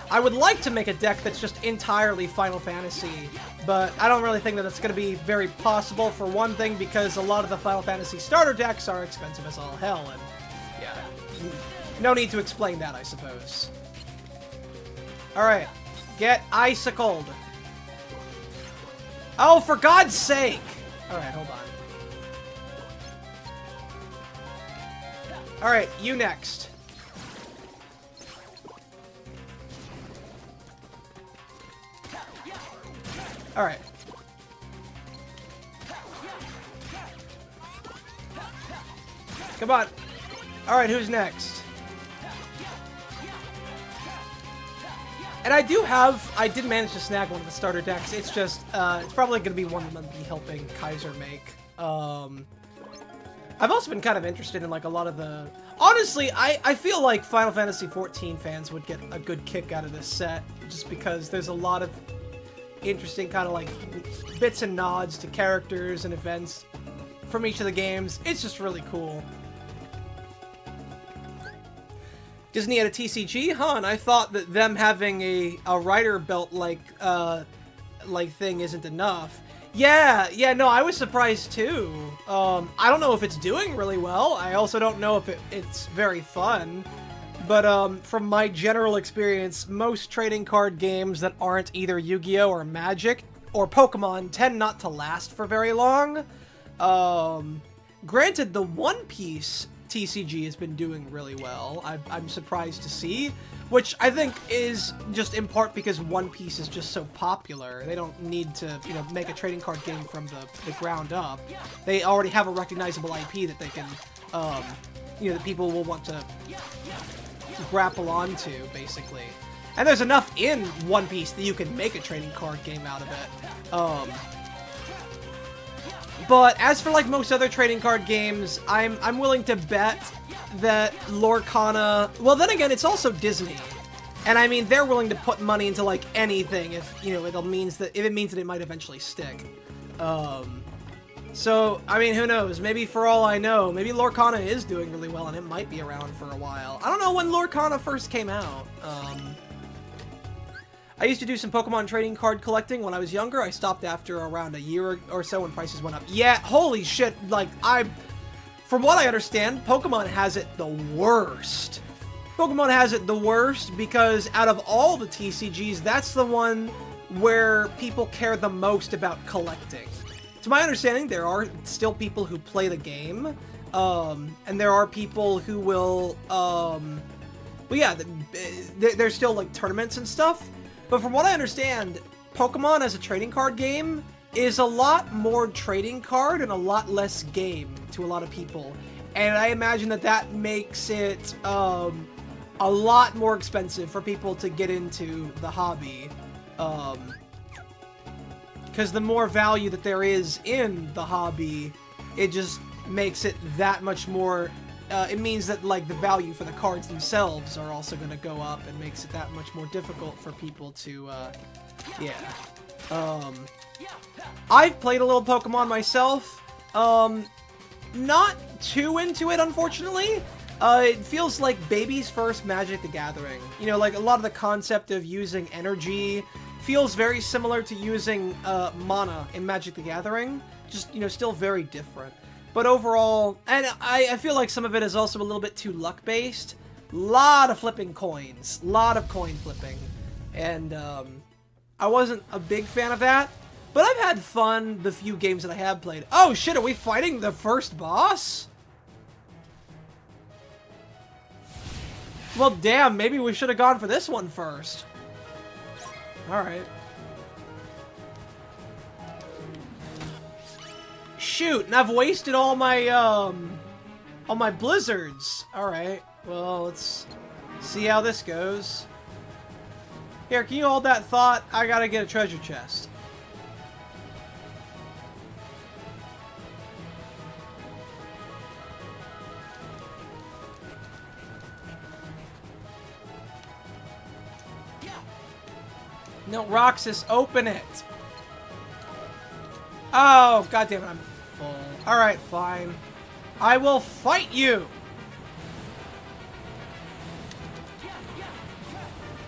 I would like to make a deck that's just entirely Final Fantasy, but I don't really think that it's going to be very possible, for one thing, because a lot of the Final Fantasy starter decks are expensive as all hell, and yeah, no need to explain that, I suppose. Alright, get icicled. Oh, for God's sake! Alright, hold on. Alright, you next. Alright. Come on. Alright, who's next? And I did manage to snag one of the starter decks. It's just, it's probably going to be one I'm going to be helping Kaiser make. I've also been kind of interested in, like, a lot of the... Honestly, I feel like Final Fantasy XIV fans would get a good kick out of this set, just because there's a lot of interesting kind of, like, bits and nods to characters and events from each of the games. It's just really cool. Disney had a TCG? Huh, and I thought that them having a rider belt like thing isn't enough. Yeah, no, I was surprised too. I don't know if it's doing really well. I also don't know if it's very fun. But from my general experience, most trading card games that aren't either Yu-Gi-Oh! Or Magic or Pokemon tend not to last for very long. Granted, the One Piece TCG has been doing really well. I'm surprised to see, which I think is just in part because One Piece is just so popular. They don't need to, you know, make a trading card game from the ground up. They already have a recognizable IP that they can, you know, that people will want to grapple onto, basically. And there's enough in One Piece that you can make a trading card game out of it. But as for, like, most other trading card games, I'm willing to bet that Lorcana... Well, then again, it's also Disney. And, I mean, they're willing to put money into, like, anything if, you know, if it means that it might eventually stick. So, I mean, who knows? Maybe, for all I know, maybe Lorcana is doing really well and it might be around for a while. I don't know when Lorcana first came out. I used to do some Pokemon trading card collecting when I was younger. I stopped after around a year or so when prices went up. Yeah, holy shit, like, from what I understand, Pokemon has it the worst. Pokemon has it the worst because out of all the TCGs, that's the one where people care the most about collecting. To my understanding, there are still people who play the game, and there are people who will, well, yeah, there's still, like, tournaments and stuff. But from what I understand, Pokemon as a trading card game is a lot more trading card and a lot less game to a lot of people. And I imagine that makes it a lot more expensive for people to get into the hobby. Because the more value that there is in the hobby, it just makes it that much more... it means that, like, the value for the cards themselves are also going to go up and makes it that much more difficult for people to, yeah. I've played a little Pokemon myself. Not too into it, unfortunately. It feels like baby's first Magic the Gathering. You know, like, a lot of the concept of using energy feels very similar to using, mana in Magic the Gathering. Just, you know, still very different. But overall, and I feel like some of it is also a little bit too luck-based. Lot of flipping coins. Lot of coin flipping. And, I wasn't a big fan of that. But I've had fun the few games that I have played. Oh shit, are we fighting the first boss? Well, damn, maybe we should have gone for this one first. Alright. Shoot, and I've wasted all my blizzards. Alright, well, let's see how this goes. Here, can you hold that thought? I gotta get a treasure chest. No, Roxas, open it. Oh, goddammit, I'm full. Alright, fine. I will fight you!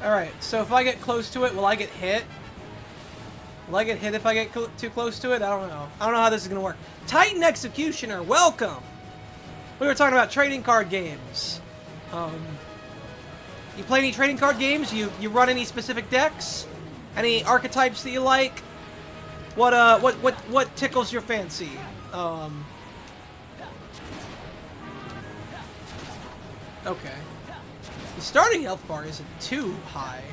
Alright, so if I get close to it, will I get hit? Will I get hit if I get too close to it? I don't know. I don't know how this is gonna work. Titan Executioner, welcome! We were talking about trading card games. You play any trading card games? You run any specific decks? Any archetypes that you like? What tickles your fancy? Okay. The starting health bar isn't too high.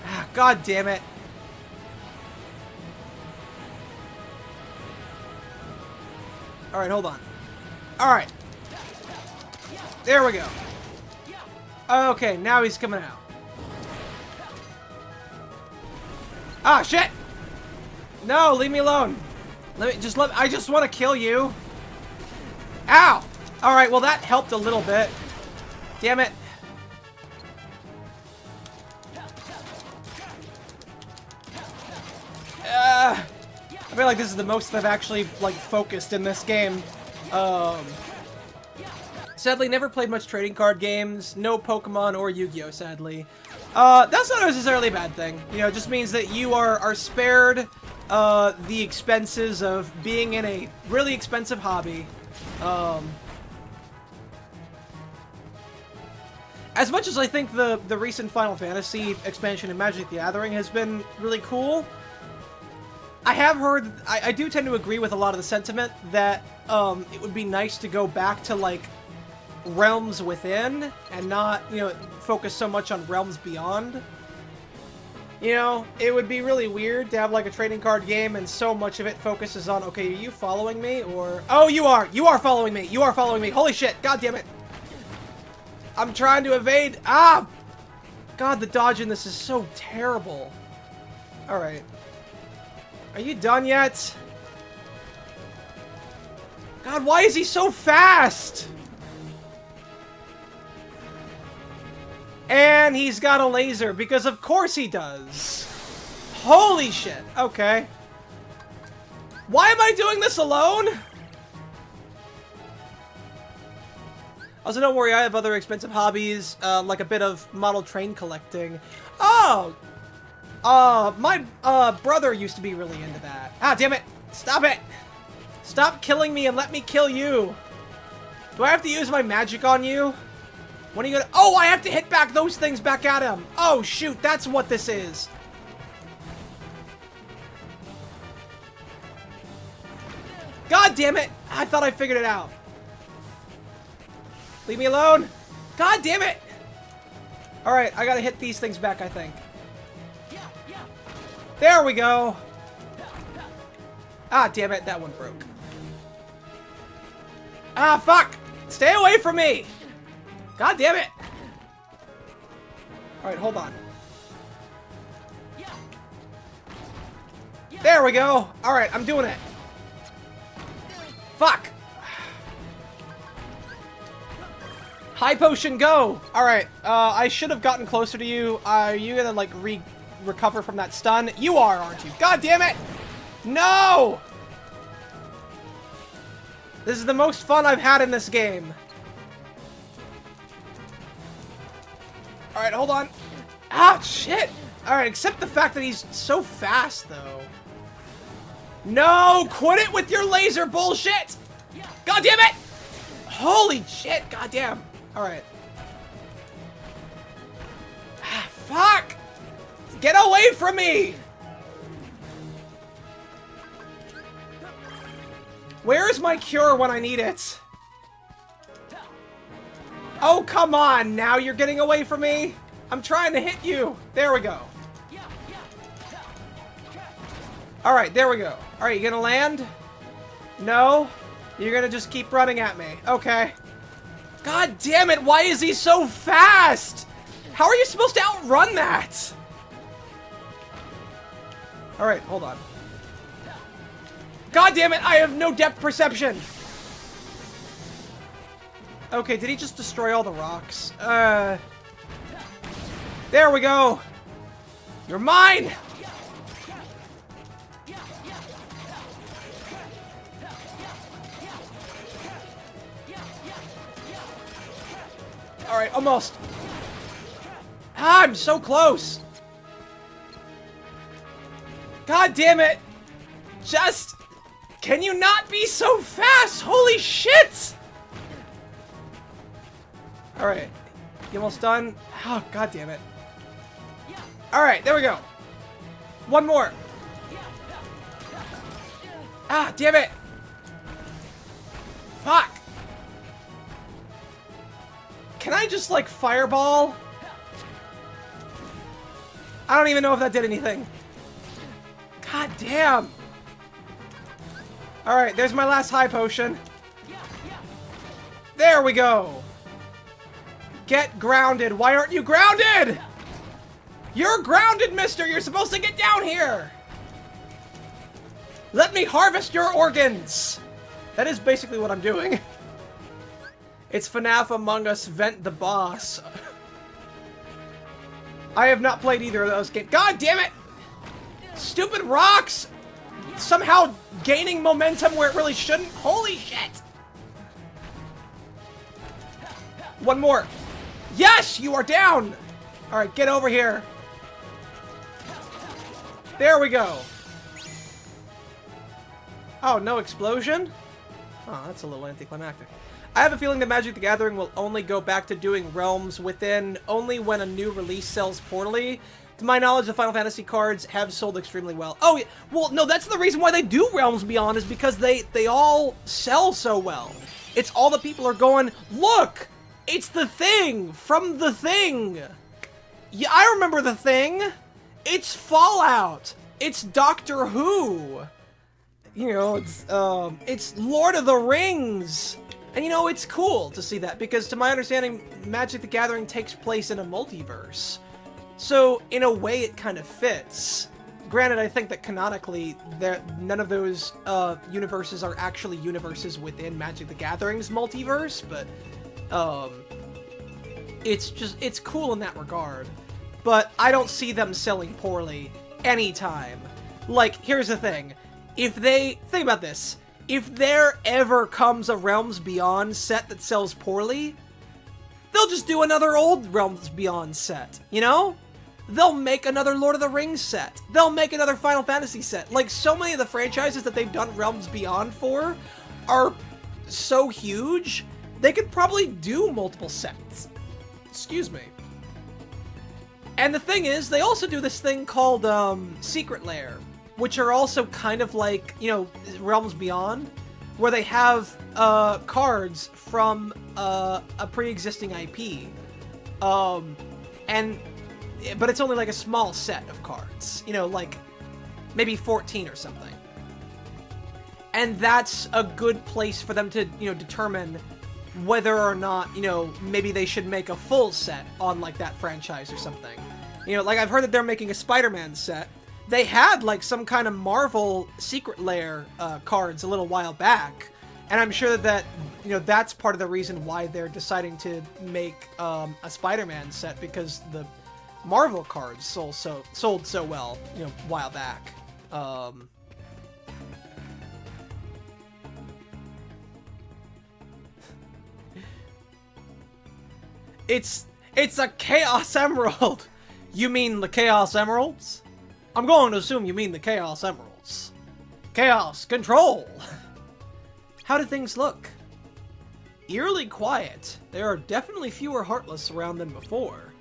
Ah, God damn it. Alright, hold on. Alright. There we go. Okay, now he's coming out. Ah, shit! No, leave me alone. I just want to kill you. Ow! Alright, well that helped a little bit. Damn it. I feel like this is the most I've actually, like, focused in this game. Sadly, never played much trading card games. No Pokemon or Yu-Gi-Oh, sadly. That's not necessarily a bad thing. You know, it just means that you are spared the expenses of being in a really expensive hobby. As much as I think the recent Final Fantasy expansion in Magic the Gathering has been really cool, I have heard, I do tend to agree with a lot of the sentiment that it would be nice to go back to, like, Realms Within and not, you know, focus so much on Realms Beyond. You know, it would be really weird to have, like, a trading card game and so much of it focuses on, okay, are you following me, or... Oh, you are! You are following me! You are following me! Holy shit! God damn it! I'm trying to evade! Ah! God, the dodge in this is so terrible. Alright. Are you done yet? God, why is he so fast? And he's got a laser, because of course he does. Holy shit. Okay. Why am I doing this alone? Also, don't worry, I have other expensive hobbies, like a bit of model train collecting. Oh! My brother used to be really into that. Ah, damn it! Stop it! Stop killing me and let me kill you! Do I have to use my magic on you? When are you gonna... Oh, I have to hit back those things back at him! Oh, shoot, that's what this is! God damn it! I thought I figured it out. Leave me alone! God damn it! Alright, I gotta hit these things back, I think. There we go! Ah, damn it, that one broke. Ah, fuck! Stay away from me! God damn it! Alright, hold on. There we go! Alright, I'm doing it. Fuck! High potion, go! Alright, I should have gotten closer to you. Are you gonna, like, recover from that stun? You are, aren't you? God damn it! No! This is the most fun I've had in this game. Alright, hold on. Ah, shit! Alright, except the fact that he's so fast, though. No! Quit it with your laser bullshit! God damn it! Holy shit, god damn. Alright. Ah, fuck! Get away from me! Where's my cure when I need it? Oh, come on! Now you're getting away from me? I'm trying to hit you! There we go. Alright, there we go. Alright, you gonna land? No? You're gonna just keep running at me. Okay. God damn it, why is he so fast? How are you supposed to outrun that? Alright, hold on. God damn it, I have no depth perception! Okay, did he just destroy all the rocks? There we go! You're mine! Alright, almost. Ah, I'm so close! God damn it! Just... Can you not be so fast? Holy shit! Alright. You almost done? Oh, god damn it. Alright, there we go. One more. Ah, damn it! Fuck! Can I just, like, fireball? I don't even know if that did anything. God damn. Alright, there's my last high potion. There we go. Get grounded. Why aren't you grounded? You're grounded, mister. You're supposed to get down here. Let me harvest your organs. That is basically what I'm doing. It's FNAF Among Us Vent the Boss. I have not played either of those games. God damn it! Stupid rocks! Somehow gaining momentum where it really shouldn't. Holy shit! One more. Yes! You are down! Alright, get over here. There we go. Oh, no explosion? Oh, that's a little anticlimactic. I have a feeling that Magic the Gathering will only go back to doing Realms Within only when a new release sells poorly. To my knowledge, the Final Fantasy cards have sold extremely well. Oh, yeah. Well, no, that's the reason why they do Realms Beyond, is because they all sell so well. It's all the people are going, look! It's the Thing from The Thing! Yeah, I remember The Thing! It's Fallout! It's Doctor Who! You know, it's Lord of the Rings! And you know, it's cool to see that, because to my understanding, Magic the Gathering takes place in a multiverse. So, in a way, it kind of fits. Granted, I think that canonically, none of those universes are actually universes within Magic the Gathering's multiverse, but it's cool in that regard. But I don't see them selling poorly anytime. Like, here's the thing. Think about this. If there ever comes a Realms Beyond set that sells poorly, they'll just do another old Realms Beyond set, you know? They'll make another Lord of the Rings set. They'll make another Final Fantasy set. Like, so many of the franchises that they've done Realms Beyond for are so huge, they could probably do multiple sets. Excuse me. And the thing is, they also do this thing called Secret Lair, which are also kind of like, you know, Realms Beyond, where they have cards from a pre-existing IP. But it's only like a small set of cards, you know, like maybe 14 or something. And that's a good place for them to, you know, determine whether or not, you know, maybe they should make a full set on like that franchise or something. You know, like I've heard that they're making a Spider-Man set. They had like some kind of Marvel Secret Lair cards a little while back. And I'm sure that, you know, that's part of the reason why they're deciding to make a Spider-Man set, because the Marvel cards sold so well, you know, a while back. It's a Chaos Emerald! You mean the Chaos Emeralds? I'm going to assume you mean the Chaos Emeralds. Chaos Control! How do things look? Eerily quiet. There are definitely fewer Heartless around than before.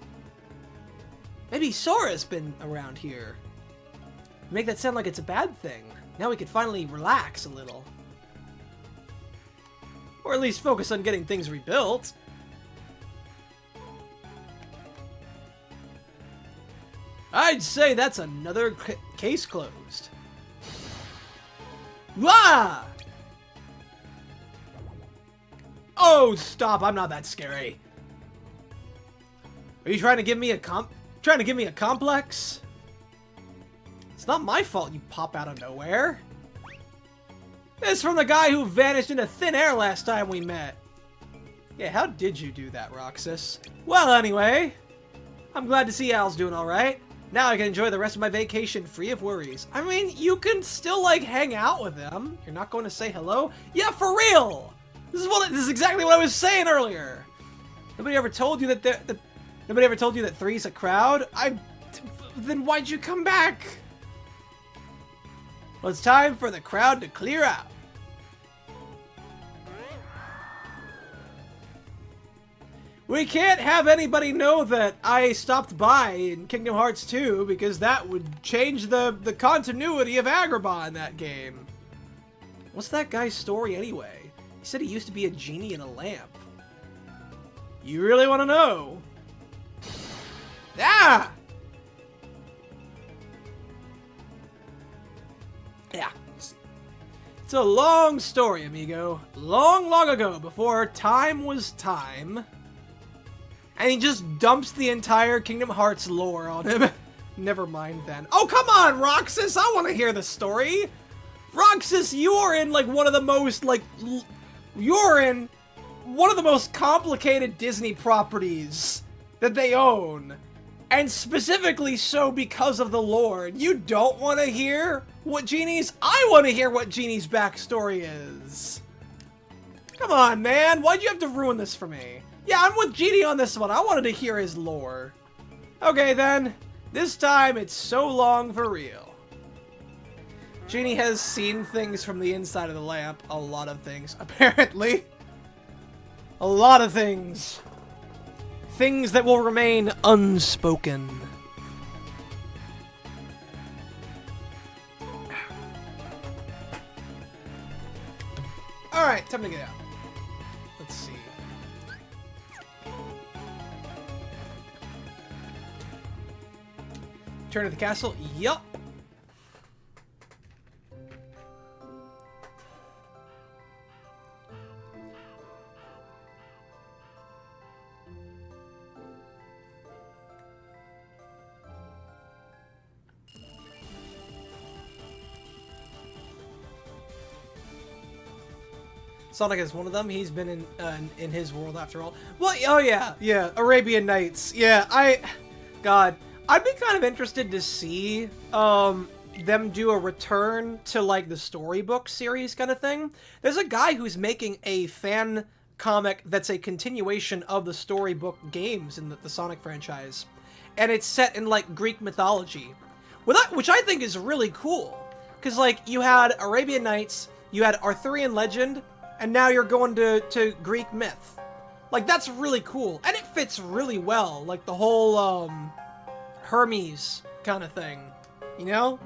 Maybe Sora's been around here. Make that sound like it's a bad thing. Now we could finally relax a little. Or at least focus on getting things rebuilt. I'd say that's another case closed. Wah! Oh, stop! I'm not that scary. Are you trying to give me a complex? It's not my fault you pop out of nowhere. This from the guy who vanished into thin air last time we met. Yeah, how did you do that, Roxas? Well, anyway, I'm glad to see Al's doing alright. Now I can enjoy the rest of my vacation free of worries. I mean, you can still, like, hang out with them. You're not going to say hello? Yeah, for real! This is exactly what I was saying earlier. Nobody ever told you that nobody ever told you that three's a crowd? Then why'd you come back? Well, it's time for the crowd to clear out. We can't have anybody know that I stopped by in Kingdom Hearts 2, because that would change the continuity of Agrabah in that game. What's that guy's story anyway? He said he used to be a genie in a lamp. You really want to know? Ah! Yeah. It's a long story, amigo. Long, long ago, before time was time. And he just dumps the entire Kingdom Hearts lore on him. Never mind then. Oh, come on, Roxas! I want to hear the story! Roxas, you're in, like, one of the most, like... You're in one of the most complicated Disney properties that they own. And specifically so because of the lore. You don't want to hear what Genie's... I want to hear what Genie's backstory is. Come on, man. Why'd you have to ruin this for me? Yeah, I'm with Genie on this one. I wanted to hear his lore. Okay, then. This time, it's so long for real. Genie has seen things from the inside of the lamp. A lot of things, apparently. A lot of things. Things that will remain unspoken. Alright, time to get out. Let's see. Turn to the castle? Yup. Sonic is one of them. He's been in his world after all. Well, oh yeah, Arabian Nights. Yeah, God, I'd be kind of interested to see them do a return to like the storybook series kind of thing. There's a guy who's making a fan comic that's a continuation of the storybook games in the Sonic franchise, and it's set in like Greek mythology, which I think is really cool. Because like you had Arabian Nights, you had Arthurian legend. And now you're going to Greek myth. Like, that's really cool. And it fits really well. Like, the whole, Hermes kind of thing. You know?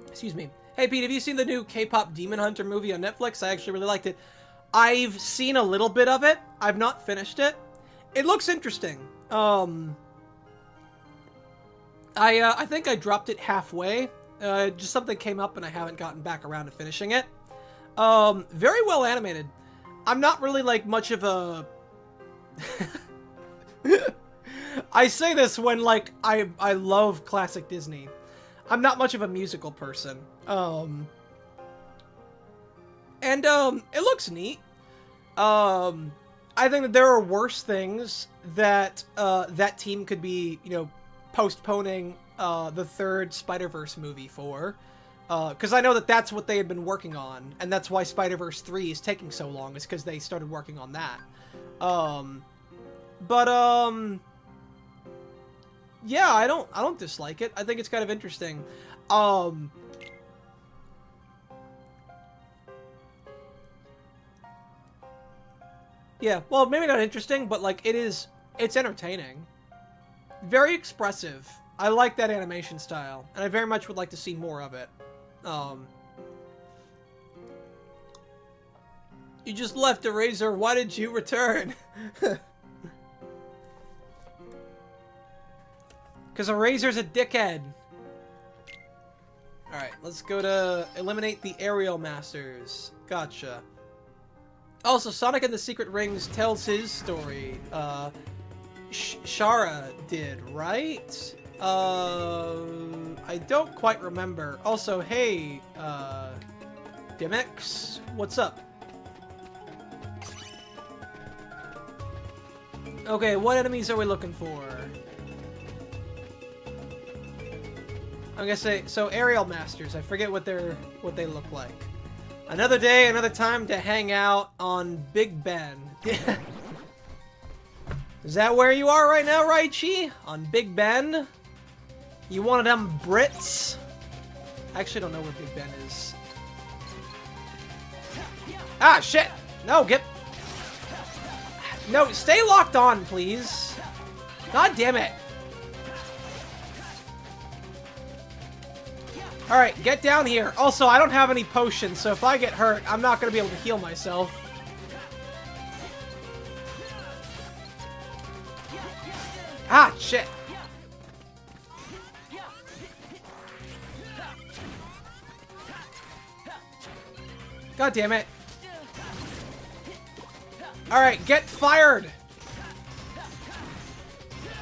Excuse me. Hey, Pete, have you seen the new K-pop Demon Hunter movie on Netflix? I actually really liked it. I've seen a little bit of it. I've not finished it. It looks interesting. I think I dropped it halfway. Just something came up and I haven't gotten back around to finishing it. Very well animated. I'm not really like much of a... I say this when like I love classic Disney. I'm not much of a musical person. It looks neat. I think that there are worse things that that team could be, you know, postponing the third Spider-Verse movie for. Because I know that that's what they had been working on, and that's why Spider-Verse 3 is taking so long, is because they started working on that. Yeah, I don't dislike it. I think it's kind of interesting. Yeah, well, maybe not interesting, but like it's entertaining. Very expressive. I like that animation style, and I very much would like to see more of it. You just left Eraser. Why did you return? Because Eraser's a dickhead. Alright, let's go to eliminate the Aerial Masters. Gotcha. Also, Sonic and the Secret Rings tells his story. Shara did, right? I don't quite remember. Also, hey, Dimix, what's up? Okay, what enemies are we looking for? I'm gonna say, so Aerial Masters, I forget what they look like. Another day, another time to hang out on Big Ben. Is that where you are right now, Raichi? On Big Ben? You one of them Brits? I actually don't know where Big Ben is. Ah, shit! No, get... No, stay locked on, please. God damn it. Alright, get down here. Also, I don't have any potions, so if I get hurt, I'm not going to be able to heal myself. Ah, shit. God damn it. Alright, get fired!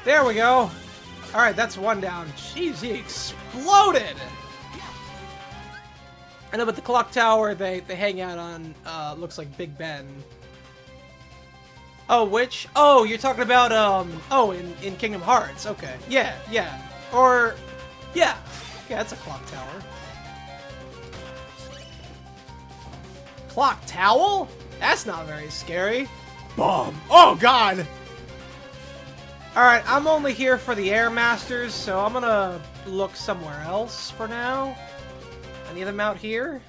There we go. Alright, that's one down. Jeez, he exploded! I know, but the clock tower they hang out on, looks like Big Ben. Oh, which? Oh, you're talking about, oh, in Kingdom Hearts. Okay. Yeah, yeah. Or, yeah. Yeah, that's a clock tower. Clock towel? That's not very scary. Bomb. Oh, God! Alright, I'm only here for the Air Masters, so I'm gonna look somewhere else for now. Any of them out here?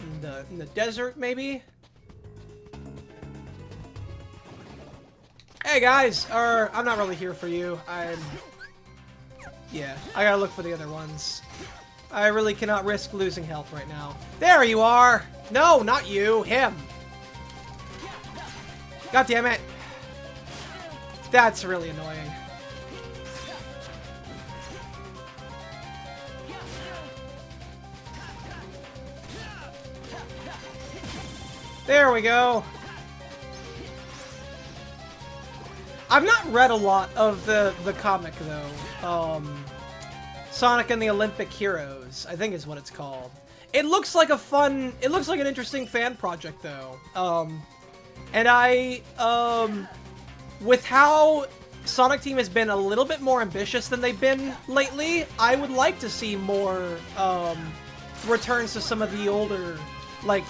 In the desert, maybe? Hey, guys! I'm not really here for you. Yeah, I gotta look for the other ones. I really cannot risk losing health right now. There you are! No, not you! Him! God damn it! That's really annoying. There we go! I've not read a lot of the comic, though. Sonic and the Olympic Heroes, I think is what it's called. It looks like it looks like an interesting fan project, though. And with how Sonic Team has been a little bit more ambitious than they've been lately, I would like to see more, returns to some of the older, like,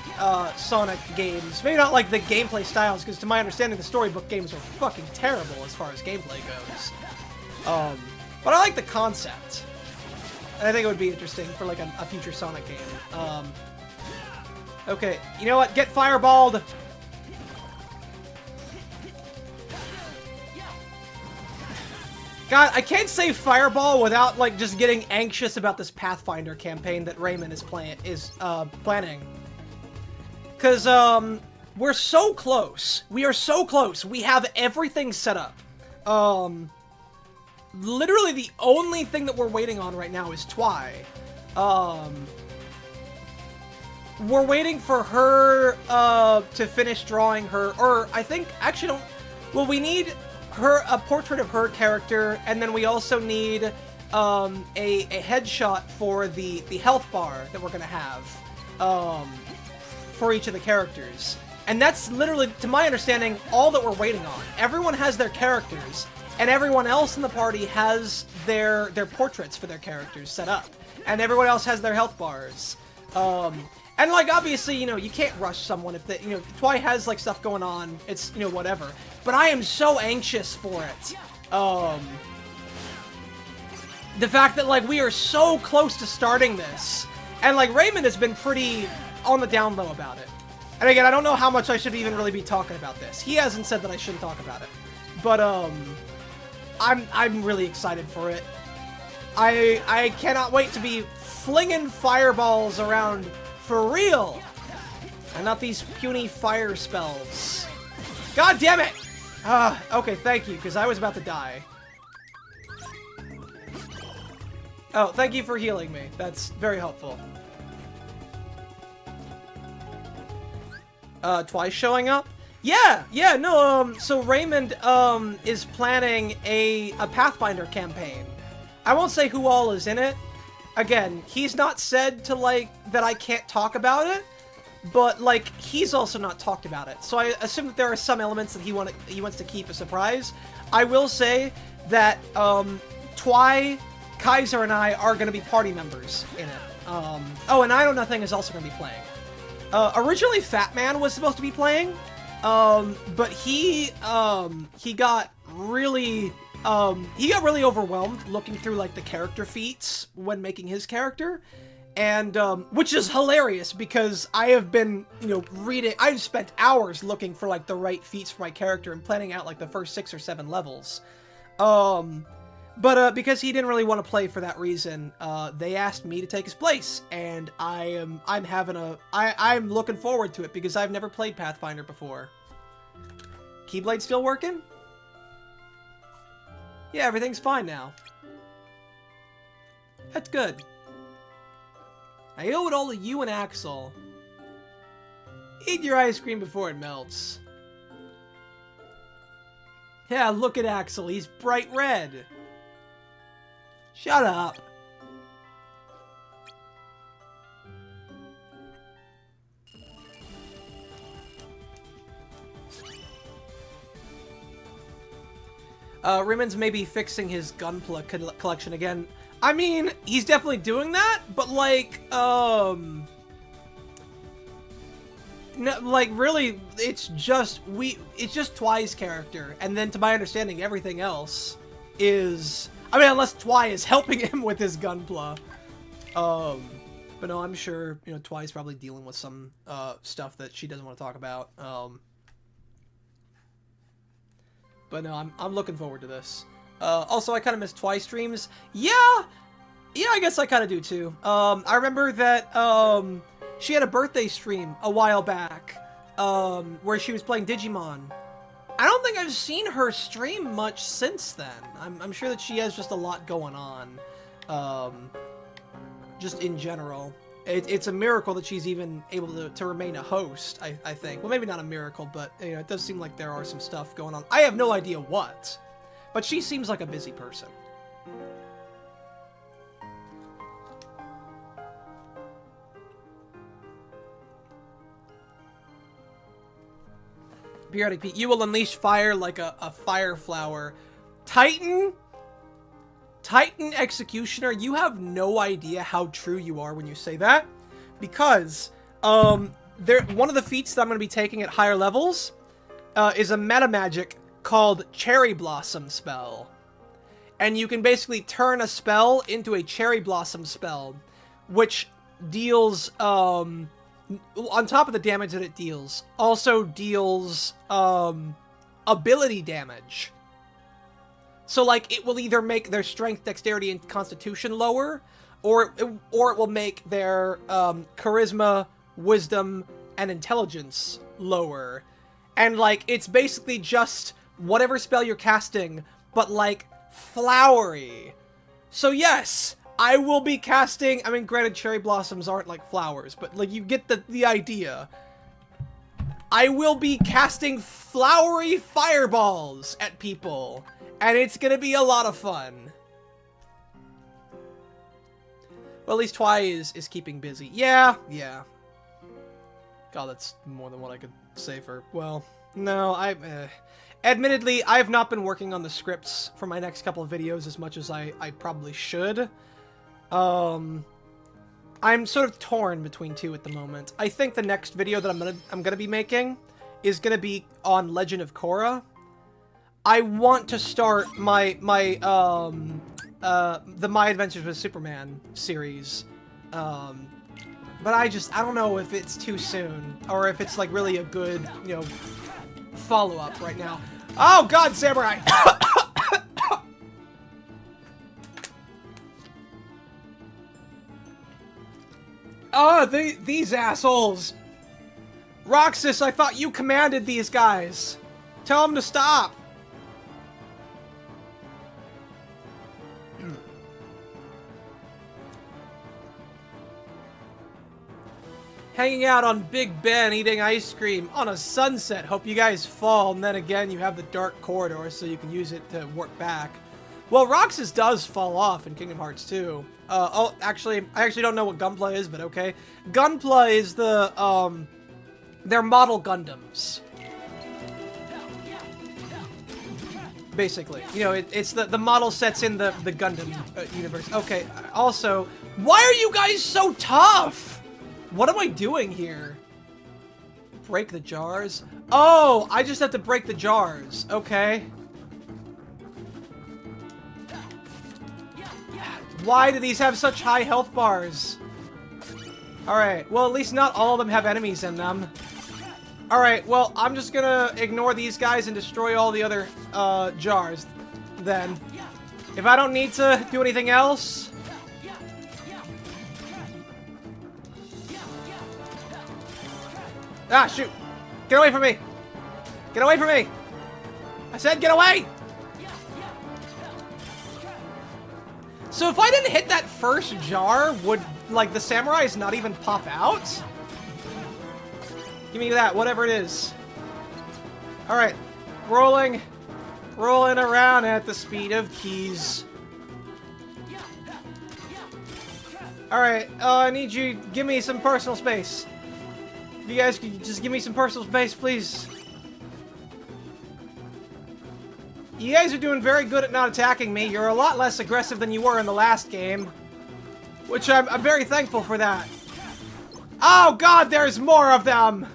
Sonic games. Maybe not, like, the gameplay styles, because to my understanding, the storybook games are fucking terrible as far as gameplay goes. But I like the concept. And I think it would be interesting for, like, a future Sonic game. Okay, you know what? Get fireballed! God, I can't say Fireball without, like, just getting anxious about this Pathfinder campaign that Raymond is planning. Because, we're so close. We are so close. We have everything set up. Literally the only thing that we're waiting on right now is Twi. We're waiting for her, to finish drawing her, or I think, actually don't, well, we need a portrait of her character, and then we also need a headshot for the health bar that we're gonna have for each of the characters. And that's literally, to my understanding, all that we're waiting on. Everyone has their characters, and everyone else in the party has their portraits for their characters set up, and everyone else has their health bars. And, like, obviously, you know, you can't rush someone if you know, Twi has, like, stuff going on, it's, you know, whatever. But I am so anxious for it. The fact that, like, we are so close to starting this, and, like, Raymond has been pretty on the down low about it. And again, I don't know how much I should even really be talking about this. He hasn't said that I shouldn't talk about it. But, I'm really excited for it. I cannot wait to be flinging fireballs around for real! And not these puny fire spells. God damn it! Okay, thank you, because I was about to die. Oh, thank you for healing me. That's very helpful. Twice showing up? Yeah, no, so Raymond, is planning a Pathfinder campaign. I won't say who all is in it. Again, he's not said to, like, that I can't talk about it, but, like, he's also not talked about it. So I assume that there are some elements that he wants to keep a surprise. I will say that, Twi, Kaiser, and I are going to be party members in it. Oh, and I Know Nothing is also going to be playing. Originally Fat Man was supposed to be playing, but he got really overwhelmed looking through, like, the character feats when making his character, and, which is hilarious, because I have been, you know, I've spent hours looking for, like, the right feats for my character and planning out, like, the first 6 or 7 levels. But because he didn't really want to play for that reason, they asked me to take his place, and I'm looking forward to it because I've never played Pathfinder before. Keyblade still working? Yeah, everything's fine now. That's good. I owe it all to you and Axel. Eat your ice cream before it melts. Yeah, look at Axel. He's bright red. Shut up. Rimmons may be fixing his Gunpla collection again. I mean, he's definitely doing that, but like, no, like really, it's just Twy's character, and then to my understanding, everything else is, I mean, unless Twy is helping him with his Gunpla. But no, I'm sure, you know, Twy's probably dealing with some stuff that she doesn't want to talk about. But no, I'm looking forward to this. Also, I kind of miss Twy streams. Yeah, I guess I kind of do too. I remember that she had a birthday stream a while back where she was playing Digimon. I don't think I've seen her stream much since then. I'm sure that she has just a lot going on, just in general. It's a miracle that she's even able to remain a host, I think. Well, maybe not a miracle, but you know, it does seem like there are some stuff going on. I have no idea what, but she seems like a busy person. Periodically, you will unleash fire like a fire flower. Titan Executioner, you have no idea how true you are when you say that, because one of the feats that I'm going to be taking at higher levels is a meta magic called Cherry Blossom spell, and you can basically turn a spell into a Cherry Blossom spell, which deals on top of the damage that it deals, also deals ability damage. So, like, it will either make their strength, dexterity, and constitution lower, or it will make their charisma, wisdom, and intelligence lower. And, like, it's basically just whatever spell you're casting, but, like, flowery. So, yes, I will be casting... I mean, granted, cherry blossoms aren't like flowers, but, like, you get the idea. I will be casting flowery fireballs at people. And it's gonna be a lot of fun. Well, at least Twy is keeping busy. Yeah. God, that's more than what I could say for... Well, no, admittedly, I have not been working on the scripts for my next couple of videos as much as I probably should. I'm sort of torn between two at the moment. I think the next video that I'm gonna be making is gonna be on Legend of Korra. I want to start the My Adventures with Superman series, but I don't know if it's too soon, or if it's like really a good, you know, follow-up right now. Oh God, Samurai! Oh, these assholes! Roxas, I thought you commanded these guys. Tell them to stop. Hanging out on Big Ben, eating ice cream on a sunset. Hope you guys fall, and then again, you have the dark corridor, so you can use it to work back. Well, Roxas does fall off in Kingdom Hearts 2. Oh, actually, I actually don't know what Gunpla is, but okay. Gunpla is the, they're model Gundams. Basically. You know, it's the model sets in the Gundam universe. Okay, also, why are you guys so tough? What am I doing here? Break the jars? Oh, I just have to break the jars. Okay. Why do these have such high health bars? Alright, well, at least not all of them have enemies in them. Alright, well, I'm just gonna ignore these guys and destroy all the other jars, then. If I don't need to do anything else... Ah, shoot! Get away from me! Get away from me! I said get away! So if I didn't hit that first jar, would, like, the samurais not even pop out? Give me that, whatever it is. Alright. Rolling. Rolling around at the speed of keys. Alright, I need you to give me some personal space. If you guys could just give me some personal space, please. You guys are doing very good at not attacking me. You're a lot less aggressive than you were in the last game. Which I'm very thankful for that. Oh god, there's more of them!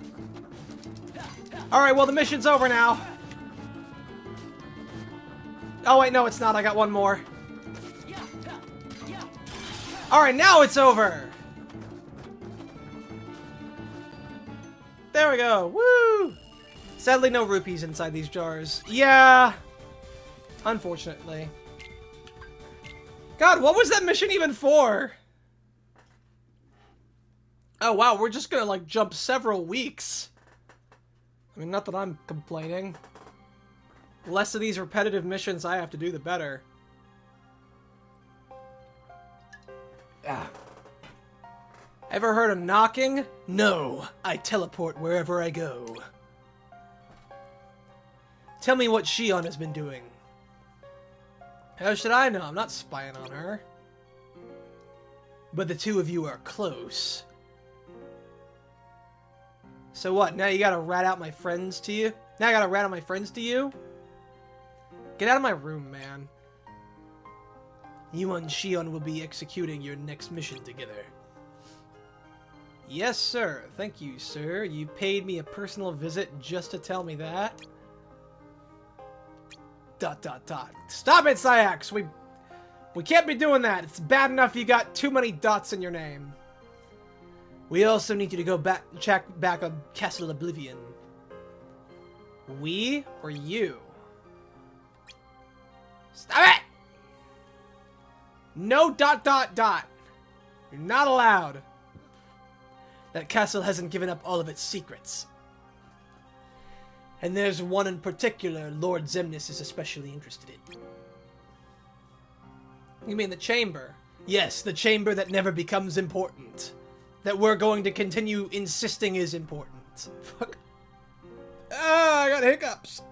Alright, well the mission's over now. Oh wait, no it's not. I got one more. Alright, now it's over! There we go. Woo! Sadly, no rupees inside these jars. Yeah. Unfortunately. God, what was that mission even for? Oh, wow, we're just gonna, like, jump several weeks. I mean, not that I'm complaining. The less of these repetitive missions I have to do, the better. Ah. Ever heard of knocking? No, I teleport wherever I go. Tell me what Xion has been doing. How should I know? I'm not spying on her. But the two of you are close. So what? Now you gotta rat out my friends to you? Now I gotta rat out my friends to you? Get out of my room, man. You and Xion will be executing your next mission together. Yes, sir. Thank you, sir. You paid me a personal visit just to tell me that. ... Stop it, Syax! We can't be doing that. It's bad enough you got too many dots in your name. We also need you to go check back on Castle Oblivion. We or you? Stop it! No ... You're not allowed. That castle hasn't given up all of its secrets. And there's one in particular Lord Xemnas is especially interested in. You mean the chamber? Yes, the chamber that never becomes important. That we're going to continue insisting is important. Fuck. Ah, I got hiccups.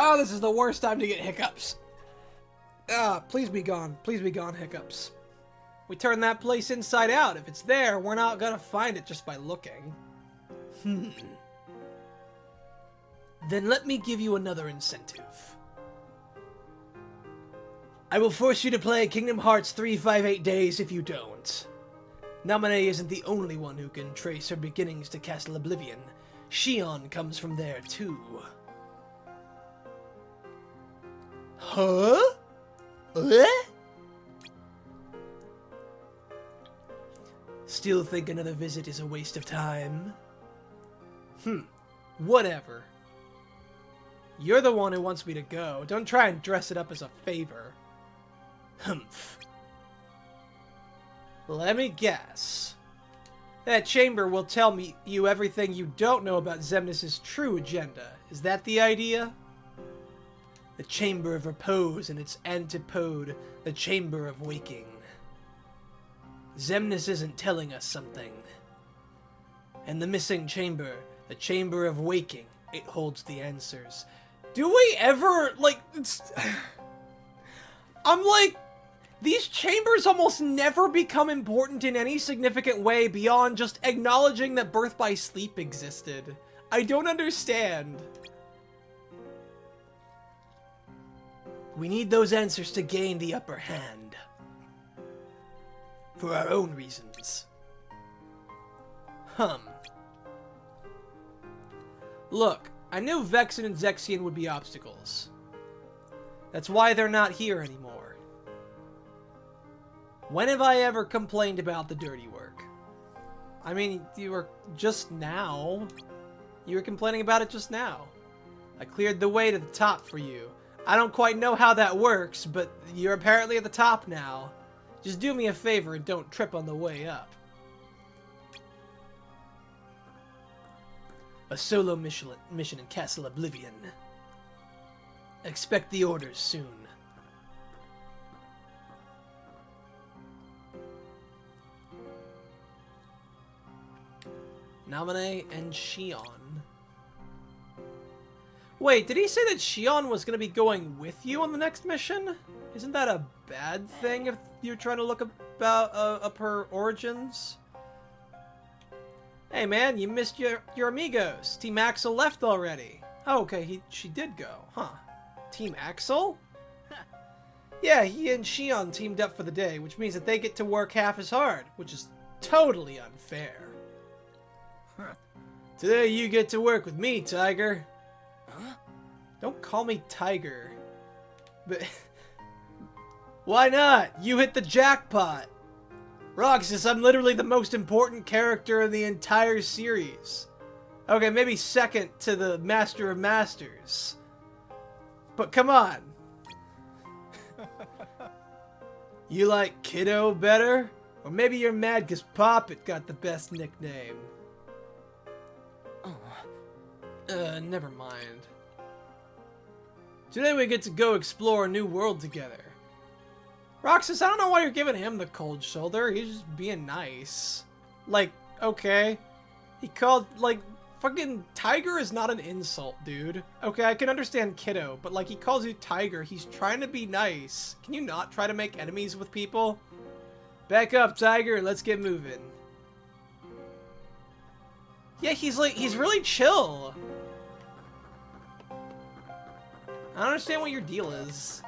Oh, this is the worst time to get hiccups. Ah, please be gone. Please be gone, hiccups. We turn that place inside out. If it's there, we're not gonna find it just by looking. Then let me give you another incentive. I will force you to play Kingdom Hearts 358 Days if you don't. Naminé isn't the only one who can trace her beginnings to Castle Oblivion. Xion comes from there too. Huh? Still think another visit is a waste of time? Whatever. You're the one who wants me to go. Don't try and dress it up as a favor. Humph. Let me guess. That chamber will tell you everything you don't know about Xemnas' true agenda. Is that the idea? The Chamber of Repose and its antipode, the Chamber of Waking. Xemnas isn't telling us something. And the missing chamber, the Chamber of Waking, it holds the answers. Do we ever, like... I'm like... These chambers almost never become important in any significant way beyond just acknowledging that Birth by Sleep existed. I don't understand. We need those answers to gain the upper hand. For our own reasons. Look, I knew Vexen and Zexion would be obstacles. That's why they're not here anymore. When have I ever complained about the dirty work? I mean, you were just now. You were complaining about it just now. I cleared the way to the top for you. I don't quite know how that works, but you're apparently at the top now. Just do me a favor and don't trip on the way up. A solo mission in Castle Oblivion. Expect the orders soon. Naminé and Xion. Wait, did he say that Xion was going to be going with you on the next mission? Isn't that a bad thing if you're trying to look up her origins? Hey man, you missed your amigos. Team Axel left already. Oh, okay, she did go, huh? Team Axel? Yeah, he and Xion teamed up for the day, which means that they get to work half as hard, which is totally unfair. Today you get to work with me, Tiger. Huh? Don't call me Tiger. But why not? You hit the jackpot. Roxas, I'm literally the most important character in the entire series. Okay, maybe second to the Master of Masters. But come on. You like Kiddo better? Or maybe you're mad because Poppet got the best nickname. Never mind. Today we get to go explore a new world together. Roxas, I don't know why you're giving him the cold shoulder. He's just being nice. Like, okay. He called, like, fucking Tiger is not an insult, dude. Okay, I can understand Kiddo, but, like, he calls you Tiger. He's trying to be nice. Can you not try to make enemies with people? Back up, Tiger, and let's get moving. Yeah, he's really chill. I don't understand what your deal is.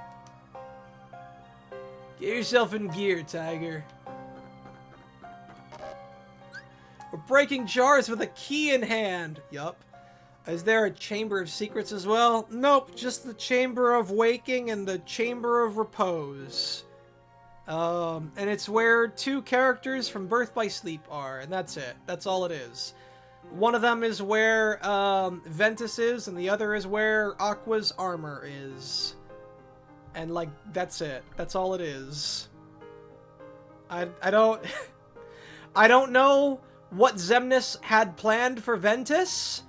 Get yourself in gear, Tiger. We're breaking jars with a key in hand. Yup. Is there a Chamber of Secrets as well? Nope, just the Chamber of Waking and the Chamber of Repose. And it's where two characters from Birth by Sleep are, and that's it. That's all it is. One of them is where Ventus is, and the other is where Aqua's armor is. And, like, that's it. That's all it is. I don't... I don't know what Xemnas had planned for Ventus.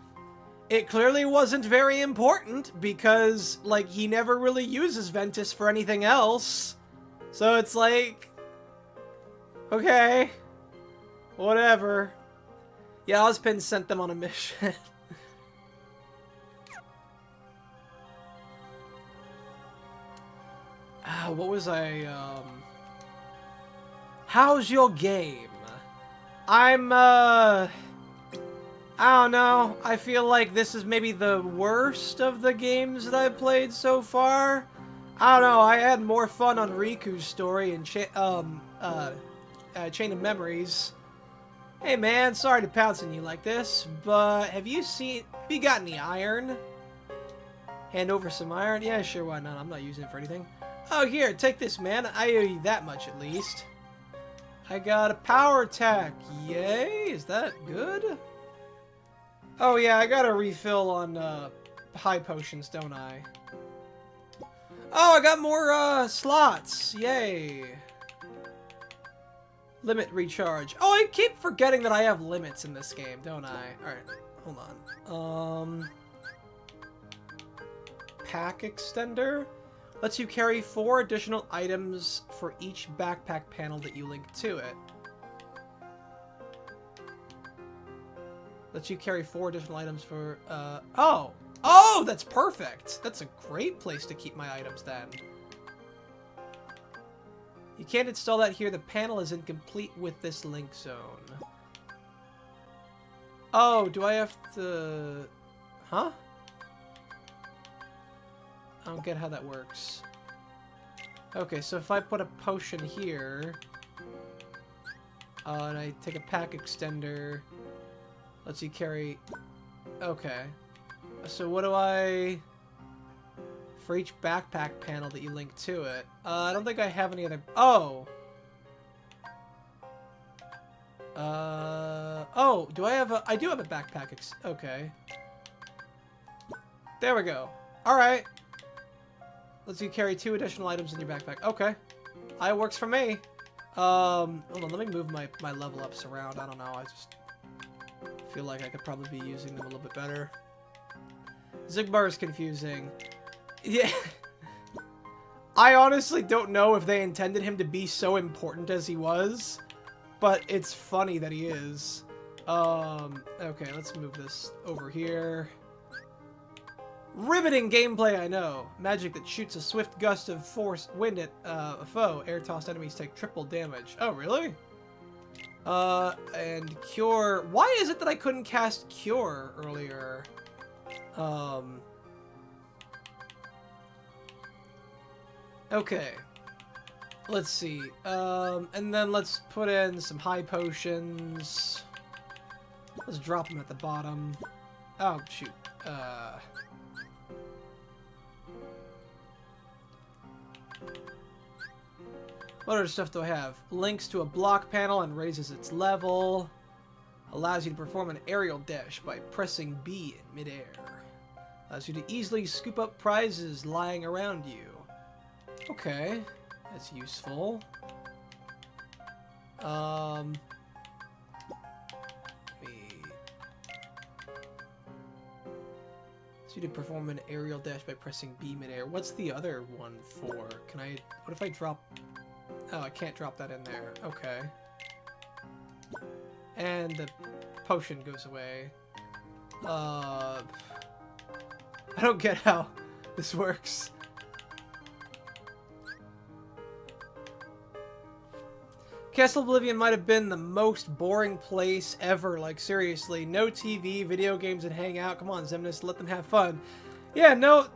It clearly wasn't very important, because, like, he never really uses Ventus for anything else. So it's like... okay. Whatever. Yeah, Ozpin sent them on a mission. What was I, How's your game? I don't know. I feel like this is maybe the worst of the games that I've played so far. I don't know. I had more fun on Riku's story and Chain of Memories. Hey man, sorry to pounce on you like this, but have you got any iron? Hand over some iron? Yeah, sure, why not? I'm not using it for anything. Oh, here, take this, man. I owe you that much, at least. I got a power attack. Yay, is that good? Oh, yeah, I got a refill on high potions, don't I? Oh, I got more slots. Yay. Limit recharge. Oh, I keep forgetting that I have limits in this game, don't I? Alright, hold on. Pack extender lets you carry 4 additional items for each backpack panel that you link to it. Lets you carry 4 additional items for, oh! Oh, that's perfect! That's a great place to keep my items then. You can't install that here. The panel is incomplete with this link zone. Oh, do I have to... huh? I don't get how that works. Okay, so if I put a potion here... and I take a pack extender... lets you carry... okay. So what do I... for each backpack panel that you link to it? I don't think I have any other... oh! Oh, do I have a... I do have a backpack. Okay. There we go. Alright. Lets you carry 2 additional items in your backpack. Okay. It works for me. Hold on, let me move my level ups around. I don't know, I just feel like I could probably be using them a little bit better. Zigbar is confusing. Yeah. I honestly don't know if they intended him to be so important as he was, but it's funny that he is. Okay, let's move this over here. Riveting gameplay, I know. Magic that shoots a swift gust of force wind at a foe. Air-tossed enemies take triple damage. Oh, really? And Cure. Why is it that I couldn't cast Cure earlier? Okay. Let's see. And then let's put in some high potions. Let's drop them at the bottom. Oh, shoot. What other stuff do I have? Links to a block panel and raises its level. Allows you to perform an aerial dash by pressing B in midair. Allows you to easily scoop up prizes lying around you. Okay, that's useful. Allows you to perform an aerial dash by pressing B midair. What's the other one for? Can I... What if I drop... Oh, I can't drop that in there. Okay. And the potion goes away. I don't get how this works. Castle Oblivion might have been the most boring place ever. Like, seriously. No TV, video games, and hang out. Come on, Xemnas, let them have fun. Yeah, no,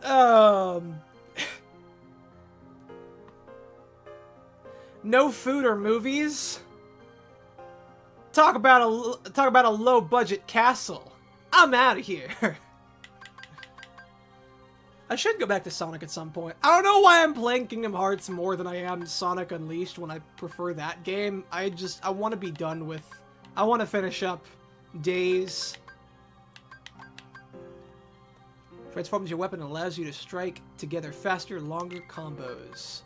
no food or movies. Talk about a low budget castle. I'm out of here. I should go back to Sonic at some point. I don't know why I'm playing Kingdom Hearts more than I am Sonic Unleashed when I prefer that game. I want to be done with... I want to finish up Days. Transforms your weapon and allows you to strike together faster, longer combos.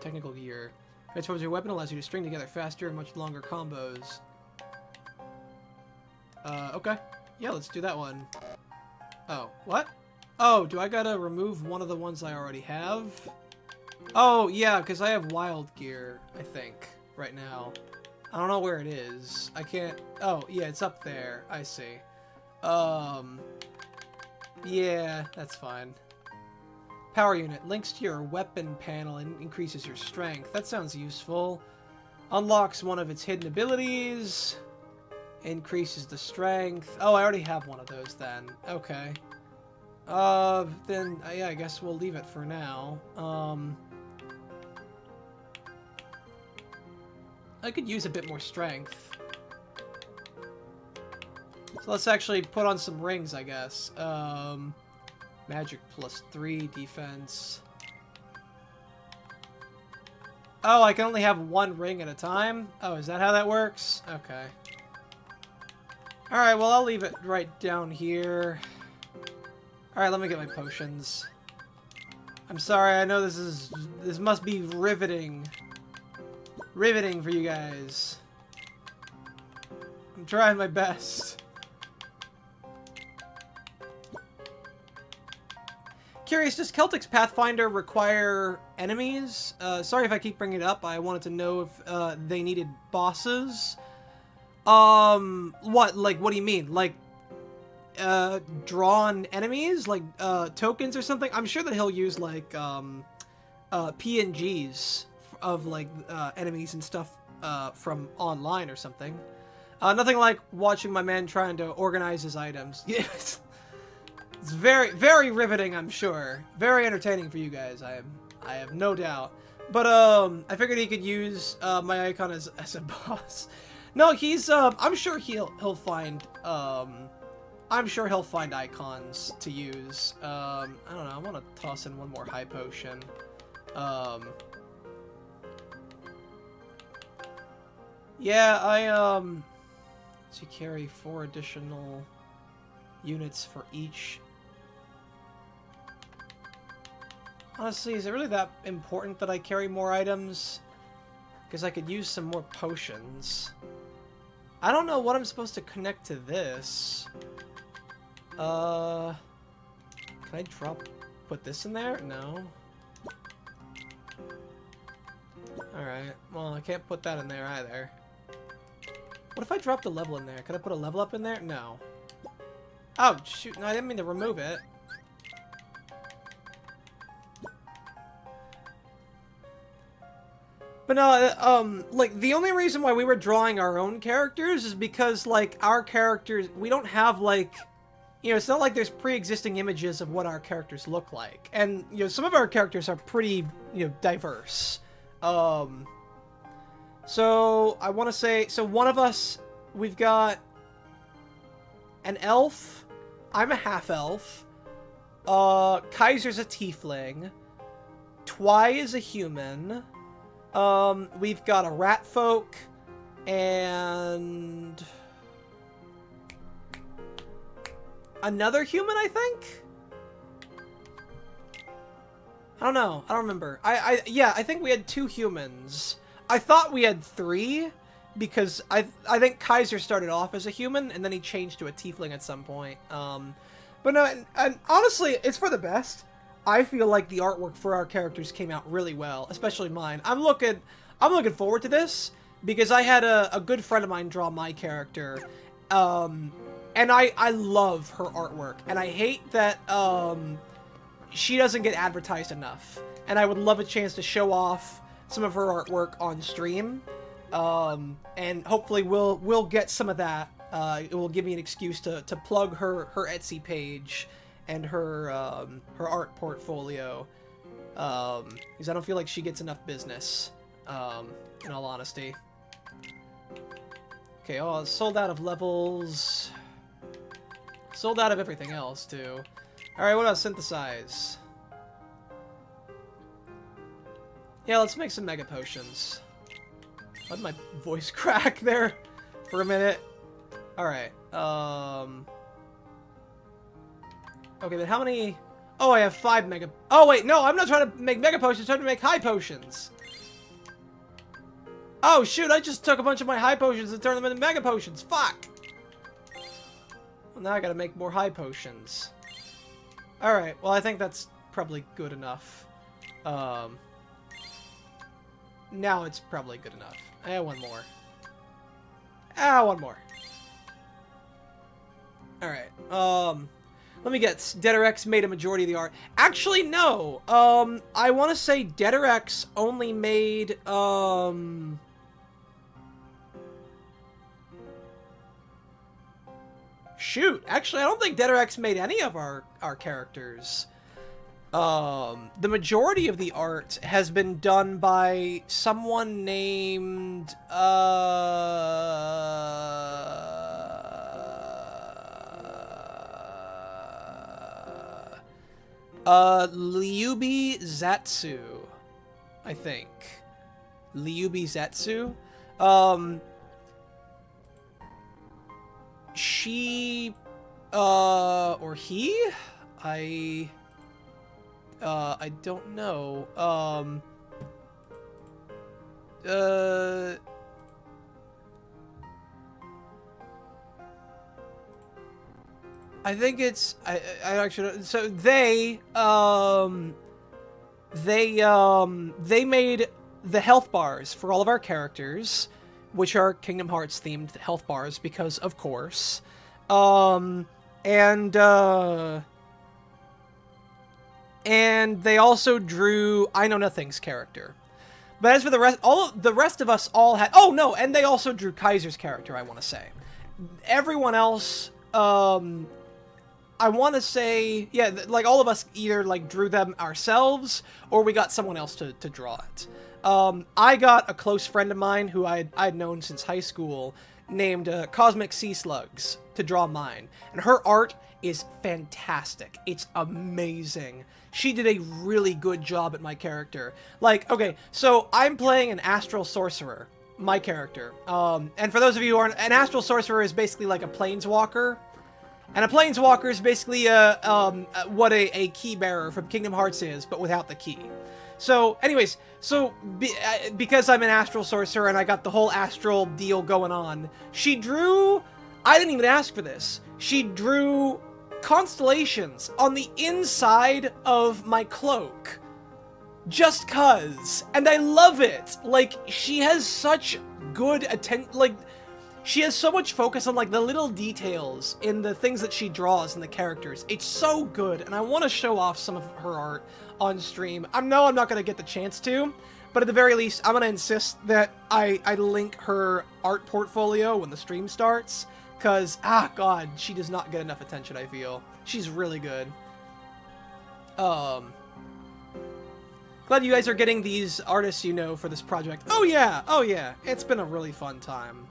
Technical gear. Transforms your weapon, allows you to string together faster and much longer combos. Okay. Yeah, let's do that one. Oh, what? Oh, do I gotta remove one of the ones I already have? Oh, yeah, because I have wild gear, I think, right now. I don't know where it is. I can't... Oh, yeah, it's up there. I see. Yeah, that's fine. Power unit. Links to your weapon panel and increases your strength. That sounds useful. Unlocks one of its hidden abilities. Increases the strength. Oh, I already have one of those then. Okay. Then, yeah, I guess we'll leave it for now. I could use a bit more strength. So let's actually put on some rings, I guess. Magic +3 defense. Oh, I can only have one ring at a time? Oh, is that how that works? Okay. Alright, well, I'll leave it right down here. Alright, let me get my potions. I'm sorry, I know this must be riveting. Riveting for you guys. I'm trying my best. Curious, does Celtic's Pathfinder require enemies? Sorry if I keep bringing it up. I wanted to know if they needed bosses. What? Like, what do you mean? Like, drawn enemies? Like, tokens or something? I'm sure that he'll use, like, PNGs of, like, enemies and stuff, from online or something. Nothing like watching my man trying to organize his items. Yes. It's very, very riveting, I'm sure. Very entertaining for you guys, I have no doubt. But, I figured he could use, my icon as a boss. No, he's, I'm sure he'll find, I'm sure he'll find icons to use. I don't know, I want to toss in one more high potion. Yeah, so you carry 4 additional units for each. Honestly, is it really that important that I carry more items? Because I could use some more potions. I don't know what I'm supposed to connect to this. Can I put this in there? No. Alright, well, I can't put that in there either. What if I dropped a level in there? Could I put a level up in there? No. Oh, shoot, no, I didn't mean to remove it. But no, like, the only reason why we were drawing our own characters is because, like, our characters, we don't have, like, you know, it's not like there's pre-existing images of what our characters look like. And, you know, some of our characters are pretty, you know, diverse. So, I want to say, so one of us, we've got an elf, I'm a half-elf, Kaiser's a tiefling, Twy is a human, we've got a rat folk, and another human, I think? I don't know. I don't remember. Yeah, I think we had 2 humans. I thought we had 3, because I think Kaiser started off as a human, and then he changed to a tiefling at some point. But no, and honestly, it's for the best. I feel like the artwork for our characters came out really well, especially mine. I'm looking forward to this, because I had a good friend of mine draw my character, and I love her artwork, and I hate that, she doesn't get advertised enough, and I would love a chance to show off some of her artwork on stream, and hopefully we'll get some of that. It will give me an excuse to plug her Etsy page and her art portfolio, because I don't feel like she gets enough business, in all honesty. Okay, oh, sold out of levels, sold out of everything else too. Alright, what about synthesize? Yeah, let's make some mega potions. Why did my voice crack there for a minute? Alright, okay, but how many... Oh, I have 5 mega... Oh, wait, no, I'm not trying to make mega potions, I'm trying to make high potions. Oh, shoot, I just took a bunch of my high potions and turned them into mega potions. Fuck! Well, now I gotta make more high potions. Alright, well, I think that's probably good enough. Now it's probably good enough. One more. One more. Alright, let me guess. DeadRX made a majority of the art. Actually, no! I want to say DeadRX only made, Shoot, actually, I don't think DeadRX made any of our characters. The majority of the art has been done by someone named, Liubi Zatsu, I think. Liubi Zatsu. She, or he? I don't know. I think it's, I actually, so they made the health bars for all of our characters, which are Kingdom Hearts themed health bars, because of course. And they also drew I Know Nothing's character. But as for the rest, the rest of us all had, oh no, and they also drew Kaiser's character, I want to say. Everyone else, I want to say, yeah, like all of us either like drew them ourselves or we got someone else to draw it. I got a close friend of mine who I'd known since high school named Cosmic Sea Slugs to draw mine. And her art is fantastic. It's amazing. She did a really good job at my character. Like, okay, so I'm playing an Astral Sorcerer, my character. And for those of you who aren't, an Astral Sorcerer is basically like a Planeswalker. And a Planeswalker is basically what a key bearer from Kingdom Hearts is, but without the key. So, anyways, because I'm an Astral Sorcerer and I got the whole Astral deal going on, she drew... I didn't even ask for this. She drew constellations on the inside of my cloak. Just cuz. And I love it. Like, she has such good attention... Like, she has so much focus on, like, the little details in the things that she draws in the characters. It's so good, and I want to show off some of her art on stream. I know I'm not going to get the chance to, but at the very least, I'm going to insist that I link her art portfolio when the stream starts, because, God, she does not get enough attention, I feel. She's really good. Glad you guys are getting these artists you know for this project. Oh yeah, it's been a really fun time.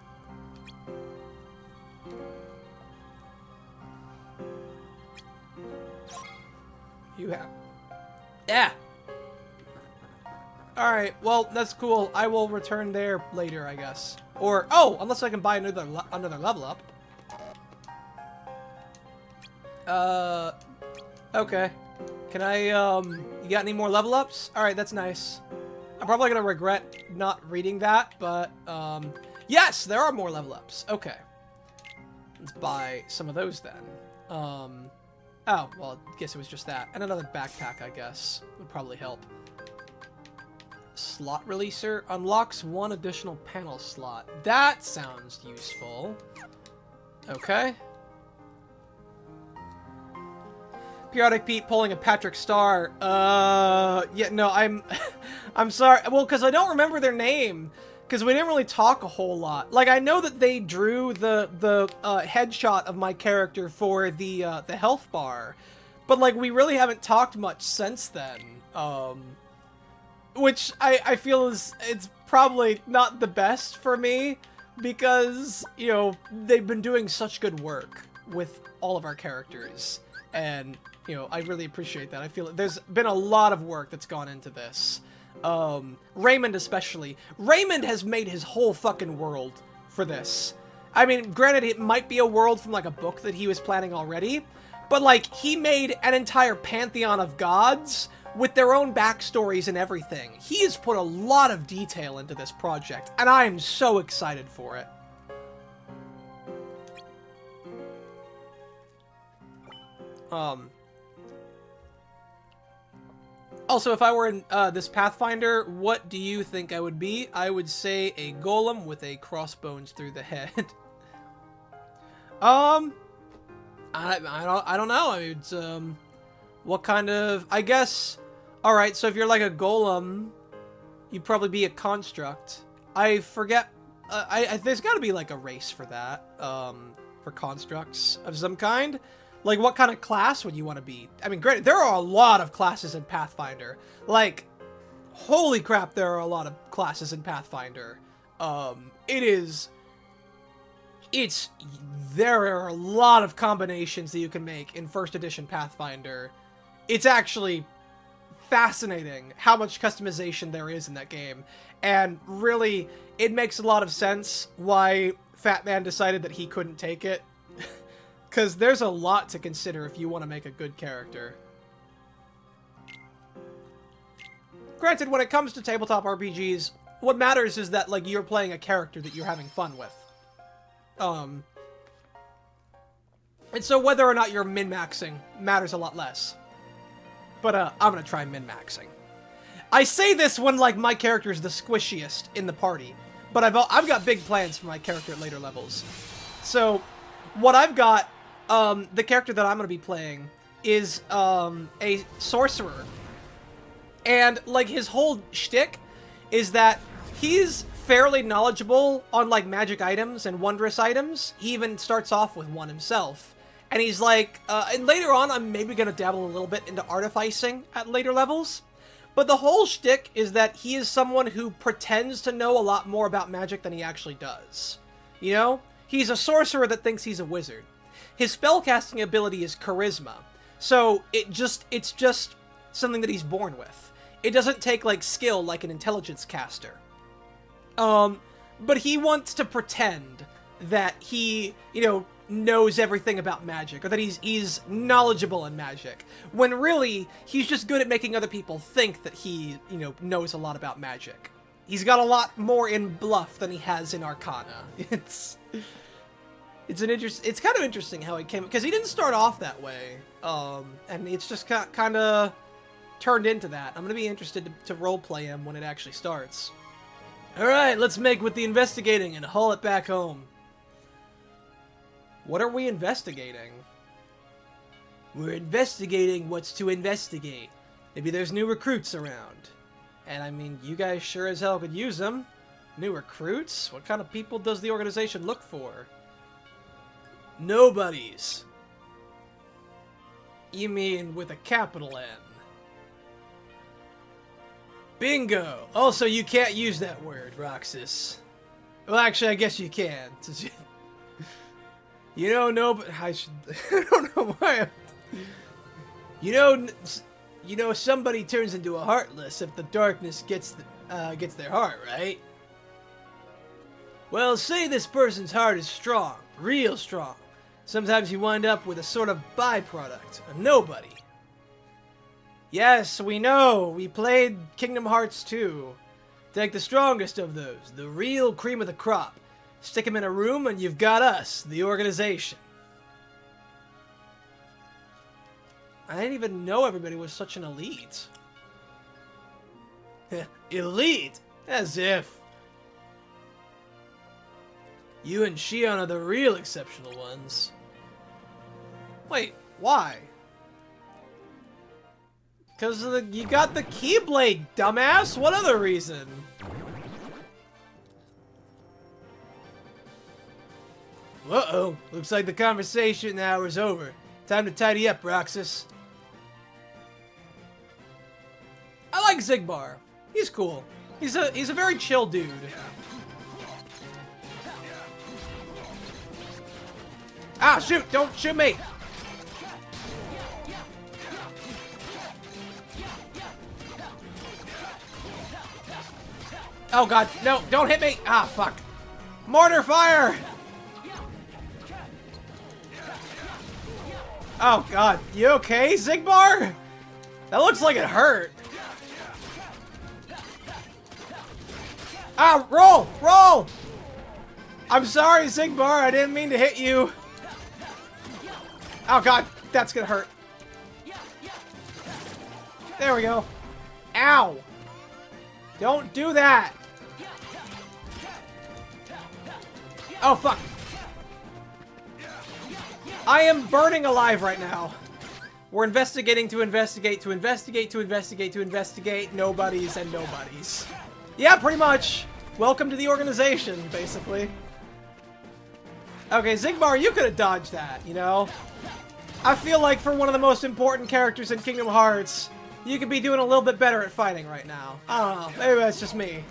You have. Yeah. Alright, well, that's cool. I will return there later, I guess. Or, oh, unless I can buy another level up. Okay. Can I, you got any more level ups? Alright, that's nice. I'm probably gonna regret not reading that, but, yes, there are more level ups. Okay. Let's buy some of those then. Oh, well, I guess it was just that. And another backpack, I guess, would probably help. Slot releaser unlocks one additional panel slot. That sounds useful. Okay. PeriodicPete pulling a Patrick Star. Yeah, no, I'm sorry. Well, because I don't remember their name. Because we didn't really talk a whole lot. Like, I know that they drew the headshot of my character for the health bar. But, like, we really haven't talked much since then. Which I feel it's probably not the best for me. Because, you know, they've been doing such good work with all of our characters. And, you know, I really appreciate that. I feel there's been a lot of work that's gone into this. Raymond especially. Raymond has made his whole fucking world for this. I mean, granted, it might be a world from, like, a book that he was planning already, but, like, he made an entire pantheon of gods with their own backstories and everything. He has put a lot of detail into this project, and I am so excited for it. Also, if I were in this Pathfinder, what do you think I would be? I would say a golem with a crossbones through the head. I don't know. I mean, it's, what kind of... I guess... Alright, so if you're like a golem, you'd probably be a construct. I forget... there's gotta be, like, a race for that. For constructs of some kind. Like, what kind of class would you want to be? I mean, granted, there are a lot of classes in Pathfinder. Like, holy crap, there are a lot of classes in Pathfinder. There are a lot of combinations that you can make in first edition Pathfinder. It's actually fascinating how much customization there is in that game. And really, it makes a lot of sense why Fat Man decided that he couldn't take it. Because there's a lot to consider if you want to make a good character. Granted, when it comes to tabletop RPGs, what matters is that, like, you're playing a character that you're having fun with. And so whether or not you're min-maxing matters a lot less. But, I'm gonna try min-maxing. I say this when, like, my character is the squishiest in the party. But I've got big plans for my character at later levels. So, what I've got... the character that I'm going to be playing is, a sorcerer. And, like, his whole shtick is that he's fairly knowledgeable on, like, magic items and wondrous items. He even starts off with one himself. And he's like, and later on, I'm maybe going to dabble a little bit into artificing at later levels. But the whole shtick is that he is someone who pretends to know a lot more about magic than he actually does. You know? He's a sorcerer that thinks he's a wizard. His spellcasting ability is charisma. So it's just something that he's born with. It doesn't take like skill like an intelligence caster. But he wants to pretend that he, knows everything about magic, or that he's knowledgeable in magic, when really he's just good at making other people think that he, knows a lot about magic. He's got a lot more in bluff than he has in arcana. It's kind of interesting how he came, because he didn't start off that way, and it's just kind of turned into that. I'm gonna be interested to roleplay him when it actually starts. All right, let's make with the investigating and haul it back home. What are we investigating? We're investigating what's to investigate. Maybe there's new recruits around. And I mean, you guys sure as hell could use them. New recruits? What kind of people does the organization look for? Nobodies. You mean with a capital N? Bingo! Also, you can't use that word, Roxas. Well, actually, I guess you can. But I should. I don't know why. Somebody turns into a heartless if the darkness gets their heart, right? Well, say this person's heart is strong, real strong. Sometimes you wind up with a sort of byproduct, a nobody. Yes, we know. We played Kingdom Hearts 2. Take the strongest of those, the real cream of the crop. Stick them in a room and you've got us, the organization. I didn't even know everybody was such an elite. Elite? As if. You and Xion are the real exceptional ones. Wait, why? Because you got the keyblade, dumbass! What other reason? Uh-oh. Looks like the conversation hour is over. Time to tidy up, Roxas. I like Xigbar. He's cool. He's a very chill dude. Ah, shoot! Don't shoot me! Oh god, no, don't hit me! Ah, fuck. Mortar fire! Oh god, you okay, Xigbar? That looks like it hurt. Ah, roll! Roll! I'm sorry, Xigbar, I didn't mean to hit you. Oh god, that's gonna hurt. There we go. Ow! Don't do that! Oh, fuck. I am burning alive right now. We're investigating to investigate to investigate to investigate to investigate nobodies and nobodies. Yeah, pretty much. Welcome to the organization, basically. Okay, Xigbar, you could have dodged that, I feel like for one of the most important characters in Kingdom Hearts, you could be doing a little bit better at fighting right now. I don't know. Maybe that's just me.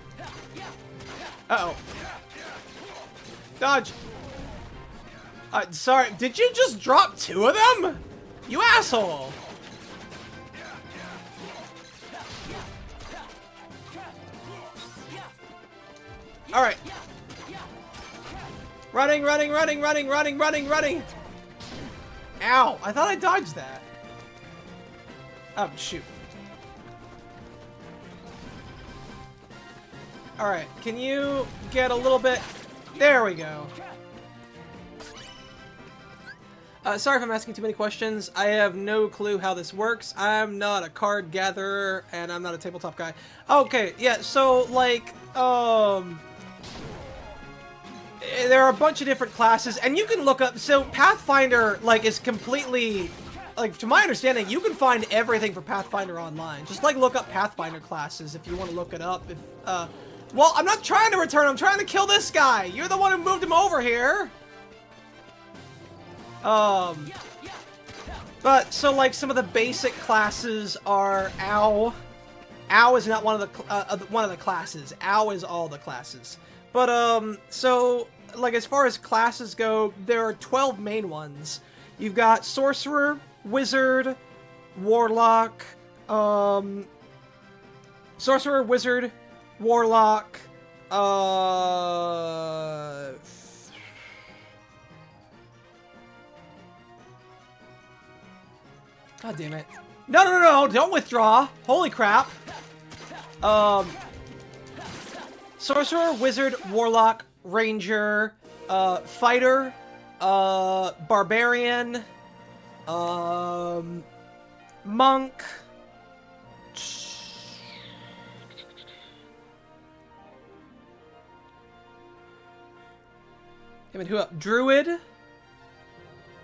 Uh-oh. Dodge. Sorry, did you just drop 2 of them? You asshole! Alright. Running, running, running, running, running, running, running! Ow! I thought I dodged that. Oh, shoot. Alright, can you get a little bit... There we go. Sorry if I'm asking too many questions. I have no clue how this works. I'm not a card gatherer, and I'm not a tabletop guy. Okay, yeah, so, like, there are a bunch of different classes, and you can look up... So, Pathfinder, like, is completely... Like, to my understanding, you can find everything for Pathfinder online. Just, like, look up Pathfinder classes if you want to look it up. If, well, I'm not trying to return. I'm trying to kill this guy. You're the one who moved him over here. But, so, like, some of the basic classes are... Ow. Ow is not one of the classes. Ow is all the classes. But so like as far as classes go, there are 12 main ones. You've got sorcerer, wizard, warlock, sorcerer, wizard, warlock, God damn it. No, don't withdraw. Holy crap. Sorcerer, wizard, warlock, ranger, fighter, barbarian, monk. I mean, who else? Druid.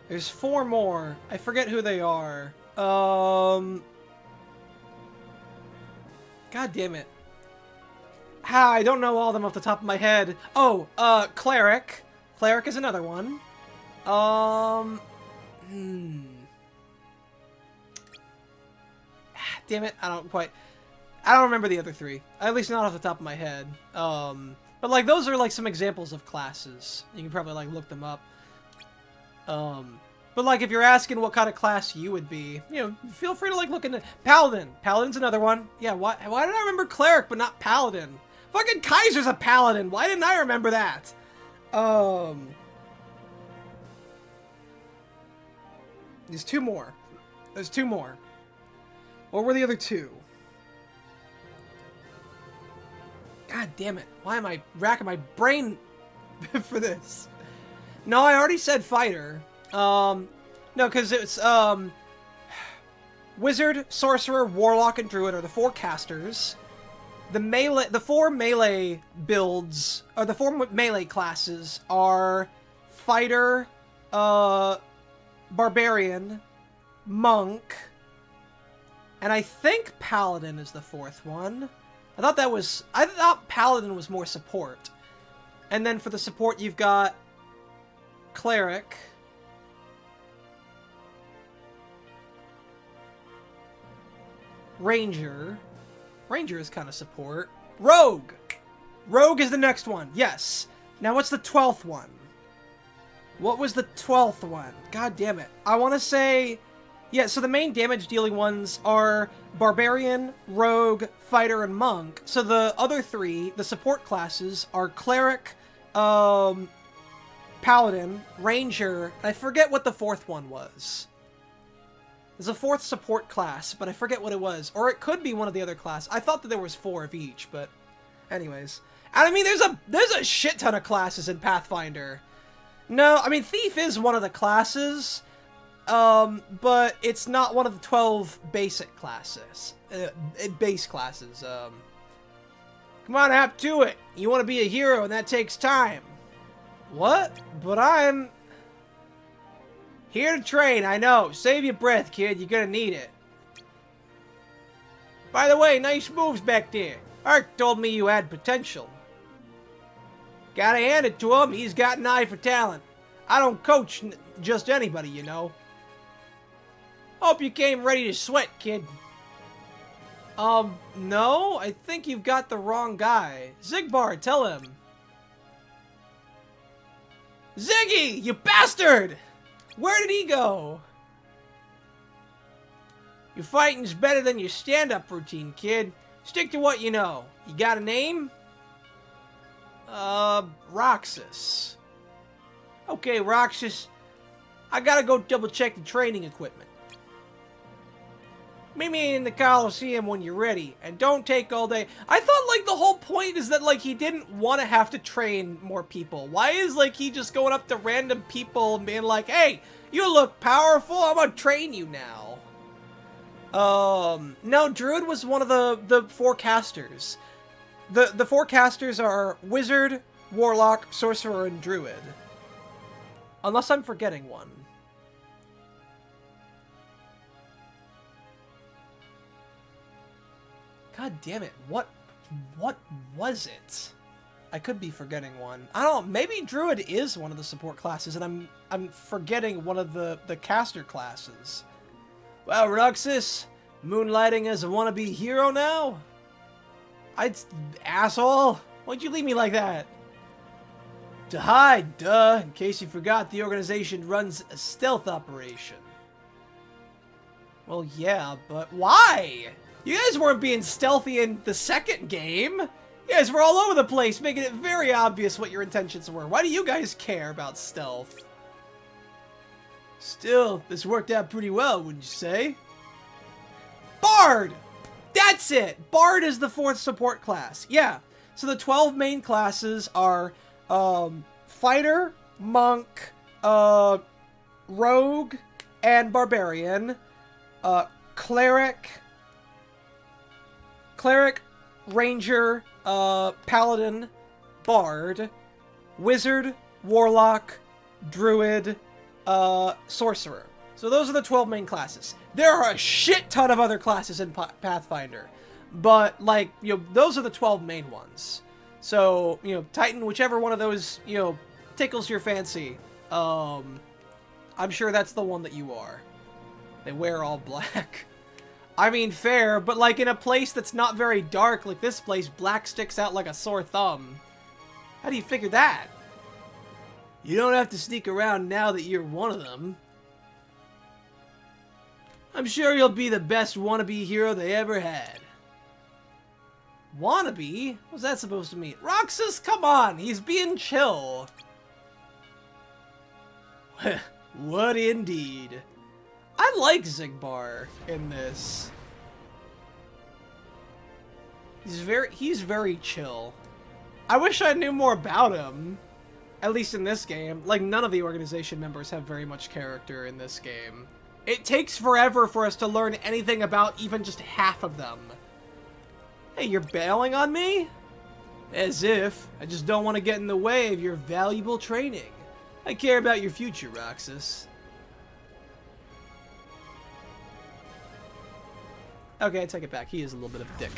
There's 4 more. I forget who they are. God damn it. I don't know all of them off the top of my head. Oh, cleric. Cleric is another one. Damn it, I don't remember the other 3. At least not off the top of my head. But like those are like some examples of classes. You can probably like look them up. But like if you're asking what kind of class you would be, you know, feel free to like look into Paladin. Paladin's another one. Yeah, why did I remember Cleric but not Paladin? Fucking Kaiser's a Paladin. Why didn't I remember that? There's 2 more. There's 2 more. What were the other 2? God damn it. Why am I racking my brain for this? No, I already said fighter. No, because it's, wizard, sorcerer, warlock, and druid are the 4 casters. The 4 melee builds, or the 4 melee classes are fighter, barbarian, monk, and I think paladin is the 4th one. I thought paladin was more support. And then for the support you've got cleric, ranger. Ranger is kind of support. Rogue! Rogue is the next one, yes. Now what's the 12th one? What was the 12th one? God damn it. I want to say... Yeah, so the main damage dealing ones are Barbarian, Rogue, Fighter, and Monk. So the other 3, the support classes, are Cleric, Paladin, Ranger, and I forget what the 4th one was. There's a 4th support class, but I forget what it was. Or it could be one of the other classes. I thought that there was 4 of each, but anyways. And I mean, there's a shit ton of classes in Pathfinder. No, I mean, Thief is one of the classes, but it's not one of the 12 basic classes. Base classes. Come on, hop to it. You want to be a hero, and that takes time. What? But I'm... here to train, I know. Save your breath, kid. You're gonna need it. By the way, nice moves back there. Art told me you had potential. Gotta hand it to him. He's got an eye for talent. I don't coach just anybody, you know. Hope you came ready to sweat, kid. No. I think you've got the wrong guy. Zigbar, tell him. Ziggy, you bastard! Where did he go? Your fighting's better than your stand-up routine, kid. Stick to what you know. You got a name? Roxas. Okay, Roxas. I gotta go double-check the training equipment. Meet me in the Coliseum when you're ready, and don't take all day. I thought, like, the whole point is that, like, he didn't want to have to train more people. Why is, like, he just going up to random people and being like, hey, you look powerful, I'm gonna train you now. No, Druid was one of the 4 casters. The 4 casters are Wizard, Warlock, Sorcerer, and Druid. Unless I'm forgetting one. God damn it, what was it? I could be forgetting one. I don't know, maybe Druid is one of the support classes, and I'm forgetting one of the caster classes. Well, Roxas, moonlighting as a wannabe hero now? Asshole! Why'd you leave me like that? To hide, duh. In case you forgot, the organization runs a stealth operation. Well, yeah, but why? You guys weren't being stealthy in the second game. You guys were all over the place, making it very obvious what your intentions were. Why do you guys care about stealth? Still, this worked out pretty well, wouldn't you say? Bard! That's it! Bard is the 4th support class. Yeah. So the 12 main classes are Fighter, Monk, Rogue, and Barbarian. Cleric, Ranger, Paladin, Bard, Wizard, Warlock, Druid, Sorcerer. So those are the 12 main classes. There are a shit ton of other classes in Pathfinder, but, like, you know, those are the 12 main ones. So, you know, Titan, whichever one of those, you know, tickles your fancy, I'm sure that's the one that you are. They wear all black. I mean, fair, but, like, in a place that's not very dark, like this place, black sticks out like a sore thumb. How do you figure that? You don't have to sneak around now that you're one of them. I'm sure you'll be the best wannabe hero they ever had. Wannabe? What's that supposed to mean? Roxas, come on! He's being chill. What indeed? I like Xigbar in this. He's very chill. I wish I knew more about him. At least in this game. Like, none of the organization members have very much character in this game. It takes forever for us to learn anything about even just half of them. Hey, you're bailing on me? As if. I just don't want to get in the way of your valuable training. I care about your future, Roxas. Okay, I take it back. He is a little bit of a dick.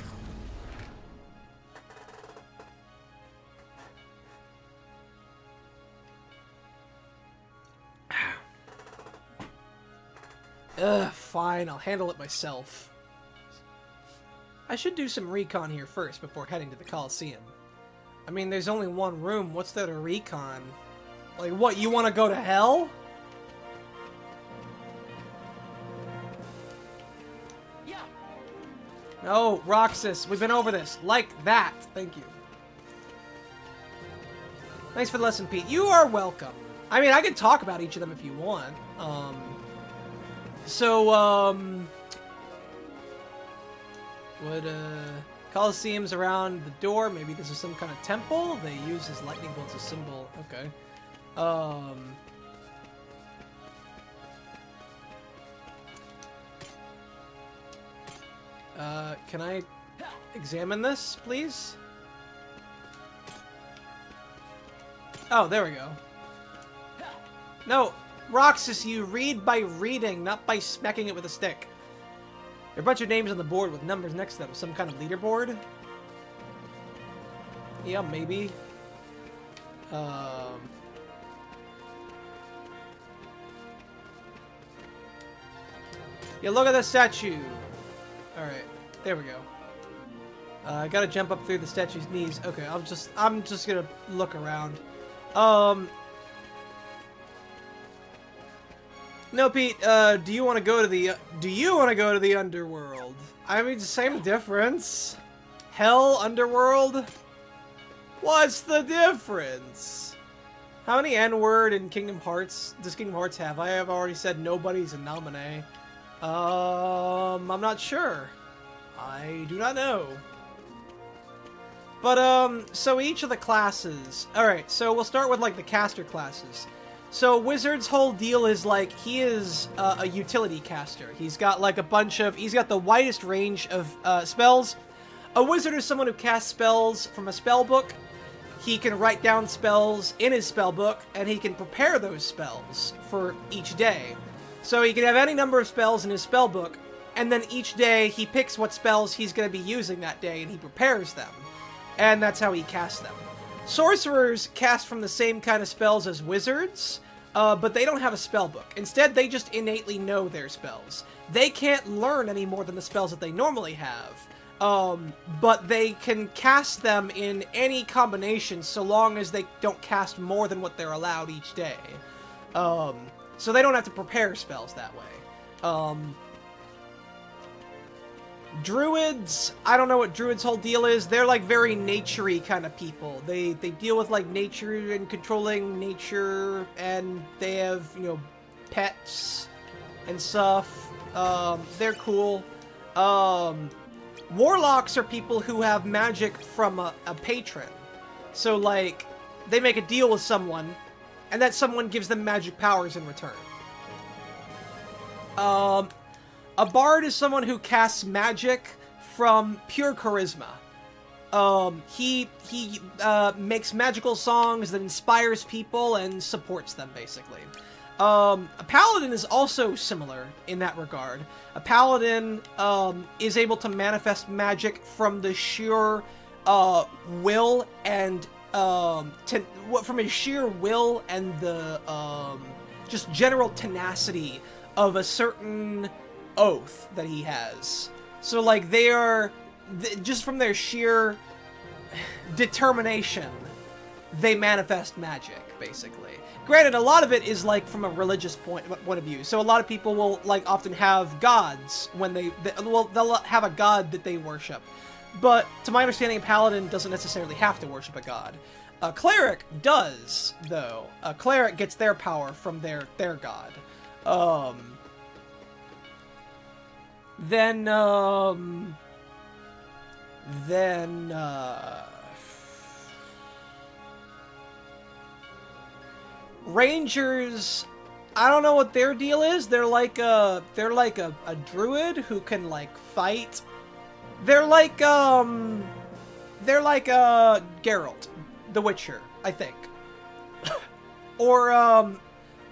Fine. I'll handle it myself. I should do some recon here first before heading to the Coliseum. I mean, there's only one room. What's there to recon? Like, what, you want to go to hell? Yeah. No, Roxas, we've been over this. Like that. Thank you. Thanks for the lesson, Pete. You are welcome. I mean, I could talk about each of them if you want. Coliseum's around the door. Maybe this is some kind of temple. They use his lightning bolts as a symbol. Okay. Can I examine this, please? Oh, there we go. No, Roxas, you read by reading, not by smacking it with a stick. There are a bunch of names on the board with numbers next to them. Some kind of leaderboard? Yeah, maybe. Yeah, look at the statue. Alright, there we go. I gotta jump up through the statue's knees. Okay, I'm just gonna look around. No, Pete, do you want to go to the underworld? I mean, same difference. Hell, underworld? What's the difference? How many N-word in Kingdom Hearts does Kingdom Hearts have? I have already said nobody's a nominee. I'm not sure. I do not know. But, so each of the classes... Alright, so we'll start with, like, the caster classes. So, Wizard's whole deal is, like, he is a utility caster. He's got, like, he's got the widest range of spells. A wizard is someone who casts spells from a spell book. He can write down spells in his spell book, and he can prepare those spells for each day. So he can have any number of spells in his spell book, and then each day he picks what spells he's going to be using that day, and he prepares them. And that's how he casts them. Sorcerers cast from the same kind of spells as wizards, but they don't have a spell book. Instead, they just innately know their spells. They can't learn any more than the spells that they normally have, But they can cast them in any combination so long as they don't cast more than what they're allowed each day. So they don't have to prepare spells that way. Druids, I don't know what Druids' whole deal is. They're like very nature-y kind of people. They deal with like nature and controlling nature, and they have, you know, pets and stuff. They're cool. Warlocks are people who have magic from a patron. So like, they make a deal with someone, and that someone gives them magic powers in return. A bard is someone who casts magic from pure charisma. He makes magical songs that inspires people and supports them, basically. A paladin is also similar in that regard. A paladin is able to manifest magic from the sheer will and from his sheer will and the just general tenacity of a certain oath that he has. So like they are just from their sheer determination, they manifest magic, basically. Granted, a lot of it is like from a religious point of view. So a lot of people will like often have gods when they'll have a god that they worship. But to my understanding, a paladin doesn't necessarily have to worship a god. A cleric does, though. A cleric gets their power from their god. Rangers, I don't know what their deal is. They're like a druid who can like fight. They're like Geralt, the Witcher, I think. or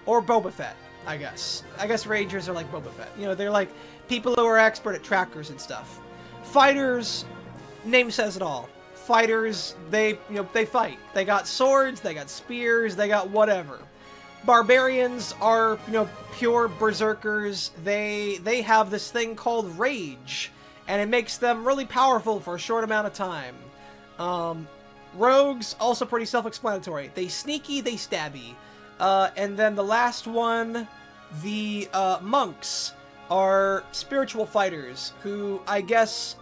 Boba Fett, I guess. I guess Rangers are like Boba Fett. You know, they're like people who are expert at trackers and stuff. Fighters, name says it all. Fighters, they fight. They got swords, they got spears, they got whatever. Barbarians are, pure berserkers. They have this thing called rage, and it makes them really powerful for a short amount of time. Rogues, also pretty self-explanatory. They sneaky, they stabby. And then the last one, the monks, are spiritual fighters who, I guess,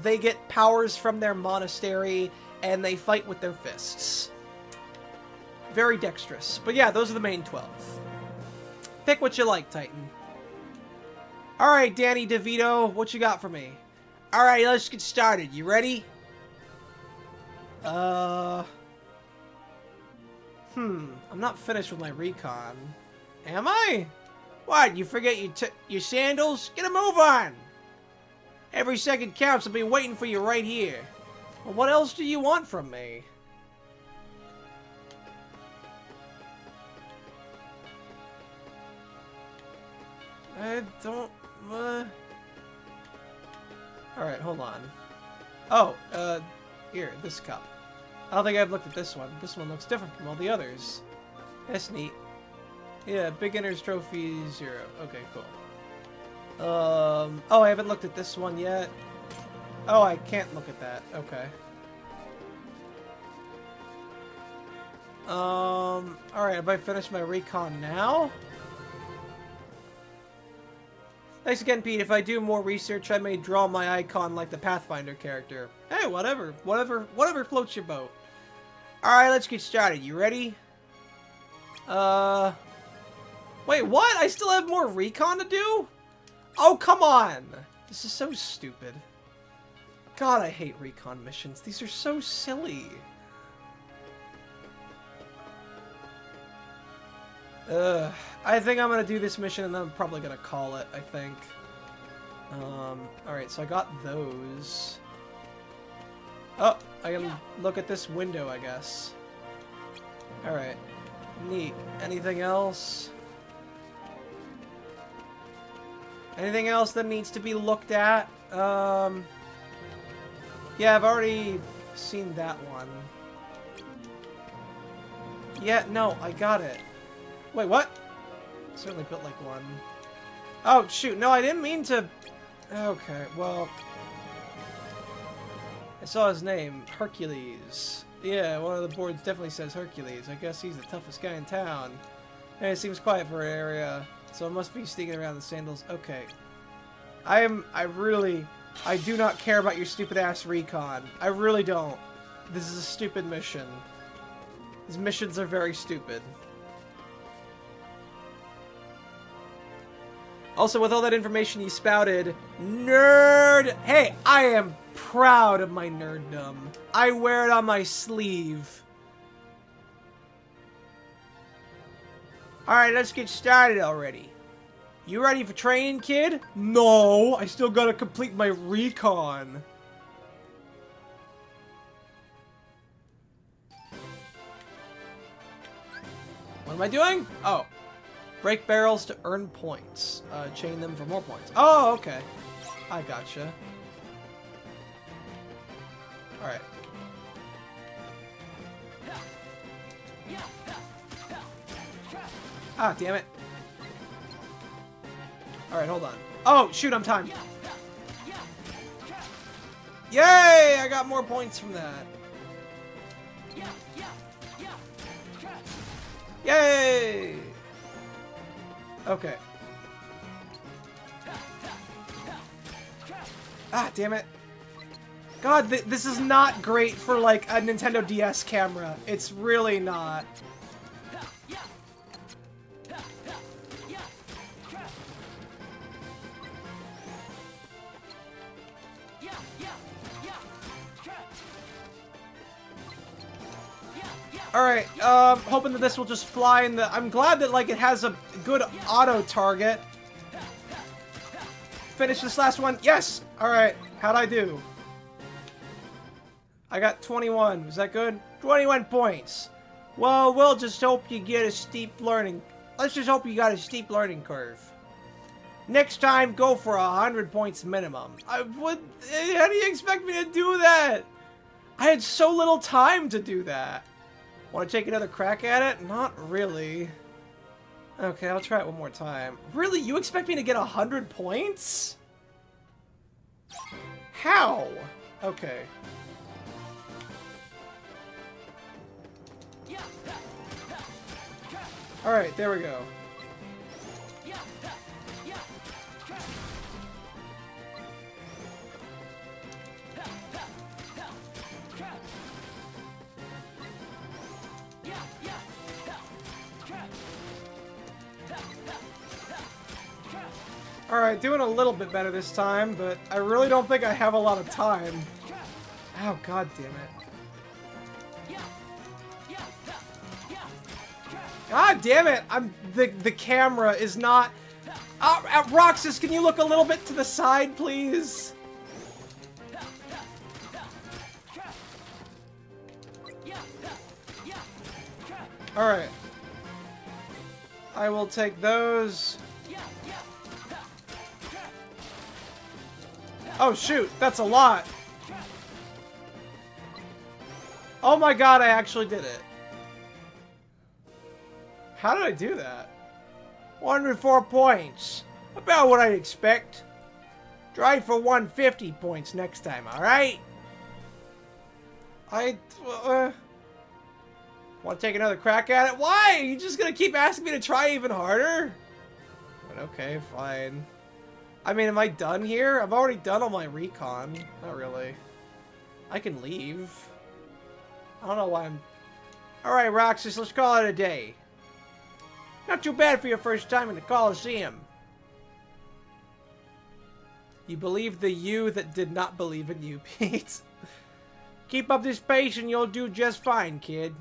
they get powers from their monastery, and they fight with their fists. Very dexterous. But yeah, those are the main 12. Pick what you like, Titan. Alright, Danny DeVito, what you got for me? Alright, let's get started. You ready? I'm not finished with my recon. Am I? What, you forget your sandals? Get a move on! Every second counts. I'll be waiting for you right here. Well, what else do you want from me? I don't... Alright, hold on. Oh, here, this cup. I don't think I've looked at this one. This one looks different from all the others. That's neat. Yeah, Beginner's Trophy 0. Okay, cool. Oh, I haven't looked at this one yet. Oh, I can't look at that. Okay. Alright, have I finished my recon now? Thanks again, Pete. If I do more research, I may draw my icon like the Pathfinder character. Hey, whatever. Whatever floats your boat. Alright, let's get started. You ready? Wait, what? I still have more recon to do? Oh, come on! This is so stupid. God, I hate recon missions. These are so silly. I think I'm gonna do this mission and then I'm probably gonna call it, I think. Alright, so I got those. Oh, I can look at this window, I guess. Alright. Neat. Anything else? Anything else that needs to be looked at? Yeah, I've already seen that one. Yeah, no, I got it. Wait, what? Certainly built like one. Oh, shoot. No, I didn't mean to... Okay, well... I saw his name, Hercules. Yeah, one of the boards definitely says Hercules. I guess he's the toughest guy in town. And it seems quiet for an area, so it must be sneaking around the sandals. Okay. I do not care about your stupid ass recon. I really don't. This is a stupid mission. These missions are very stupid. Also, with all that information you spouted, nerd! Hey, I am proud of my nerddom. I wear it on my sleeve. Alright, let's get started already. You ready for training, kid? No, I still gotta complete my recon. What am I doing? Oh. Break barrels to earn points. Chain them for more points. Oh, okay. I gotcha. Alright. Ah, damn it. Alright, hold on. Oh, shoot, I'm timed. Yay! I got more points from that. Yay! Okay. Ah, damn it. God, this is not great for, like, a Nintendo DS camera. It's really not. Alright, hoping that this will just fly in the... I'm glad that, like, it has a good auto-target. Finish this last one. Yes! Alright, how'd I do? I got 21. Is that good? 21 points. Well, we'll just hope you get a steep learning... Let's just hope you got a steep learning curve. Next time, go for 100 points minimum. How do you expect me to do that? I had so little time to do that. Want to take another crack at it? Not really. Okay, I'll try it one more time. Really? You expect me to get 100 points? How? Okay. Alright, there we go. Alright, doing a little bit better this time, but I really don't think I have a lot of time. Oh, god damn it. God damn it! The camera is not... Roxas, can you look a little bit to the side, please? Alright. I will take those. Oh shoot, that's a lot. Oh my god, I actually did it. How did I do that? 104 points. About what I'd expect. Try for 150 points next time, alright? Want to take another crack at it? Why? Are you just gonna keep asking me to try even harder? But okay, fine. I mean, am I done here? I've already done all my recon. Not really. I can leave. I don't know why I'm... Alright, Roxas, let's call it a day. Not too bad for your first time in the Coliseum. You believe the you that did not believe in you, Pete. Keep up this pace and you'll do just fine, kid.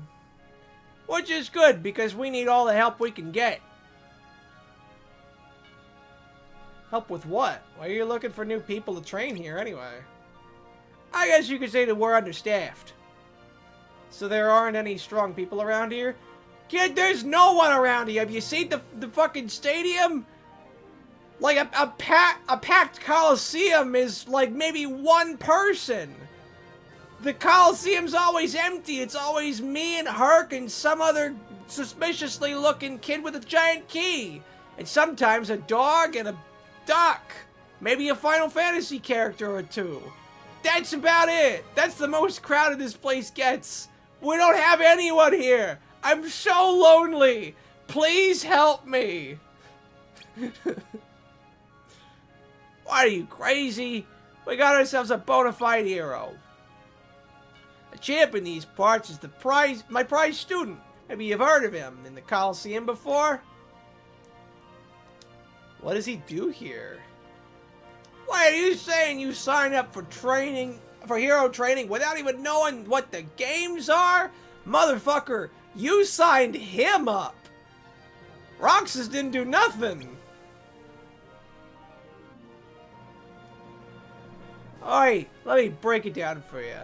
Which is good, because we need all the help we can get. Help with what? Why are you looking for new people to train here, anyway? I guess you could say that we're understaffed. So there aren't any strong people around here? Kid, there's no one around here. Have you seen the fucking stadium? Like, a packed Coliseum is, like, maybe one person. The Coliseum's always empty. It's always me and Herc and some other suspiciously looking kid with a giant key. And sometimes a dog and a duck. Maybe a Final Fantasy character or two. That's about it. That's the most crowded this place gets. We don't have anyone here. I'm so lonely. Please help me. What are you, crazy? We got ourselves a bona fide hero. A champ in these parts is my prize student. Maybe you've heard of him in the Coliseum before? What does he do here? Why are you saying you signed up for hero training without even knowing what the games are? Motherfucker, you signed him up. Roxas didn't do nothing. Alright, let me break it down for you.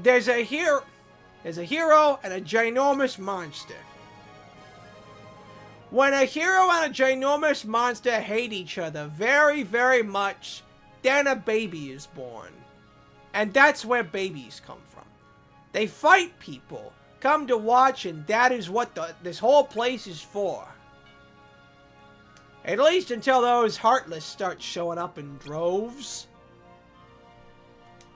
There's a hero and a ginormous monster. When a hero and a ginormous monster hate each other very, very much, then a baby is born. And that's where babies come from. They fight people, come to watch, and that is what this whole place is for. At least until those Heartless start showing up in droves.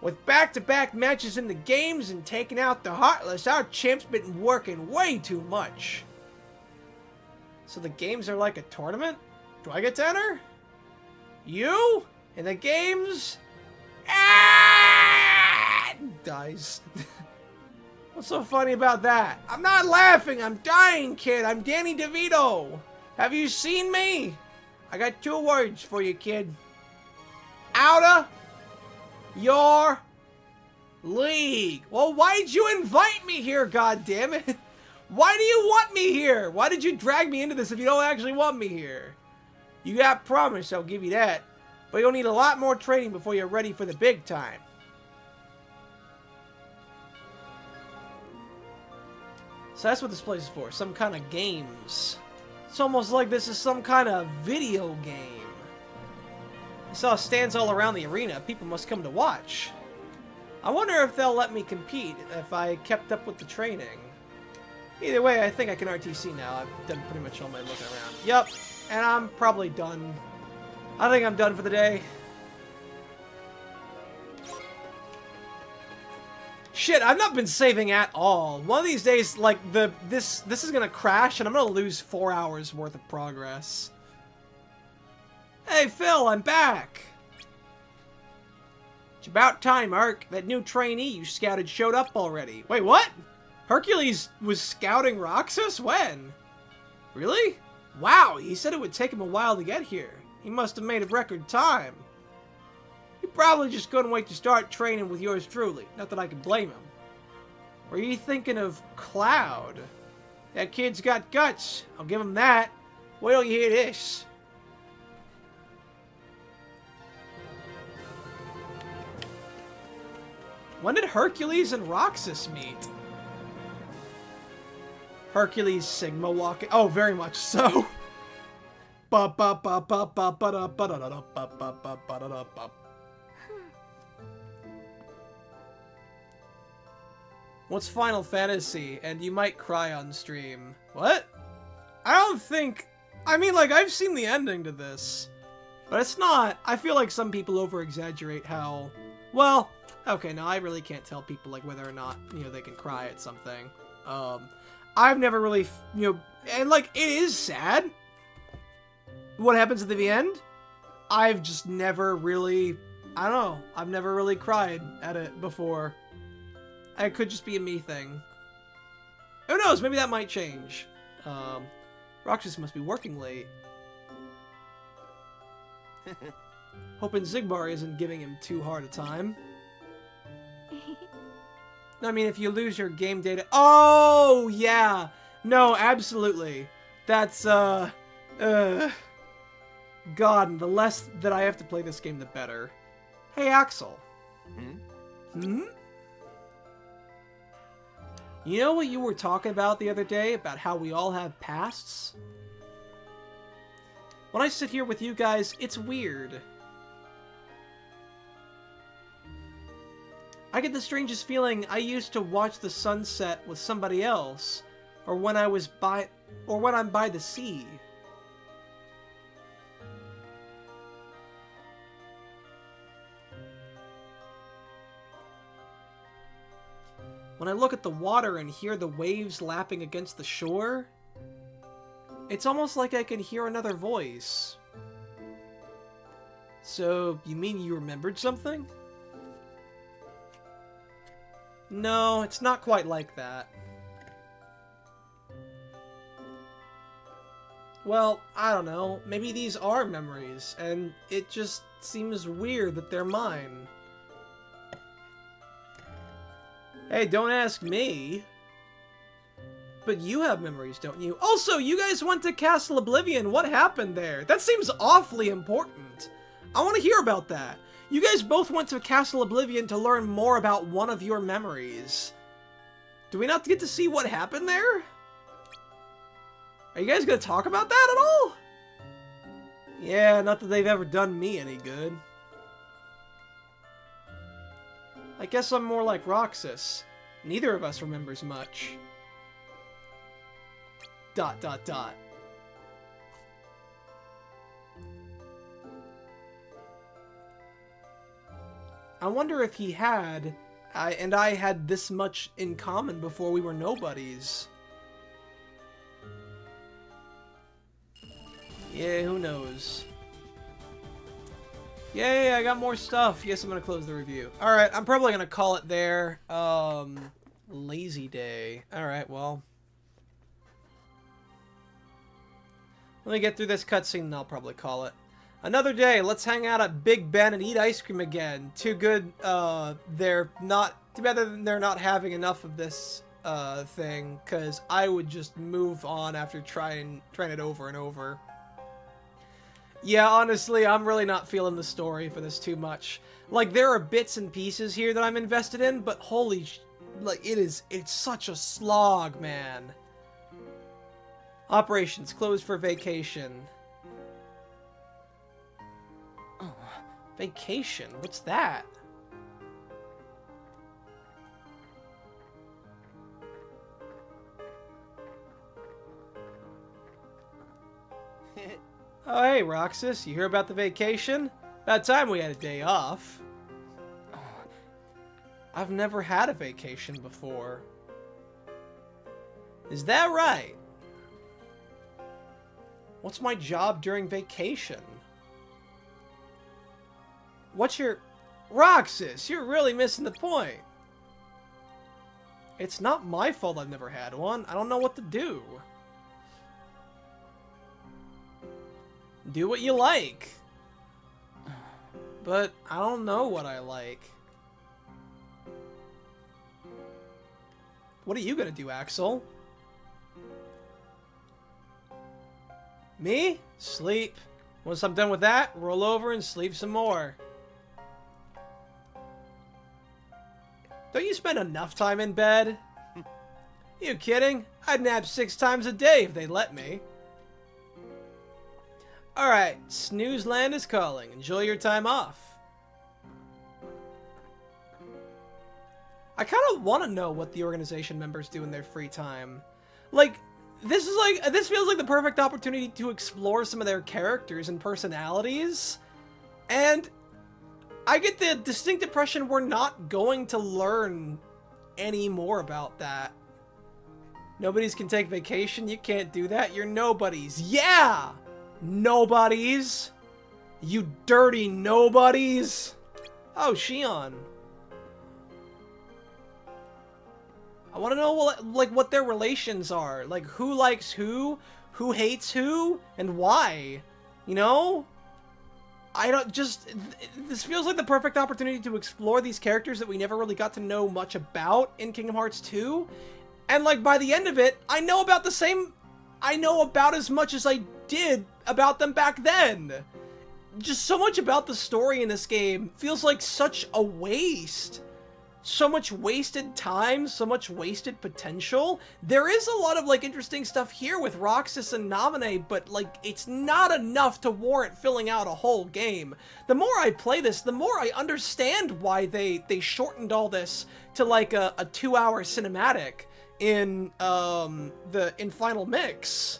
With back-to-back matches in the games and taking out the Heartless, our champ's been working way too much. So the games are like a tournament? Do I get to enter? You? In the games? Ah! Dies. What's so funny about that? I'm not laughing, I'm dying, kid. I'm Danny DeVito. Have you seen me? I got 2 words for you, kid. Outta your league. Well, why'd you invite me here, goddammit? Why do you want me here? Why did you drag me into this if you don't actually want me here? You got promise, I'll give you that. But you'll need a lot more training before you're ready for the big time. So that's what this place is for. Some kind of games. It's almost like this is some kind of video game. I saw stands all around the arena. People must come to watch. I wonder if they'll let me compete if I kept up with the training. Either way, I think I can RTC now. I've done pretty much all my looking around. Yep, and I'm probably done. I think I'm done for the day. Shit, I've not been saving at all. One of these days, like, this is gonna crash, and I'm gonna lose 4 hours worth of progress. Hey, Phil, I'm back! It's about time, Ark. That new trainee you scouted showed up already. Wait, what? Hercules was scouting Roxas? When? Really? Wow, he said it would take him a while to get here. He must have made a record time. He probably just couldn't wait to start training with yours truly. Not that I can blame him. Were you thinking of Cloud? That kid's got guts. I'll give him that. Wait till you hear this. When did Hercules and Roxas meet? Hercules Sigma walking. Oh, very much so. What's Final Fantasy? And you might cry on stream. What? I don't think... I mean, like, I've seen the ending to this. But it's not... I feel like some people over-exaggerate how... Well, okay, now I really can't tell people, like, whether or not, you know, they can cry at something. I've never really, you know... And, like, it is sad. What happens at the end? I've just never really... I don't know. I've never really cried at it before. It could just be a me thing. Who knows? Maybe that might change. Roxas must be working late. Hoping Zigbar isn't giving him too hard a time. I mean, if you lose your game data... Oh, yeah! No, absolutely. That's, God, the less that I have to play this game, the better. Hey, Axel. Hmm? You know what you were talking about the other day? About how we all have pasts? When I sit here with you guys, it's weird. I get the strangest feeling I used to watch the sunset with somebody else, or when I'm by the sea. When I look at the water and hear the waves lapping against the shore, it's almost like I can hear another voice. So, you mean you remembered something? No, it's not quite like that. Well, I don't know. Maybe these are memories, and it just seems weird that they're mine. Hey, don't ask me. But you have memories, don't you? Also, you guys went to Castle Oblivion. What happened there? That seems awfully important. I want to hear about that. You guys both went to Castle Oblivion to learn more about one of your memories. Do we not get to see what happened there? Are you guys going to talk about that at all? Yeah, not that they've ever done me any good. I guess I'm more like Roxas. Neither of us remembers much. ... I wonder if he had, and I had this much in common before we were nobodies. Yeah, who knows? Yay, I got more stuff. Yes, I'm gonna close the review. Alright, I'm probably gonna call it there. Lazy day. Alright, well. Let me get through this cutscene and I'll probably call it. Another day, let's hang out at Big Ben and eat ice cream again. Too good, they're not... Too bad that they're not having enough of this, thing, because I would just move on after trying it over and over. Yeah, honestly, I'm really not feeling the story for this too much. Like, there are bits and pieces here that I'm invested in, but like, it's such a slog, man. Operations closed for vacation. Oh, vacation? What's that? Oh, hey, Roxas, you hear about the vacation? About time we had a day off. Oh, I've never had a vacation before. Is that right? What's my job during vacation? What's your... Roxas, you're really missing the point. It's not my fault I've never had one. I don't know what to do. Do what you like. But I don't know what I like. What are you gonna do, Axel? Me? Sleep. Once I'm done with that, roll over and sleep some more. Don't you spend enough time in bed? You kidding? I'd nap 6 times a day if they'd let me. Alright, Snooze Land is calling. Enjoy your time off. I kind of want to know what the organization members do in their free time. Like, this feels like the perfect opportunity to explore some of their characters and personalities. And I get the distinct impression we're not going to learn any more about that. Nobodies can take vacation. You can't do that. You're nobodies. Yeah! Nobodies. You dirty nobodies. Oh, Xion. I want to know what their relations are. Like, who likes who hates who, and why. You know? I don't just... This feels like the perfect opportunity to explore these characters that we never really got to know much about in Kingdom Hearts 2. And, like, by the end of it, I know about as much as I did about them back then. Just so much about the story in this game feels like such a waste. So much wasted time, so much wasted potential. There is a lot of, like, interesting stuff here with Roxas and Naminé, but, like, it's not enough to warrant filling out a whole game. The more I play this, the more I understand why they shortened all this to, like, a 2-hour cinematic in Final Mix.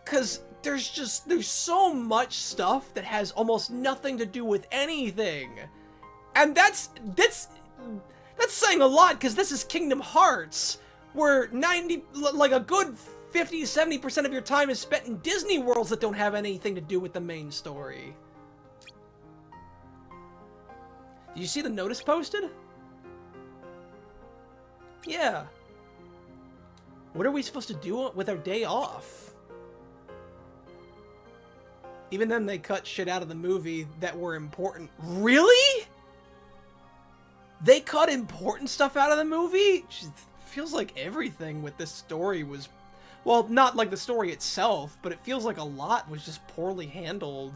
'Cause there's so much stuff that has almost nothing to do with anything. And That's saying a lot, because this is Kingdom Hearts, where like a good 50-70% of your time is spent in Disney worlds that don't have anything to do with the main story. Did you see the notice posted? Yeah. What are we supposed to do with our day off? Even then, they cut shit out of the movie that were important. Really? They cut important stuff out of the movie? Jeez, feels like everything with this story was... Well, not like the story itself, but it feels like a lot was just poorly handled.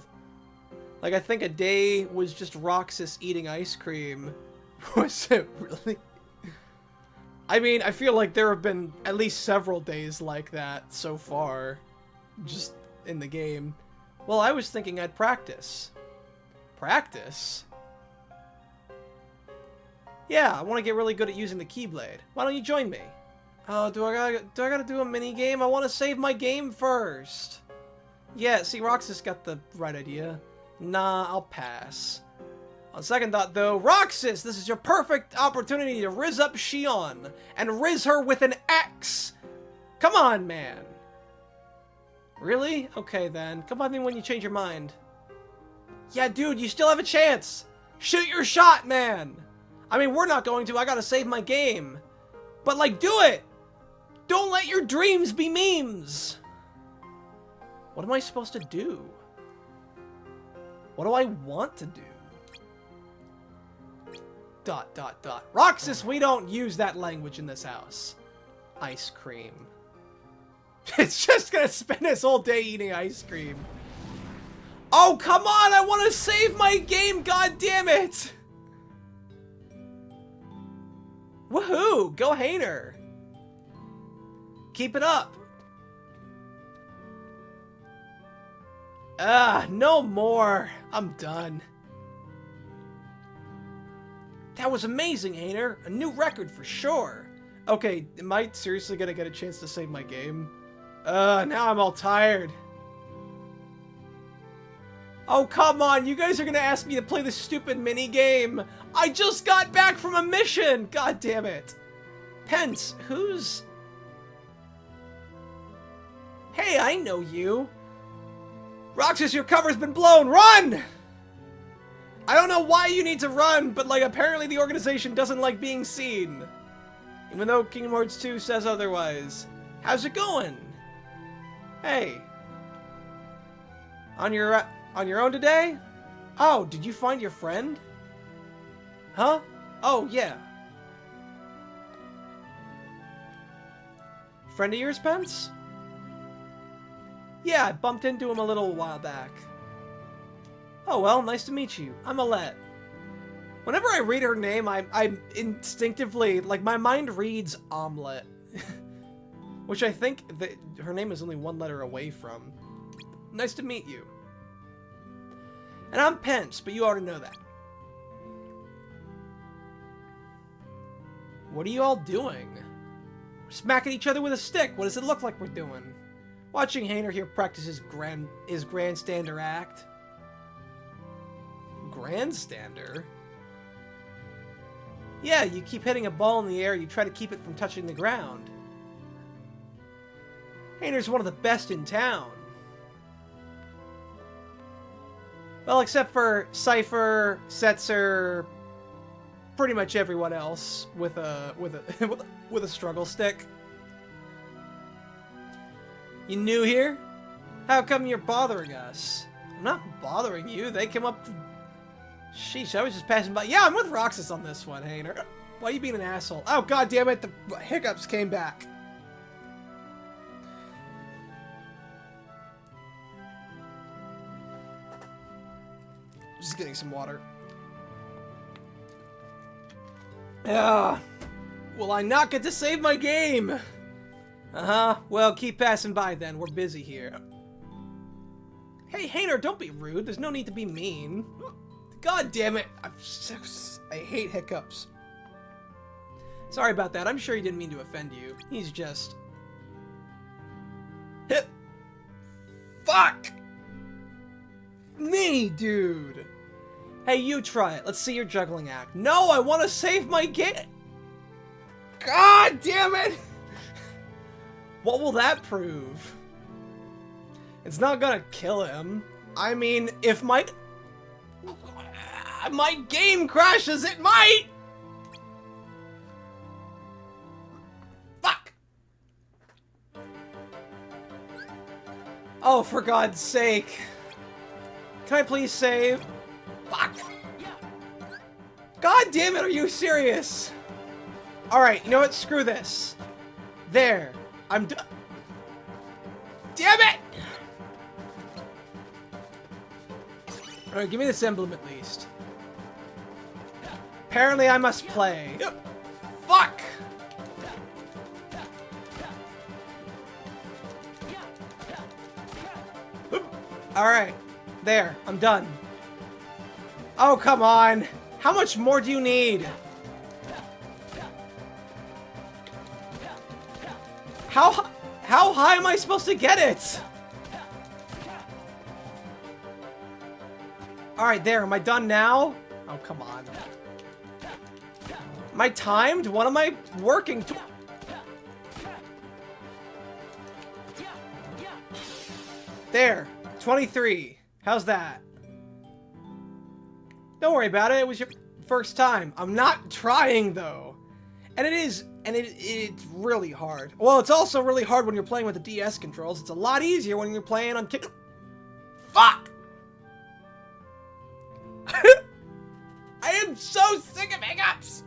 Like, I think a day was just Roxas eating ice cream. Was it really? I mean, I feel like there have been at least several days like that so far. Just in the game. Well, I was thinking I'd practice. Practice? Yeah, I want to get really good at using the keyblade. Why don't you join me? Oh, do I gotta do a mini game? I want to save my game first. Yeah, see, Roxas got the right idea. Nah, I'll pass. On second thought, though, Roxas, this is your perfect opportunity to rizz up Xion and rizz her with an X. Come on, man. Really? Okay, then. Come on me when you change your mind. Yeah, dude, you still have a chance. Shoot your shot, man. I mean, we're not going to. I gotta save my game. But, like, do it. Don't let your dreams be memes. What am I supposed to do? What do I want to do? ... Roxas, we don't use that language in this house. Ice cream. It's just gonna spend his whole day eating ice cream. Oh, come on! I want to save my game, god damn it! Woohoo! Go Hainer! Keep it up! No more! I'm done. That was amazing, Hainer! A new record for sure! Okay, am I seriously gonna get a chance to save my game? Now I'm all tired. Oh, come on! You guys are gonna ask me to play this stupid mini-game! I just got back from a mission! God damn it! Pence, who's... Hey, I know you! Roxas, your cover's been blown! Run! I don't know why you need to run, but, like, apparently the organization doesn't like being seen. Even though Kingdom Hearts 2 says otherwise. How's it going? Hey. On your own today? Oh, did you find your friend? Huh? Oh, yeah. Friend of yours, Pence? Yeah, I bumped into him a little while back. Oh, well, nice to meet you. I'm Alette. Whenever I read her name, I instinctively, like, my mind reads omelet. Which I think that her name is only one letter away from. Nice to meet you. And I'm Pence, but you already know that. What are you all doing? We're smacking each other with a stick. What does it look like we're doing? Watching Hainer here practice his grandstander act. Grandstander? Yeah, you keep hitting a ball in the air, you try to keep it from touching the ground. Hainer's one of the best in town. Well, except for Cypher, Setzer, pretty much everyone else with a with a struggle stick. You new here? How come you're bothering us? I'm not bothering you. They came up. Sheesh, I was just passing by. Yeah, I'm with Roxas on this one, Hainer. Why are you being an asshole? Oh, god damn it, the hiccups came back. Just getting some water. Will I not get to save my game? Uh-huh. Well, keep passing by then. We're busy here. Hey, Hainer, don't be rude. There's no need to be mean. God damn it. I hate hiccups. Sorry about that. I'm sure he didn't mean to offend you. He's just... Fuck! Me, dude! Hey, you try it. Let's see your juggling act. No, I want to save my game. God damn it! What will that prove? It's not gonna kill him. I mean, if my game crashes, it might! Fuck! Oh, for God's sake. Can I please save? Fuck! God damn it, are you serious? Alright, you know what? Screw this. There. I'm done. Damn it! Alright, give me this emblem at least. Apparently I must play. Fuck! Alright. There. I'm done. Oh, come on. How much more do you need? How high am I supposed to get it? Alright, there. Am I done now? Oh, come on. Am I timed? What am I working to? There. 23. How's that? Don't worry about it. It was your first time. I'm not trying, though. And it's really hard. Well, it's also really hard when you're playing with the DS controls. It's a lot easier when you're playing on kick. Fuck! I am so sick of hiccups!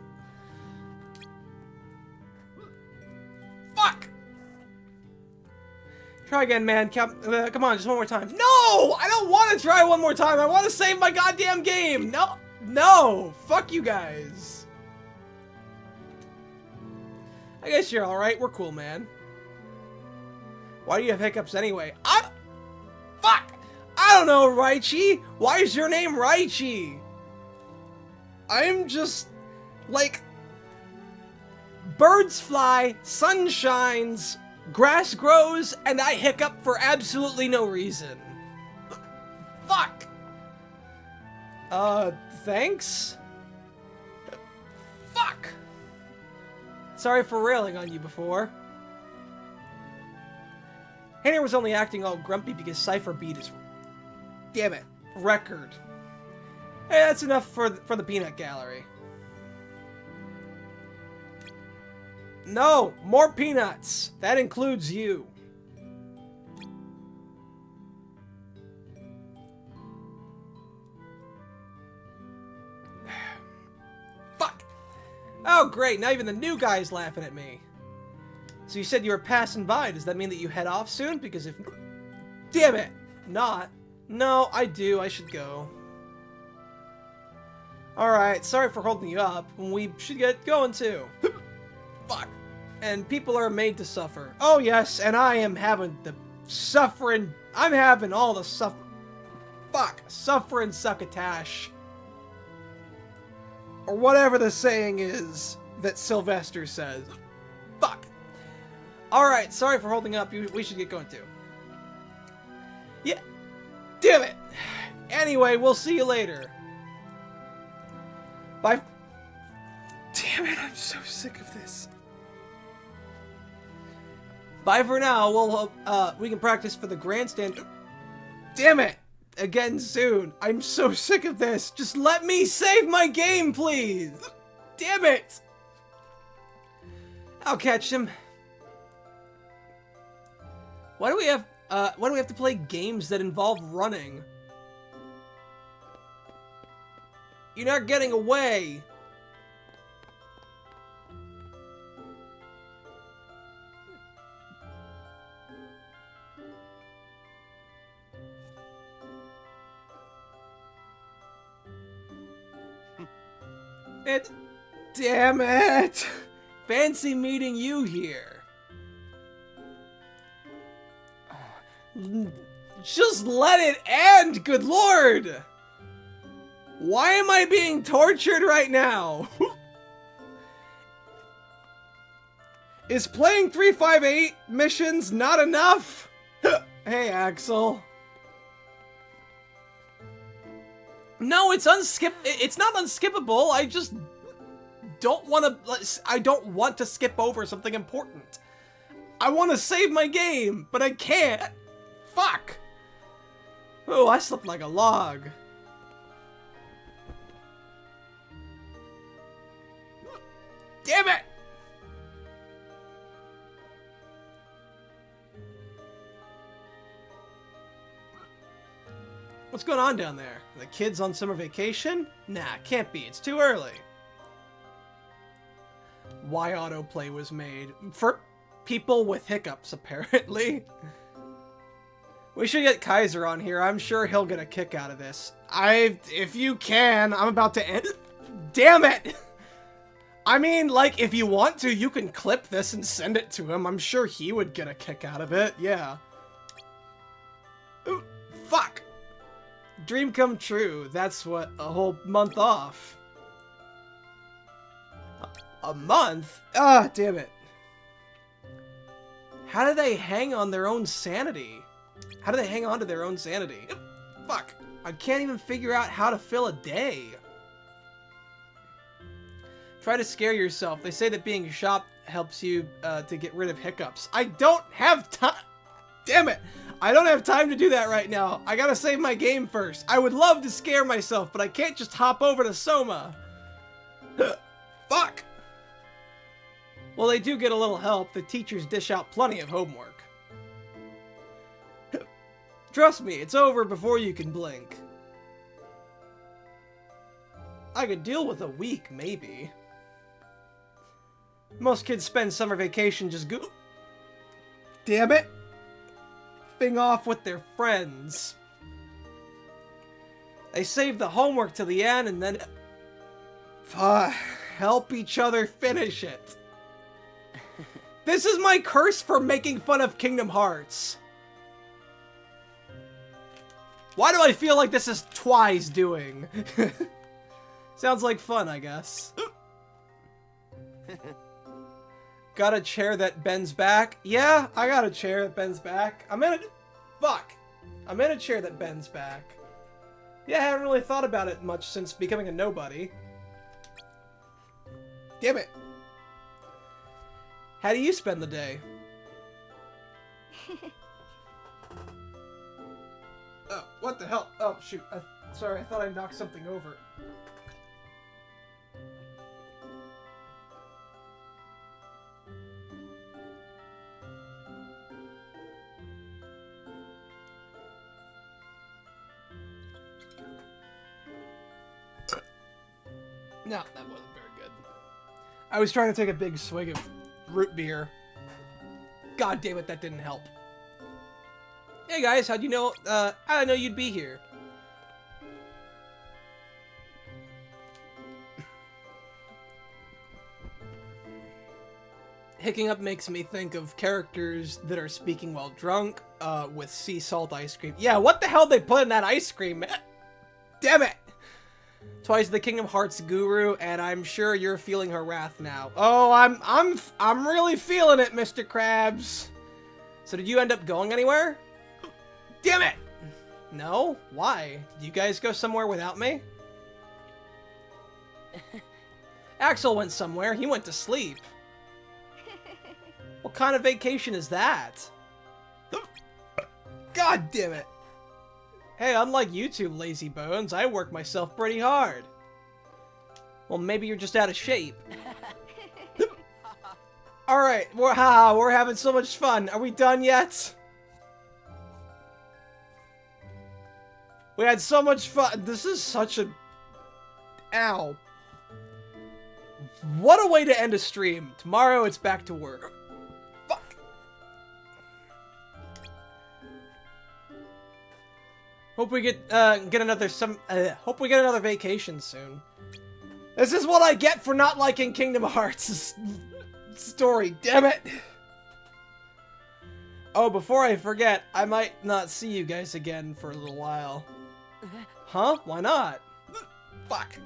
Fuck! Try again, man. Come on, just one more time. No! I don't want to try one more time. I want to save my goddamn game. No! No! Fuck you guys. I guess you're alright. We're cool, man. Why do you have hiccups anyway? Fuck! I don't know, Raichi. Why is your name Raichi? I'm just, like, birds fly, sun shines, grass grows, and I hiccup for absolutely no reason. Fuck! Thanks? Fuck! Sorry for railing on you before. Hanner was only acting all grumpy because Cypher beat his... Damn it. Record. Hey, that's enough for the peanut gallery. No! More peanuts! That includes you. Fuck! Oh, great. Now even the new guy's laughing at me. So you said you were passing by. Does that mean that you head off soon? Because if... Damn it! Not. No, I do. I should go. Alright, sorry for holding you up. We should get going too. Fuck. And people are made to suffer. Oh yes, and I am having the suffering... I'm having all the suffer... Fuck. Suffering succotash. Or whatever the saying is that Sylvester says. Fuck. Alright, sorry for holding up. We should get going too. Yeah. Damn it. Anyway, we'll see you later. Bye. Damn it, I'm so sick of this. Bye for now. We can practice for the grandstand. Damn it. Again soon. I'm so sick of this. Just let me save my game, please. Damn it. I'll catch him. Why do we have to play games that involve running? You're not getting away. Damn it! Fancy meeting you here. Just let it end, good lord! Why am I being tortured right now? Is playing 358 missions not enough? Hey, Axel. No, it's it's not unskippable. I just don't want to. I don't want to skip over something important. I want to save my game, but I can't. Fuck. Oh, I slept like a log. Damn it! What's going on down there? The kids on summer vacation? Nah, can't be. It's too early. Why autoplay was made? For people with hiccups, apparently. We should get Kaiser on here. I'm sure he'll get a kick out of this. If you can, I'm about to end. Damn it! I mean, like, if you want to, you can clip this and send it to him. I'm sure he would get a kick out of it. Yeah. Ooh, fuck! Dream come true. That's what, a whole month off. A month? Ah, damn it. How do they hang on their own sanity? How do they hang on to their own sanity? Fuck. I can't even figure out how to fill a day. Try to scare yourself. They say that being shocked helps you to get rid of hiccups. I don't have time. Damn it. I don't have time to do that right now. I gotta save my game first. I would love to scare myself, but I can't just hop over to Soma. Fuck. Well, they do get a little help. The teachers dish out plenty of homework. Trust me, it's over before you can blink. I could deal with a week, maybe. Most kids spend summer vacation just damn it! Thing off with their friends. They save the homework to the end and then help each other finish it. This is my curse for making fun of Kingdom Hearts. Why do I feel like this is Twice doing? Sounds like fun, I guess. Got a chair that bends back? Yeah, I got a chair that bends back. I'm in a chair that bends back. Yeah, I haven't really thought about it much since becoming a nobody. Damn it. How do you spend the day? Oh, what the hell? Oh, shoot. Sorry, I thought I knocked something over. No, that wasn't very good. I was trying to take a big swig of root beer. God damn it, that didn't help. Hey guys, how'd you know, I didn't know you'd be here. Hicking up makes me think of characters that are speaking while drunk, with sea salt ice cream. Yeah, what the hell they put in that ice cream? Damn it! Twice the Kingdom Hearts guru, and I'm sure you're feeling her wrath now. Oh, I'm really feeling it, Mr. Krabs. So did you end up going anywhere? Damn it! No? Why? Did you guys go somewhere without me? Axel went somewhere. He went to sleep. What kind of vacation is that? God damn it! Hey, unlike you two lazy bones, I work myself pretty hard. Well, maybe you're just out of shape. Alright, we're having so much fun. Are we done yet? We had so much fun. This is such a... Ow. What a way to end a stream. Tomorrow it's back to work. Fuck. Hope we get another vacation soon. This is what I get for not liking Kingdom Hearts story. Damn it. Oh, before I forget, I might not see you guys again for a little while. Huh? Why not? Fuck.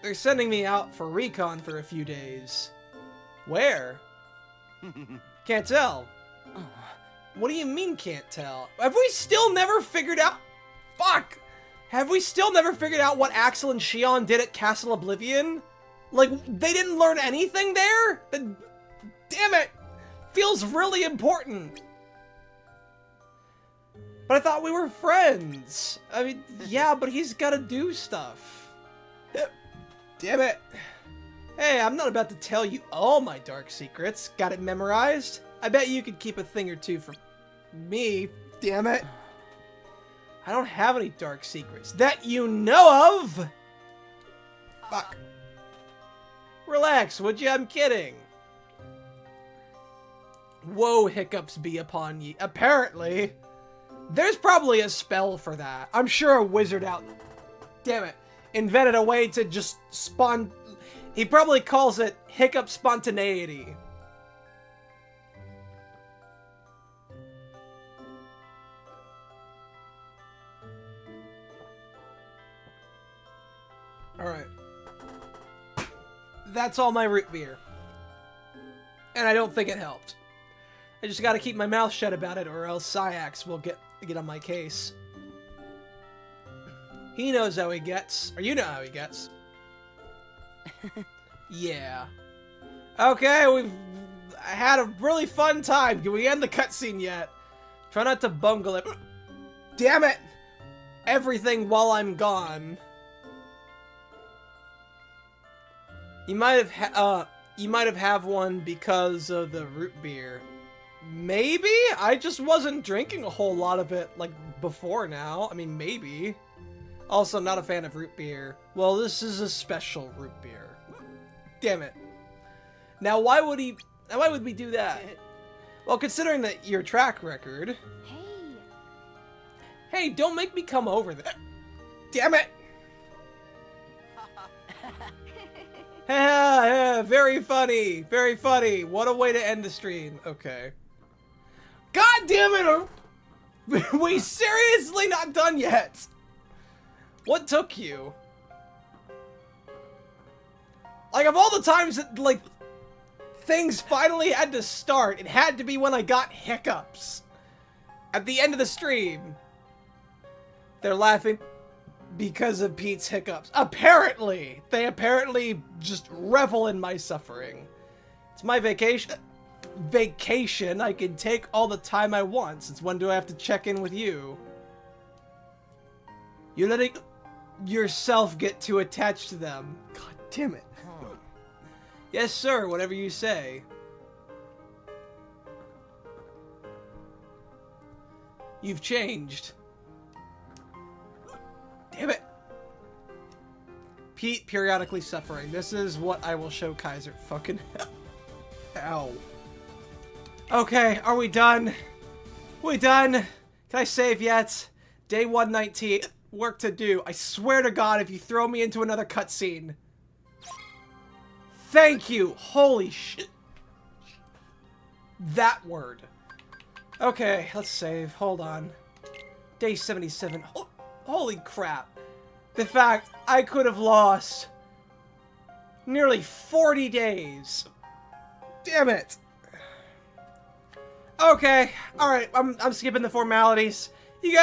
They're sending me out for recon for a few days. Where? Can't tell. What do you mean can't tell? Have we still never figured out? Fuck! Have we still never figured out what Axel and Xion did at Castle Oblivion? Like, they didn't learn anything there? Damn it! Feels really important. But I thought we were friends. I mean, yeah, but he's gotta do stuff. Damn it. Hey, I'm not about to tell you all my dark secrets. Got it memorized? I bet you could keep a thing or two from me. Damn it. I don't have any dark secrets that you know of. Fuck. Relax, would you? I'm kidding. Woe hiccups be upon ye. Apparently. There's probably a spell for that. I'm sure a wizard out... Damn it. Invented a way to just spawn... He probably calls it hiccup spontaneity. Alright. That's all my root beer. And I don't think it helped. I just gotta keep my mouth shut about it, or else Syax will get on my case. He knows how he gets. Or you know how he gets. Yeah. Okay, we've had a really fun time. Can we end the cutscene yet? Try not to bungle it. Damn it! Everything while I'm gone. You might have one because of the root beer. Maybe? I just wasn't drinking a whole lot of it, like, before now. I mean, maybe. Also, not a fan of root beer. Well, this is a special root beer. Damn it. Now, why would we do that? Well, considering that your track record... Hey, don't make me come over there. Damn it! Very funny. Very funny. What a way to end the stream. Okay. God damn it! Are we seriously not done yet? What took you? Like, of all the times that, like, things finally had to start, it had to be when I got hiccups. At the end of the stream. They're laughing because of Pete's hiccups. Apparently! They apparently just revel in my suffering. It's my vacation. Vacation. I can take all the time I want, since when do I have to check in with you? You're letting yourself get too attached to them. God damn it. Yes, sir, whatever you say. You've changed. Damn it. Pete periodically suffering. This is what I will show Kaiser. Fucking hell. Ow. Okay, are we done? We done? Can I save yet? Day 119. Work to do. I swear to God, if you throw me into another cutscene. Thank you. Holy shit. That word. Okay, let's save. Hold on. Day 77. Holy crap. The fact I could have lost nearly 40 days. Damn it. Okay. Alright, I'm skipping the formalities. You guys